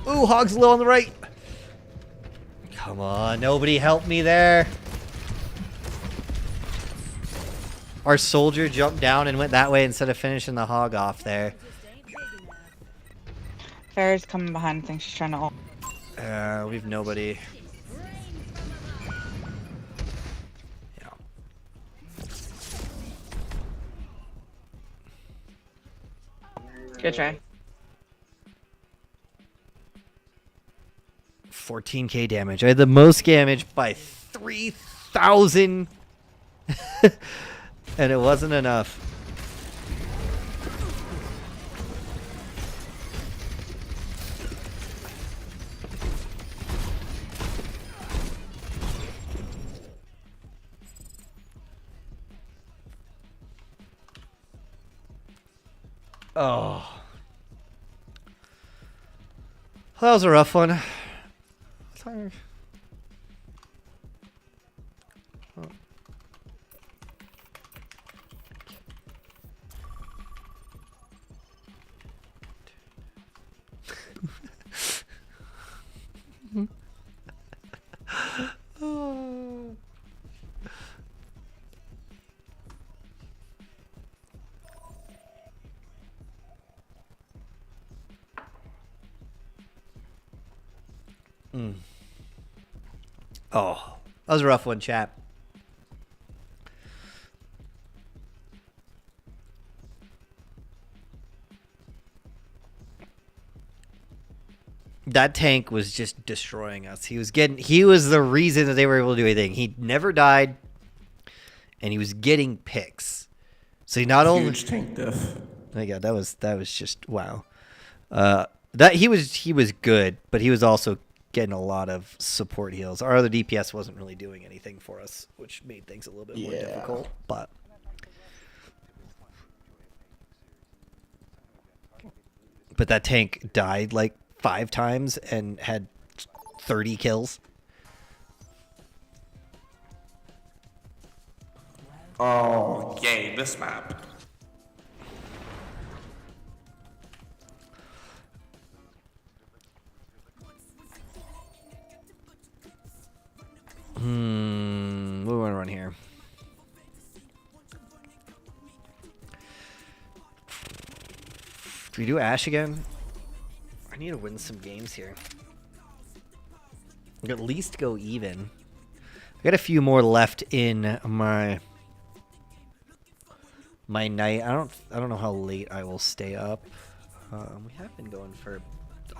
Ooh, Hog's low on the right. Come on, nobody help me there. Our soldier jumped down and went that way instead of finishing the Hog off there. Farrah's coming behind. I think she's trying to ult. We have nobody. Yeah. Good try. 14k damage. I had the most damage by 3,000 And it wasn't enough. Oh. That was a rough one. Tired. Oh. Oh. Oh, that was a rough one, chap. That tank was just destroying us. He was the reason that they were able to do anything. He never died, and he was getting picks. So he not only Huge tank diff. Oh my God, that was just wow. That he was good, but he was also getting a lot of support heals. Our other DPS wasn't really doing anything for us, which made things a little bit more difficult. But that tank died like 5 times and had 30 kills. Oh, yay, this map. What do we want to run here? Do we do Ash again? I need to win some games here. At least go even. I got a few more left in my night. I don't know how late I will stay up. We have been going for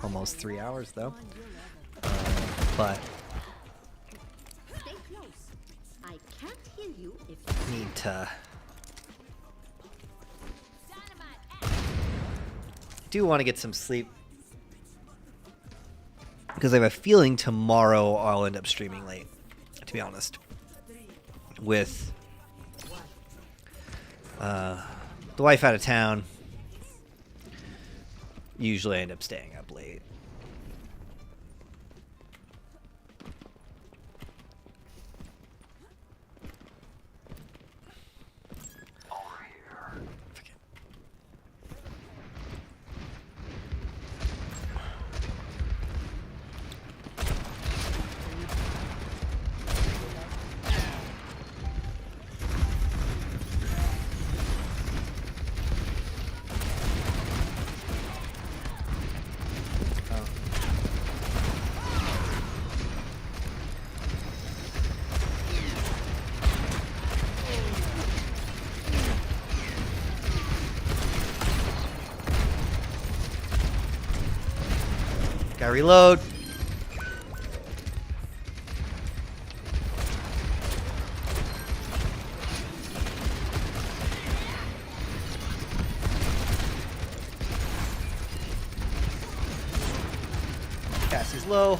almost 3 hours though. But Stay close. I can't hear you if need to do want to get some sleep because I have a feeling tomorrow I'll end up streaming late, to be honest, with the wife out of town. Usually I end up staying up late. Gotta reload. Cassie's low.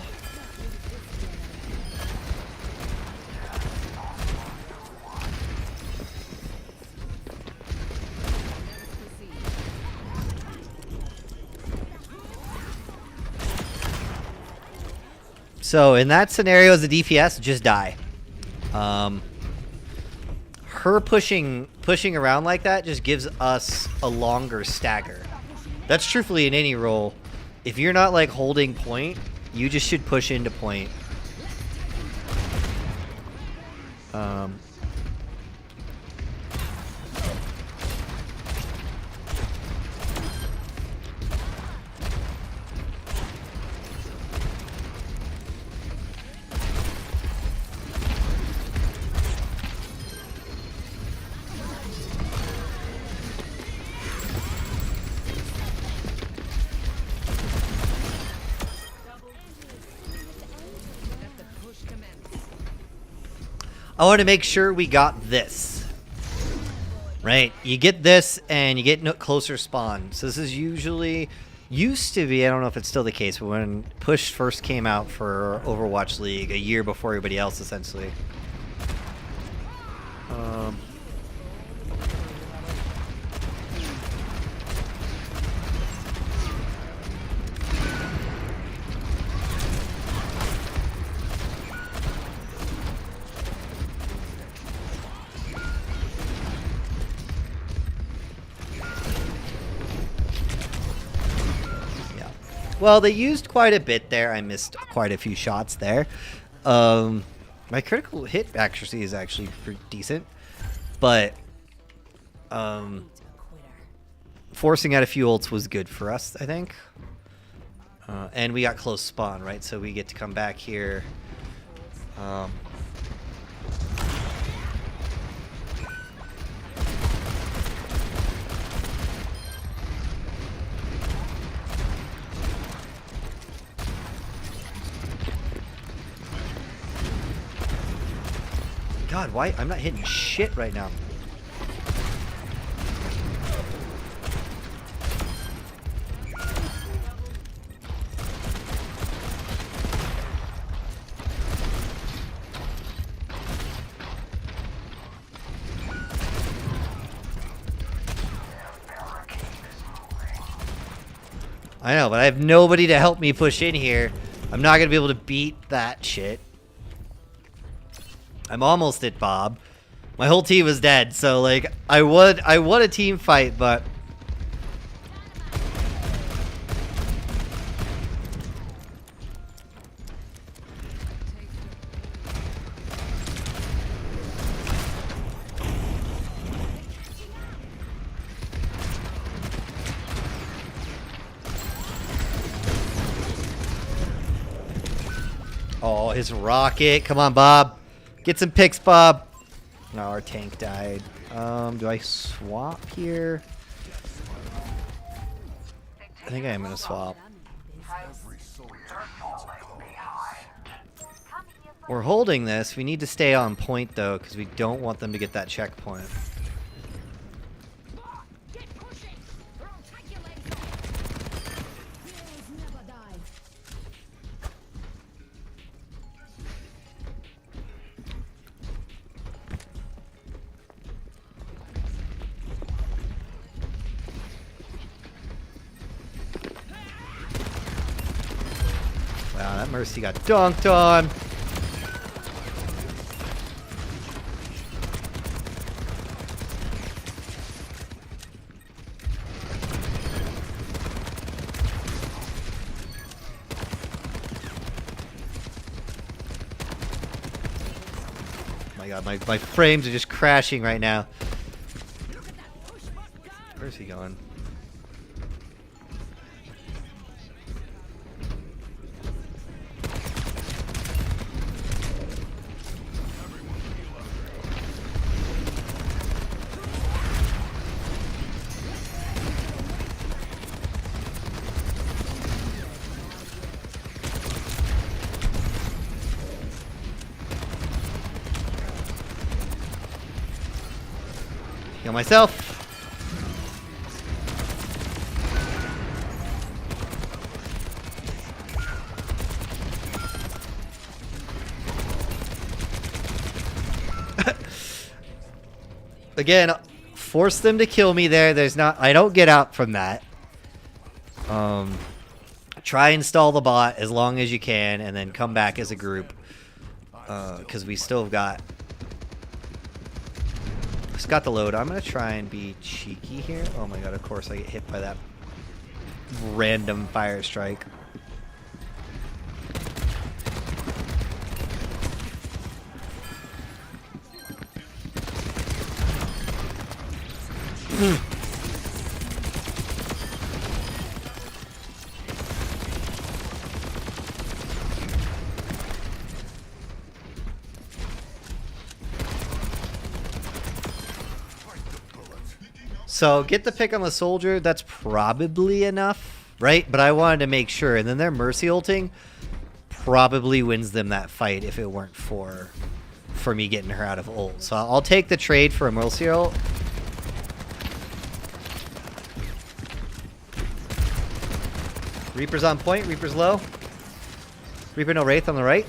So in that scenario, as a DPS, just die. Her pushing around like that just gives us a longer stagger. That's truthfully in any role. If you're not like holding point, you just should push into point. I want to make sure we got this. Right? You get this, and you get closer spawn. So this is usually... Used to be, I don't know if it's still the case, but when Push first came out for Overwatch League, a year before everybody else, essentially. Well, they used quite a bit there. I missed quite a few shots there. My critical hit accuracy is actually pretty decent. But forcing out a few ults was good for us, I think. And we got close spawn, right? So we get to come back here. God, why? I'm not hitting shit right now. I know, but I have nobody to help me push in here. I'm not going to be able to beat that shit. I'm almost at Bob. My whole team is dead, so like I won a team fight, but oh, his rocket. Come on, Bob. Get some picks, Bob. No, our tank died. Do I swap here? I think I am gonna swap. We're holding this. We need to stay on point though, because we don't want them to get that checkpoint. Wow, that Mercy got dunked on. Oh my god, my frames are just crashing right now. Where's he going? Heal myself. Again, force them to kill me there. There's not, I don't get out from that. Try and stall the bot as long as you can and then come back as a group. Because we still have got the load. I'm going to try and be cheeky here. Oh my god, of course I get hit by that random fire strike. So get the pick on the soldier. That's probably enough, right? But I wanted to make sure. And then their Mercy ulting probably wins them that fight if it weren't for for me getting her out of ult. So I'll take the trade for a Mercy ult. Reaper's on point. Reaper's low. Reaper no Wraith on the right.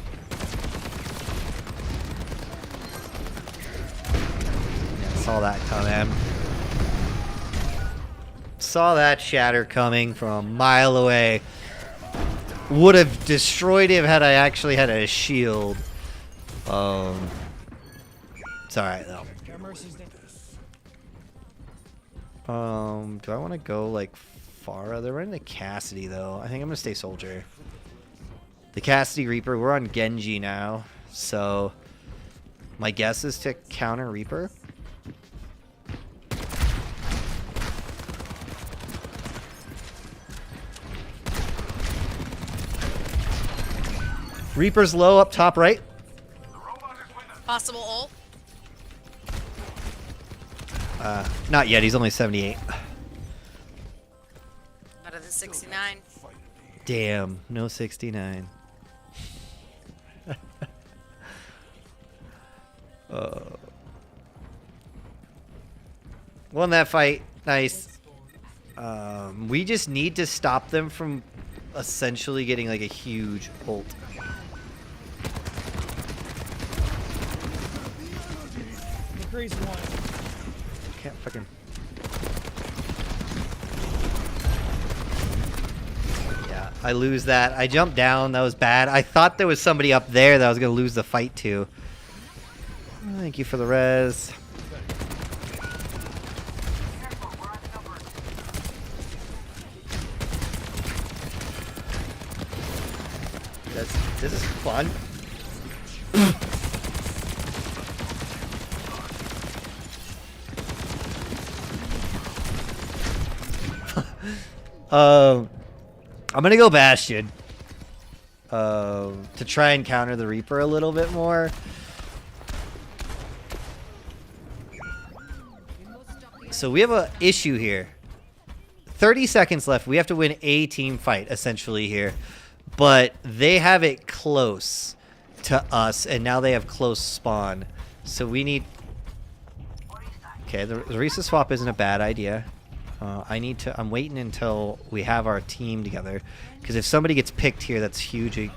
Yeah, saw that coming. Saw that shatter coming from a mile away. Would have destroyed him had I actually had a shield. It's alright though. Do I want to go like Pharah? They're running the Cassidy though. I think I'm gonna stay soldier. The Cassidy Reaper. We're on Genji now, so my guess is to counter Reaper. Reaper's low up top right. Possible ult. Not yet. He's only 78. Better than 69. Damn, no 69. Won that fight. Nice. We just need to stop them from essentially getting like a huge ult. Crazy one. Can't fucking. Yeah, I lose that. I jumped down. That was bad. I thought there was somebody up there that I was gonna lose the fight to. Thank you for the res. This is fun. I'm gonna go Bastion to try and counter the Reaper a little bit more. So we have a issue here. 30 seconds left. We have to win a team fight essentially here, but they have it close to us, and now they have close spawn. So we need. Okay, the Orisa swap isn't a bad idea. I'm waiting until we have our team together, because if somebody gets picked here, that's huge.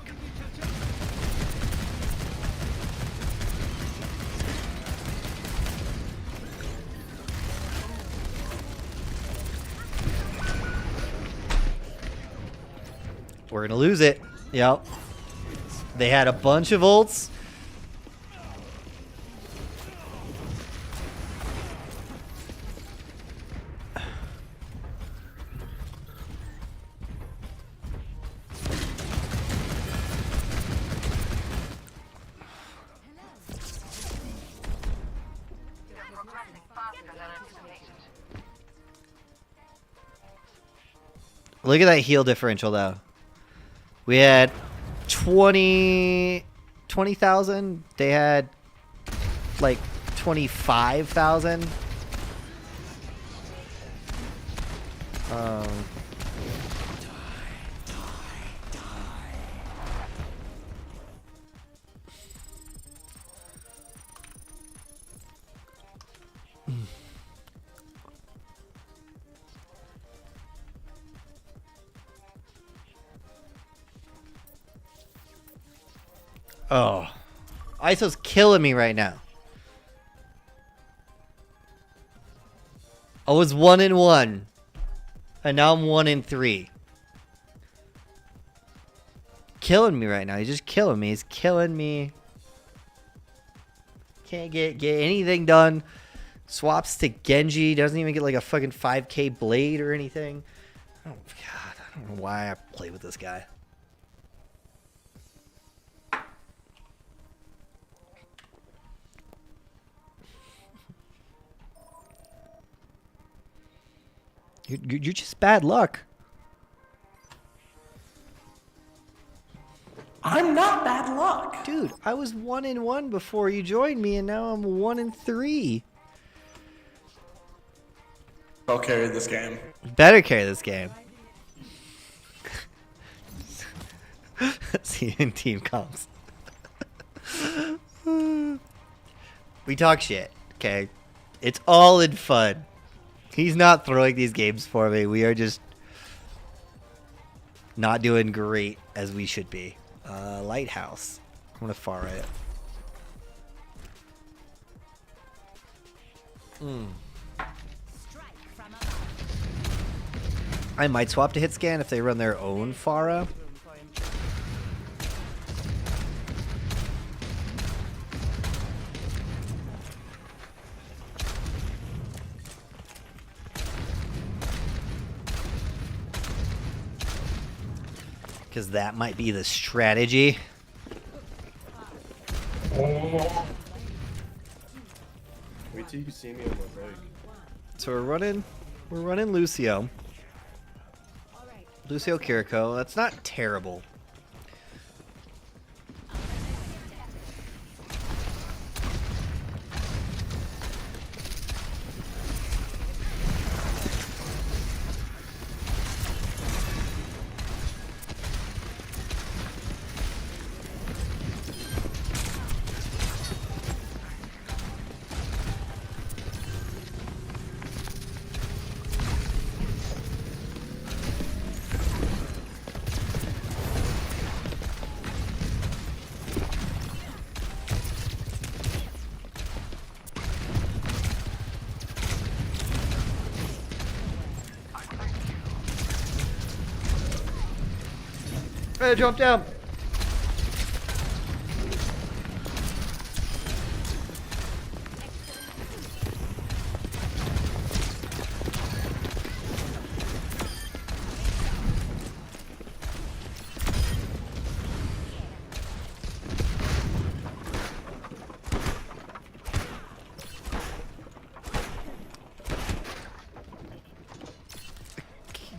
We're gonna lose it. Yep. They had a bunch of ults. Look at that heal differential, though. We had 20,000. They had like 25,000. Oh, ISO's killing me right now. I was 1-1, and now I'm 1-3. Killing me right now. He's just killing me. He's killing me. Can't get anything done. Swaps to Genji. Doesn't even get like a fucking 5k blade or anything. Oh God, I don't know why I play with this guy. You're just bad luck. I'm not bad luck. Dude, I was 1-1 before you joined me, and now I'm 1-3. I'll carry this game. Better carry this game. See you in team comps. We talk shit, okay? It's all in fun. He's not throwing these games for me. We are just not doing great as we should be. Lighthouse. I'm gonna far it. I might swap to hit scan if they run their own Pharah. Because that might be the strategy. Wait till you see me on my break. So we're running Lucio. Lucio Kiriko. That's not terrible. Hey, jump down.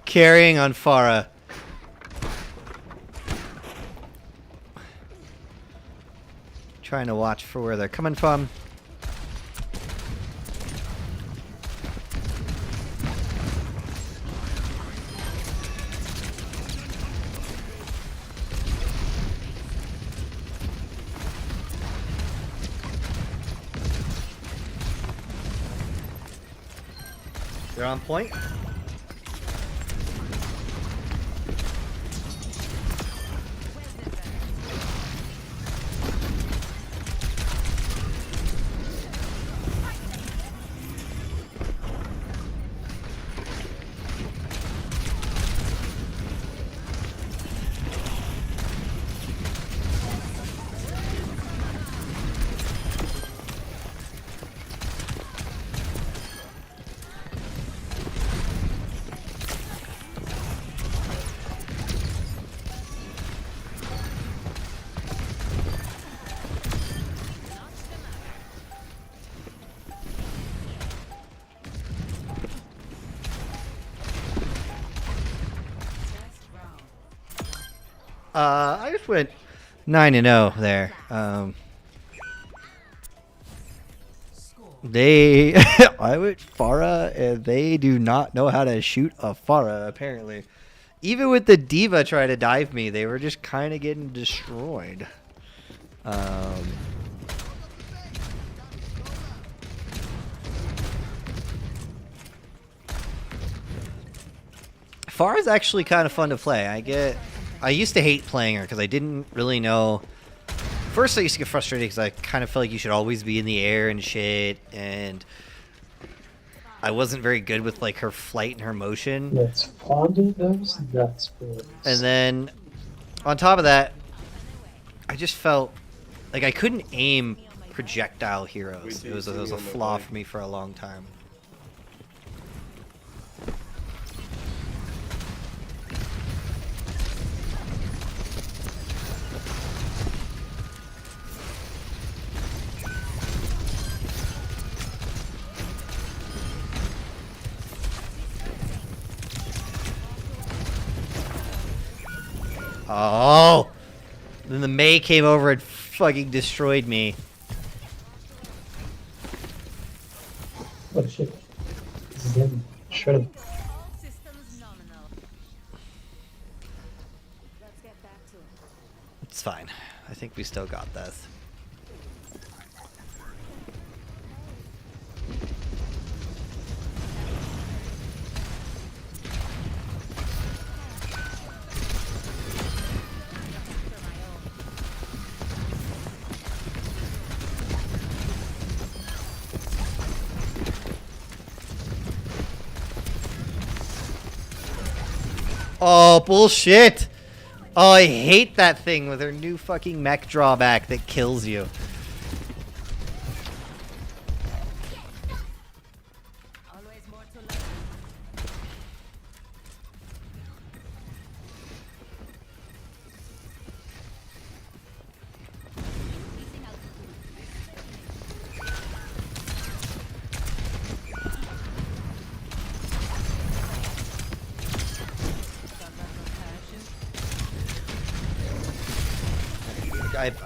Carrying on Pharah. Trying to watch for where they're coming from. They're on point. I just went 9-0 there. They, I went Pharah, and they do not know how to shoot a Pharah, apparently. Even with the Diva trying to dive me, they were just kind of getting destroyed. Pharah's actually kind of fun to play. I used to hate playing her because I didn't really know. First, I used to get frustrated because I kind of felt like you should always be in the air and shit, and I wasn't very good with like her flight and her motion. Let's ponder those nuts, boys. And then, on top of that, I just felt like I couldn't aim projectile heroes. It was a flaw for me for a long time. Oh! Then the Mei came over and fucking destroyed me. Oh shit. This is him. Shredded. It's fine. I think we still got this. Oh, bullshit! Oh, I hate that thing with her new fucking mech drawback that kills you.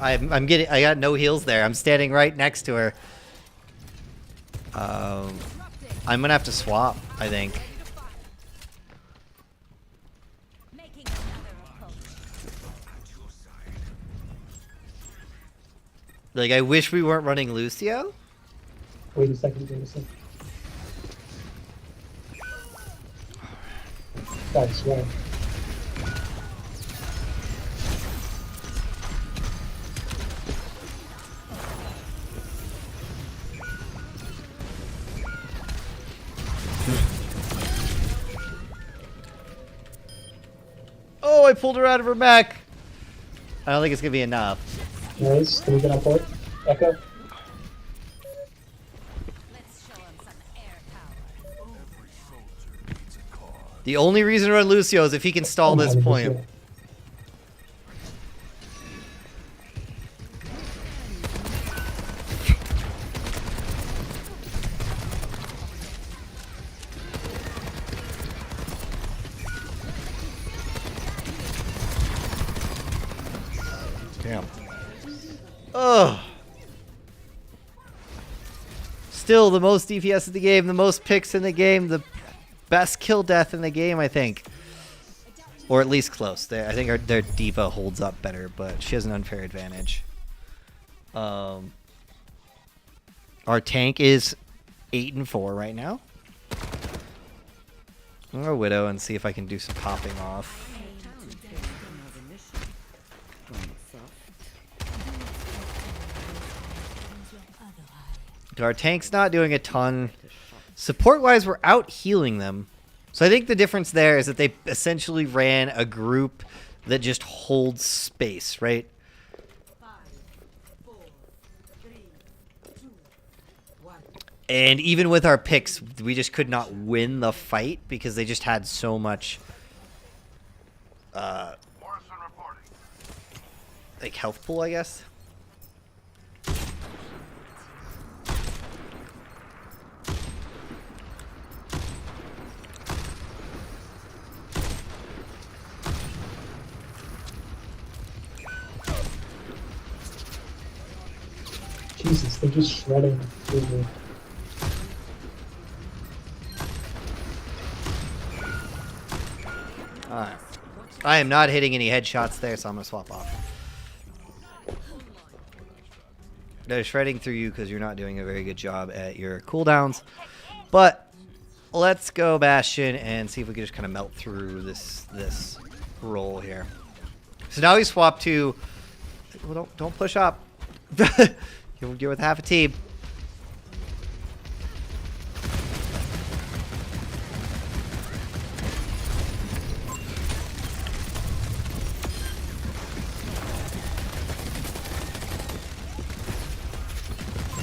I got no heals there. I'm standing right next to her. I'm gonna have to swap, I think. Like, I wish we weren't running Lucio. Wait a second, wait a second. I swear. Oh, I pulled her out of her mech. I don't think it's gonna be enough. Nice. Can we get on port? Echo? The only reason to run Lucio is if he can stall this point. Damn. Ugh. Still the most DPS in the game, the most picks in the game, the best kill death in the game, I think. Or at least close. I think their diva holds up better, but she has an unfair advantage. Our tank is 8-4 right now. I'm gonna Widow and see if I can do some popping off. Our tank's not doing a ton. Support-wise, we're out healing them. So I think the difference there is that they essentially ran a group that just holds space, right? And even with our picks, we just could not win the fight because they just had so much like health pool, I guess. Jesus, they're just shredding through me. Alright. I am not hitting any headshots there, so I'm going to swap off. They're shredding through you because you're not doing a very good job at your cooldowns. But let's go Bastion and see if we can just kind of melt through this roll here. So now we swap to... Well, don't push up. You're with half a team.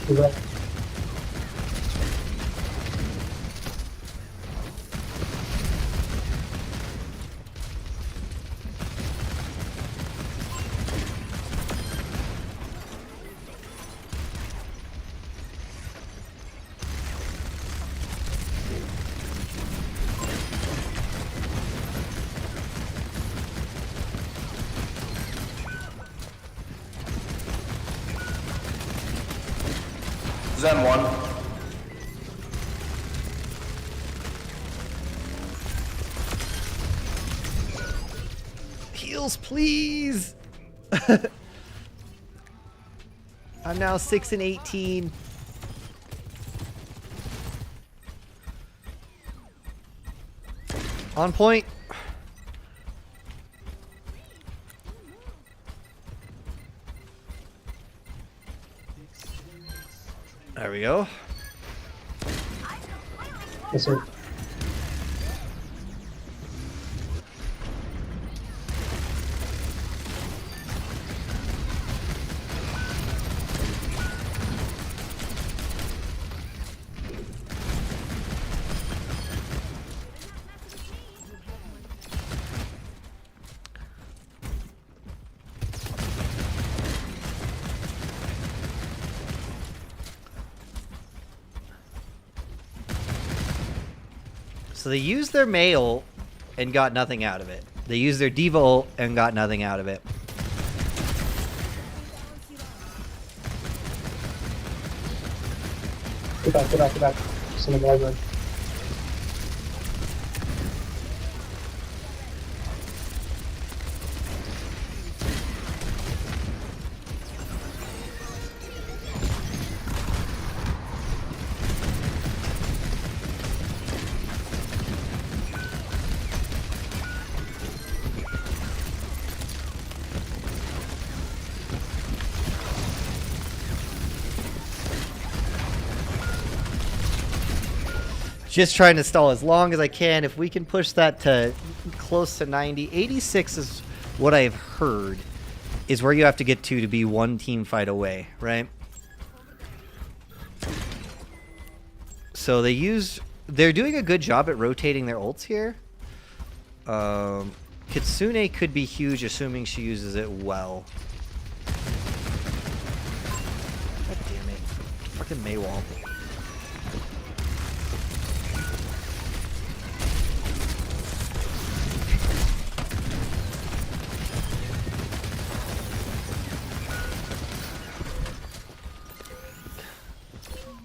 Correct. Zen 1. Heals, please. I'm now 6 and 18. On point. There we go. Yes, sir. So they used their Mei ult and got nothing out of it. They used their Diva ult and got nothing out of it. Get back, get back, get back. Just in the wide run. Just trying to stall as long as I can. If we can push that to close to 90. 86 is what I've heard is where you have to get to be one team fight away, right? So they're doing a good job at rotating their ults here. Kitsune could be huge, assuming she uses it well. God damn it. Fucking Maywall.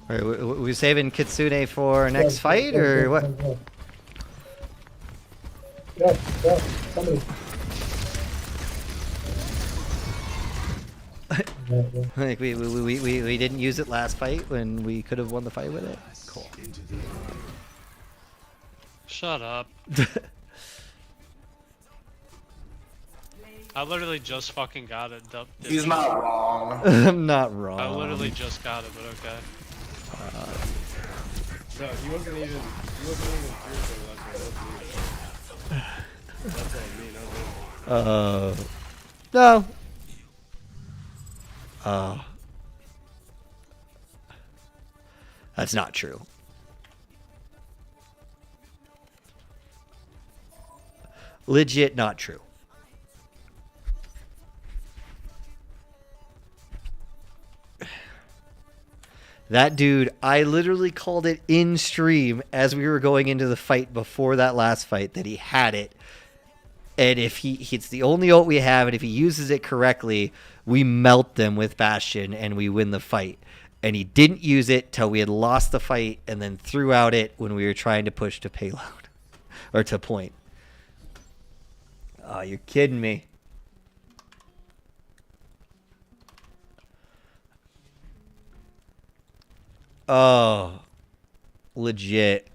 All right, we saving Kitsune for next fight, or what? Go, go, somebody. Like we didn't use it last fight when we could have won the fight with it. Cool. Shut up. I literally just fucking got it. He's not wrong. I'm not wrong. I literally just got it, but okay. No, he wasn't even here for the last one. That's on me, not him. No. That's not true. Legit not true. That dude, I literally called it in stream as we were going into the fight before that last fight that he had it. And if it's the only ult we have, and if he uses it correctly, we melt them with Bastion and we win the fight. And he didn't use it till we had lost the fight and then threw out it when we were trying to push to payload. Or to point. Oh, you're kidding me. Oh, legit.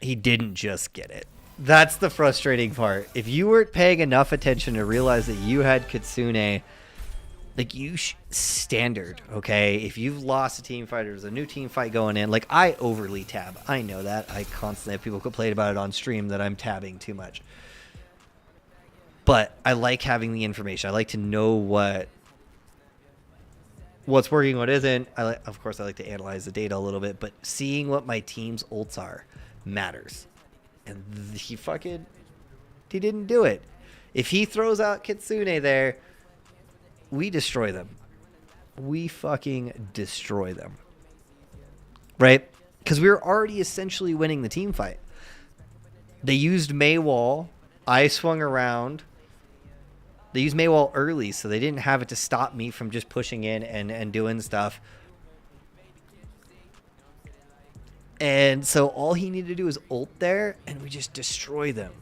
He didn't just get it. That's the frustrating part. If you weren't paying enough attention to realize that you had Kitsune, like standard, okay? If you've lost a team fight, there's a new team fight going in. Like, I overly tab. I know that. I constantly have people complain about it on stream that I'm tabbing too much. But I like having the information. I like to know what's working, what isn't. Of course, I like to analyze the data a little bit, but seeing what my team's ults are matters. And he didn't do it. If he throws out Kitsune there, we destroy them. We fucking destroy them. Right? Because we were already essentially winning the team fight. They used Maywall. I swung around. They used Maywall early, so they didn't have it to stop me from just pushing in and doing stuff. And so all he needed to do was ult there, and we just destroy them.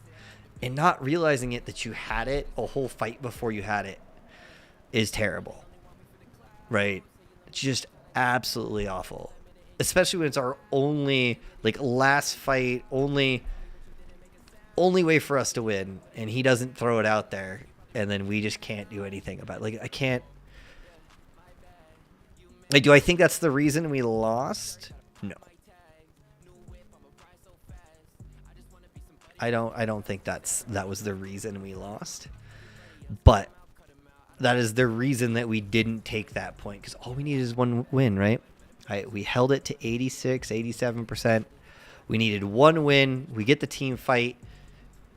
And not realizing it that you had it a whole fight before you had it is terrible. Right? It's just absolutely awful. Especially when it's our only, like, last fight, only way for us to win, and he doesn't throw it out there, and then we just can't do anything about it. Like, I can't... Like, do I think that's the reason we lost? No. I don't think that was the reason we lost. But that is the reason that we didn't take that point, because all we need is one win, right? We held it to 86, 87%. We needed one win. We get the team fight.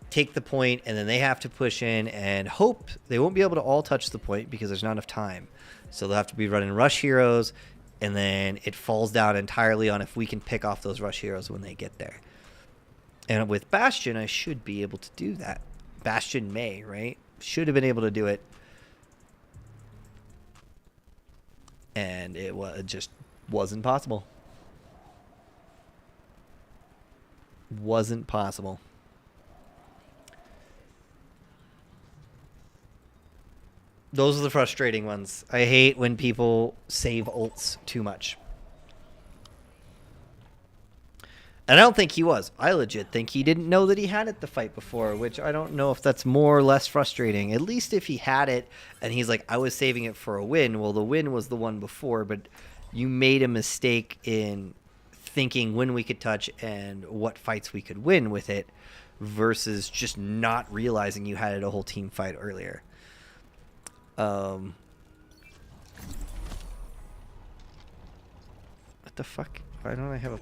take the point, and then they have to push in and hope they won't be able to all touch the point because there's not enough time. So they'll have to be running rush heroes, and then it falls down entirely on if we can pick off those rush heroes when they get there. And with Bastion, I should be able to do that. Bastion may, right? Should have been able to do it. And it just wasn't possible. Wasn't possible. Those are the frustrating ones. I hate when people save ults too much. And I don't think he was. I legit think he didn't know that he had it the fight before, which I don't know if that's more or less frustrating. At least if he had it and he's like, I was saving it for a win. Well, the win was the one before, but you made a mistake in thinking when we could touch and what fights we could win with it versus just not realizing you had it a whole team fight earlier. What the fuck? Why don't I have a...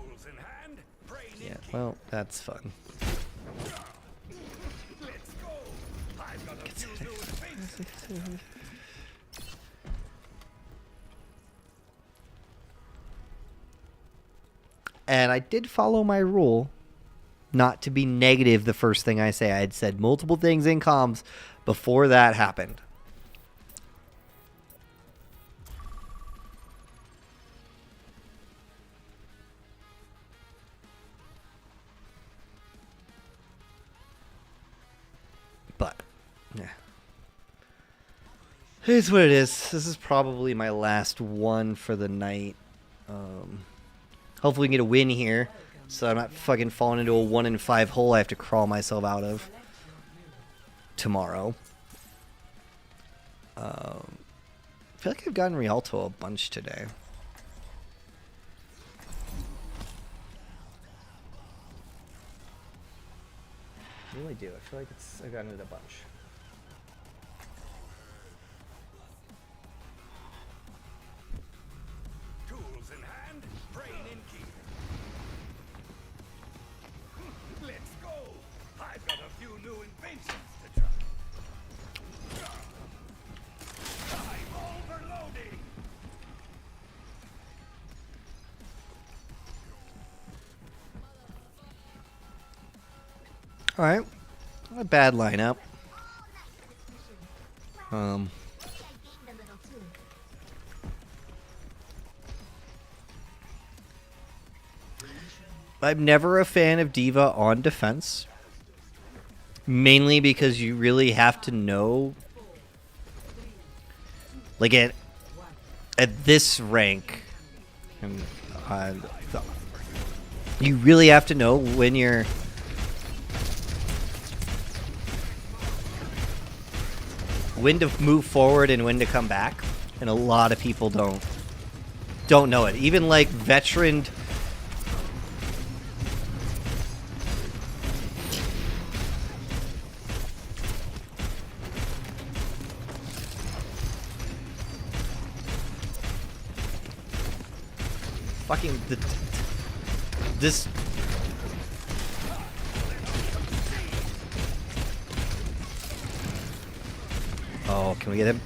Yeah, well, that's fun. And I did follow my rule not to be negative the first thing I say. I had said multiple things in comms before that happened. But, yeah. Here's what it is. This is probably my last one for the night. Hopefully we can get a win here, so I'm not fucking falling into a 1-in-5 hole I have to crawl myself out of tomorrow. I feel like I've gotten Rialto a bunch today. I really do. I feel like I've gotten it a bunch. Tools in hand, brain in key. Let's go. I've got a few new inventions to try. I'm overloading. All right, not a bad lineup. I'm never a fan of Diva on defense, mainly because you really have to know, like at this rank, and you really have to know when you're when to move forward and when to come back, and a lot of people don't know it. Even like veteran. Fucking this. Oh, can we get him?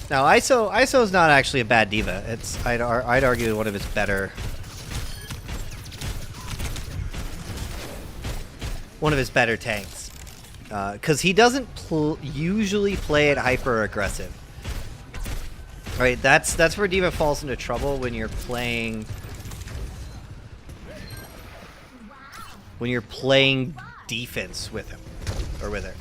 Now, ISO is not actually a bad diva. It's I'd argue one of its better tanks, because he doesn't usually play it hyper aggressive. Right, that's where Diva falls into trouble when you're playing defense with him or with her.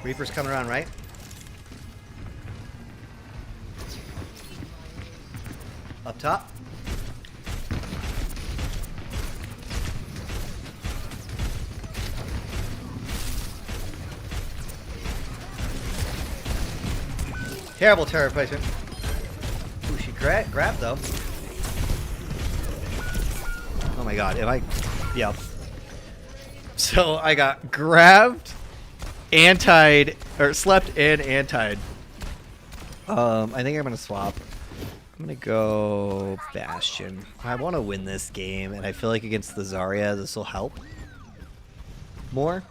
Reaper's coming around, right? Up top. Terrible turret placement. Ooh, she grabbed though. Oh my god, am I... Yep. So I got grabbed, antied, or slept and antied. I think I'm gonna swap. I'm gonna go Bastion. I want to win this game, and I feel like against the Zarya, this will help more.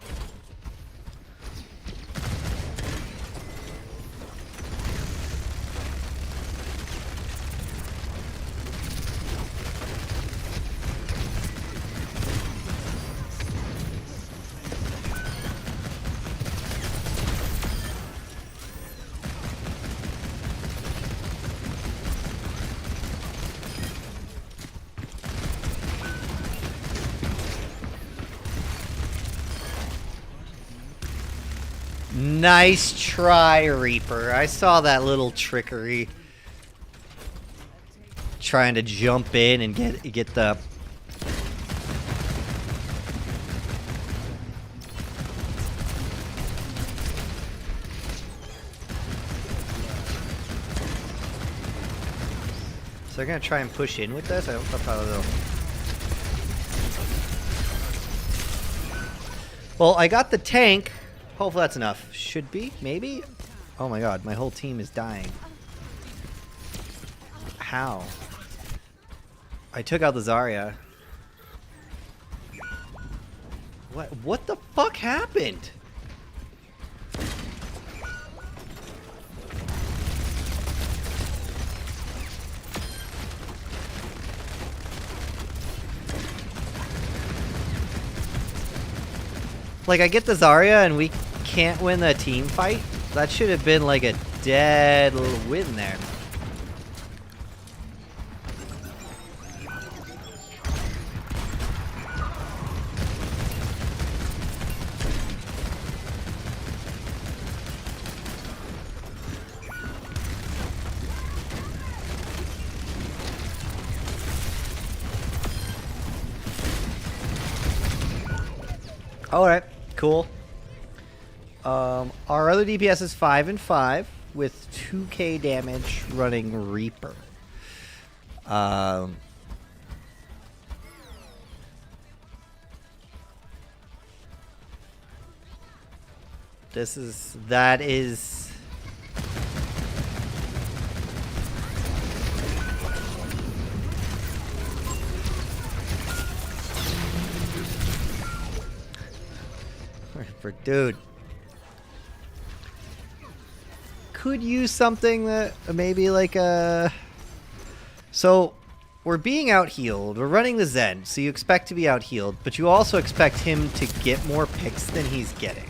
Nice try, Reaper. I saw that little trickery. Trying to jump in and get the... So they're gonna try and push in with this? I don't know how they'll... Well, I got the tank. Hopefully that's enough. Should be, maybe? Oh my god, my whole team is dying. How? I took out the Zarya. What the fuck happened? Like, I get the Zarya and we can't win the team fight? That should have been like a dead little win there. Alright, cool. Our other DPS is 5 and 5 with 2k damage running Reaper. That is... Dude. Could use something that maybe like a... So, we're being out-healed. We're running the Zen, so you expect to be out-healed, but you also expect him to get more picks than he's getting.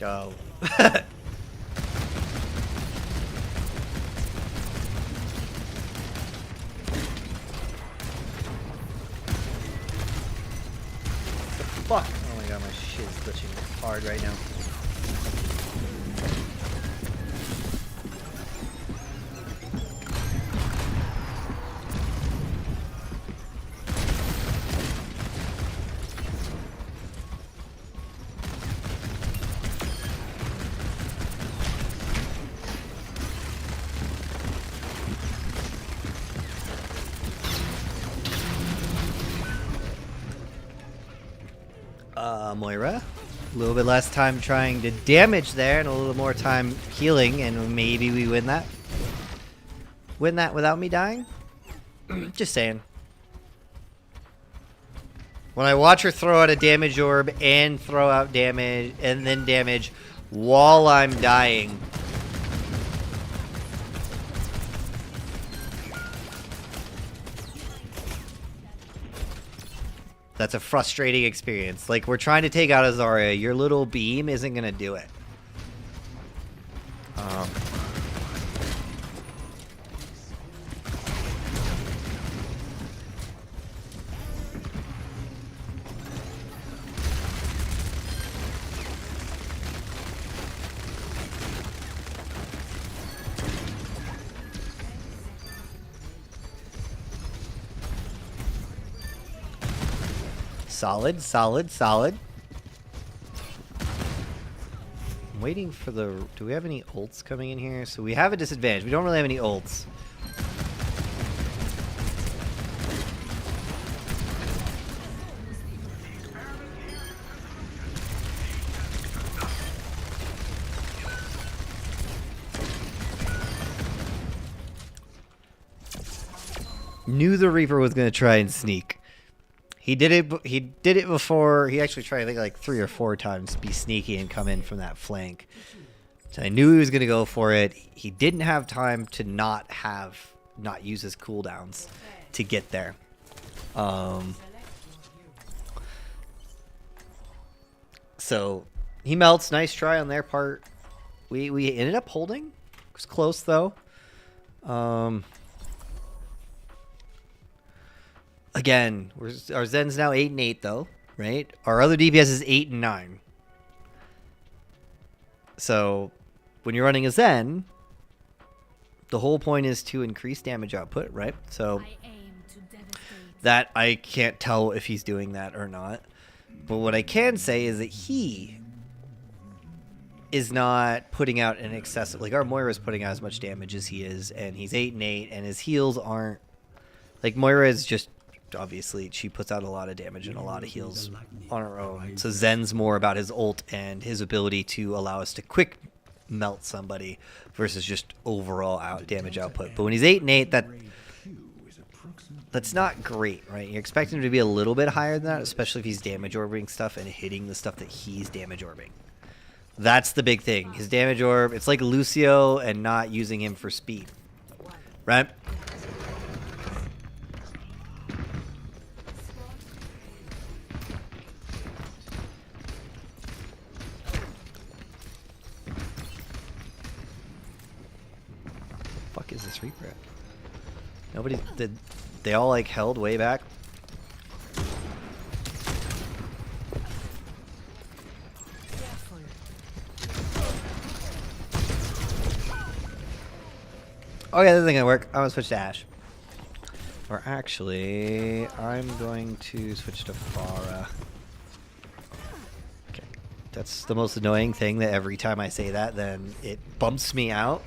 Go. Fuck! Oh my god, my shit is glitching hard right now. Moira. A little bit less time trying to damage there and a little more time healing, and maybe we win that. Win that without me dying? Just saying. When I watch her throw out a damage orb and throw out damage and then damage while I'm dying. That's a frustrating experience. Like, we're trying to take out a Zarya. Your little beam isn't going to do it. Solid, solid, solid. I'm waiting for the... Do we have any ults coming in here? So we have a disadvantage. We don't really have any ults. Knew the Reaper was going to try and sneak. He did it. He did it before. He actually tried, I think, like 3 or 4 times to be sneaky and come in from that flank. So I knew he was going to go for it. He didn't have time to not use his cooldowns to get there. So he melts. Nice try on their part. We ended up holding. It was close though. Again, our Zen's now 8 and 8 though, right? Our other DPS is 8 and 9. So when you're running a Zen, the whole point is to increase damage output, right? So that I can't tell if he's doing that or not. But what I can say is that he is not putting out an excessive... Like, our Moira is putting out as much damage as he is, and he's 8 and 8, and his heals aren't... Like, Moira is just... Obviously, she puts out a lot of damage and a lot of heals on her own. So Zen's more about his ult and his ability to allow us to quick melt somebody versus just overall damage output. But when he's 8 and 8, that's not great, right? You're expecting him to be a little bit higher than that, especially if he's damage orbiting stuff and hitting the stuff that he's damage orbing. That's the big thing. His damage orb, it's like Lucio and not using him for speed, right? Fuck is this Reaper at? Nobody did. They all like held way back. Okay, this isn't gonna work. I'm gonna switch to Ashe. Or actually, I'm going to switch to Pharah. Okay. That's the most annoying thing, that every time I say that, then it bumps me out.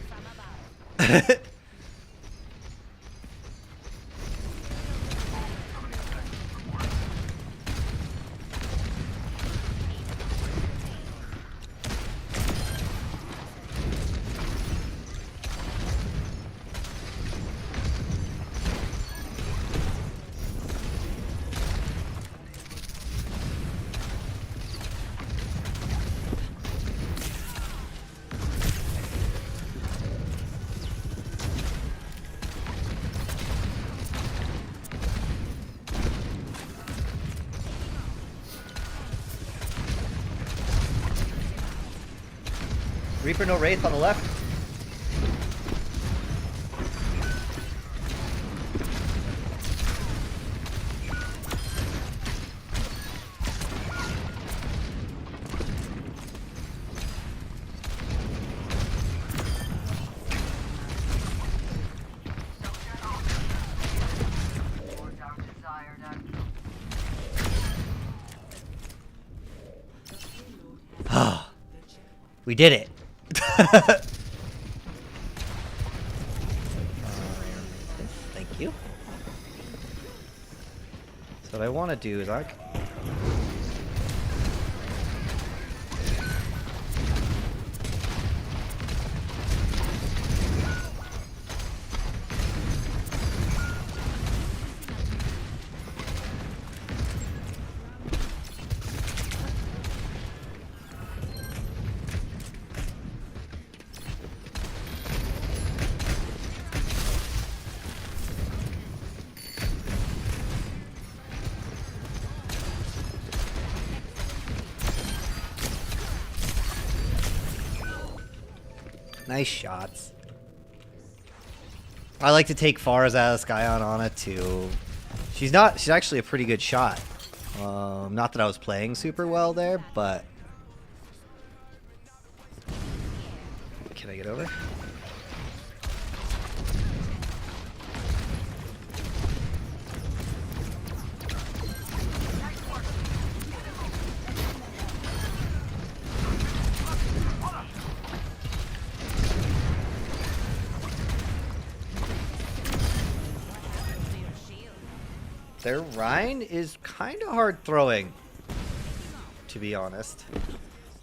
Reaper, no Wraith on the left. Ah, we did it. Thank you. So what I want to do is Nice shots. I like to take Far's out of the sky on Ana too. She's actually a pretty good shot. Not that I was playing super well there, but can I get over? Their Rhine is kind of hard throwing, to be honest.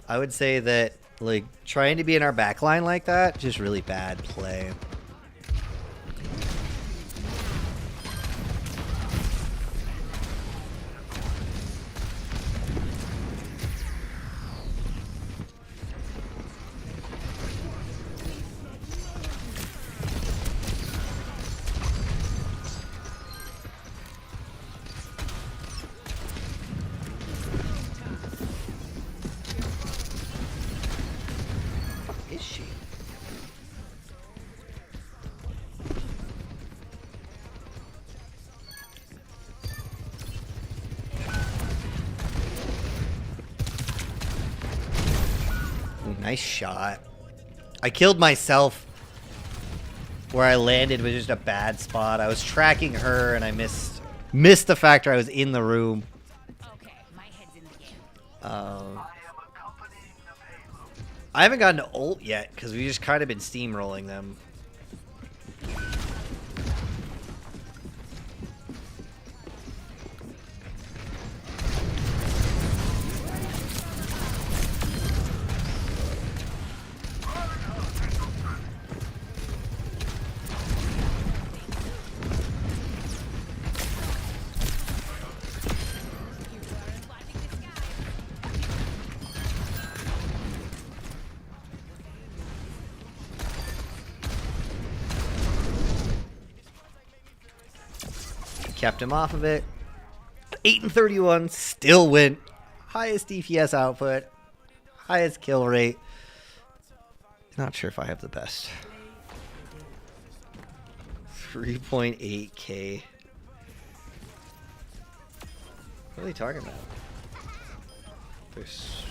I would say that, like, trying to be in our backline like that, just really bad play. Is she? Ooh, nice shot. I killed myself where I landed was just a bad spot. I was tracking her and I missed the factor I was in the room. I haven't gotten to ult yet because we've just kind of been steamrolling them. Kept him off of it. 8 and 31, still win. Highest DPS output, highest kill rate. Not sure if I have the best. 3.8k. What are they talking about? There's...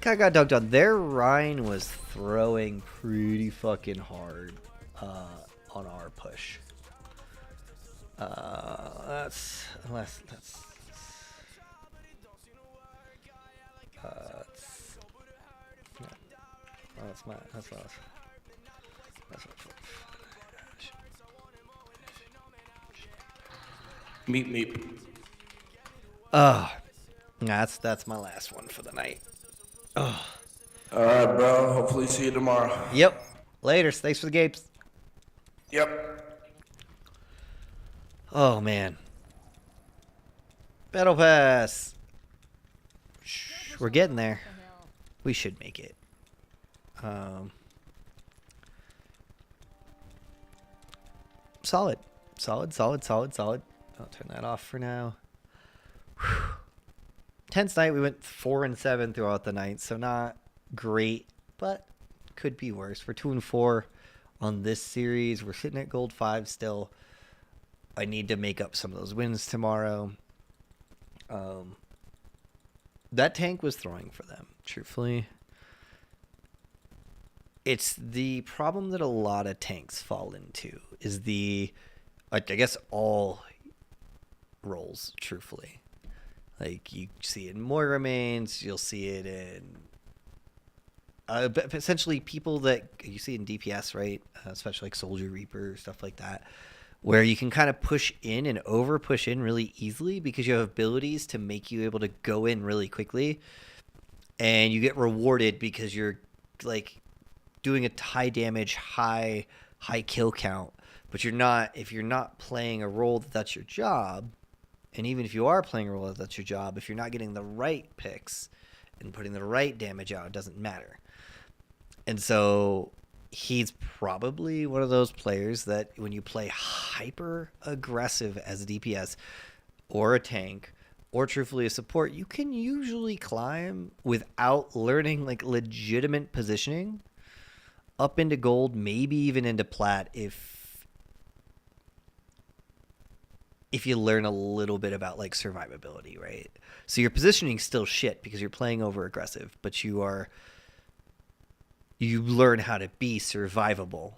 I got dunked on. Their Rhine was throwing pretty fucking hard on our push. That's unless that's no. Oh, that's my that's lost. That's Meep. oh, that's my last one for the night. Oh. Alright, bro. Hopefully see you tomorrow. Yep. Later. Thanks for the games. Yep. Oh, man. Battle Pass. Shh, we're getting there. We should make it. Solid. Solid. I'll turn that off for now. Whew. Tense night. We went 4 and 7 throughout the night, so not great, but could be worse. We're 2 and 4 on this series. We're sitting at gold 5 still. I need to make up some of those wins tomorrow. That tank was throwing for them, truthfully. It's the problem that a lot of tanks fall into is I guess all roles, truthfully. Like, you see it in Moira mains, you'll see it in essentially people that you see in DPS, right? Especially like Soldier Reaper, stuff like that, where you can kind of push in and over push in really easily because you have abilities to make you able to go in really quickly, and you get rewarded because you're like doing a high damage, high kill count. But if you're not playing a role that's your job. And even if you are playing a role that's your job, if you're not getting the right picks and putting the right damage out, it doesn't matter. And so he's probably one of those players that when you play hyper aggressive as a DPS or a tank or truthfully a support, you can usually climb without learning like legitimate positioning up into gold, maybe even into plat if you learn a little bit about like survivability, right? So your positioning's still shit because you're playing over aggressive, but you learn how to be survivable.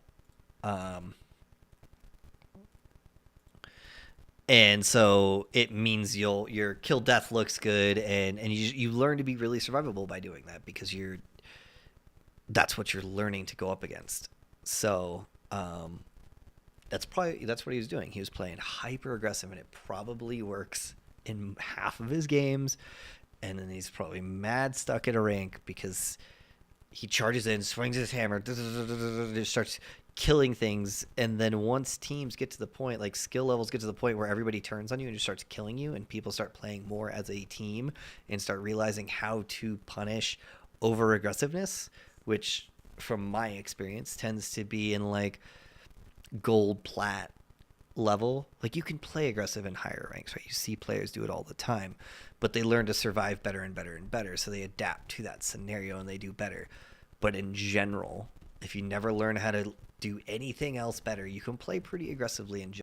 And so it means your kill death looks good, and you learn to be really survivable by doing that because that's what you're learning to go up against. So that's what he was doing. He was playing hyper aggressive, and it probably works in half of his games. And then he's probably mad stuck at a rank because he charges in, swings his hammer, just starts killing things. And then once teams get to the point, like skill levels get to the point where everybody turns on you and just starts killing you, and people start playing more as a team and start realizing how to punish over aggressiveness, which from my experience tends to be in like gold plat level. Like you can play aggressive in higher ranks, right? You see players do it all the time, but they learn to survive better and better and better, so they adapt to that scenario and they do better. But in general, if you never learn how to do anything else better, you can play pretty aggressively in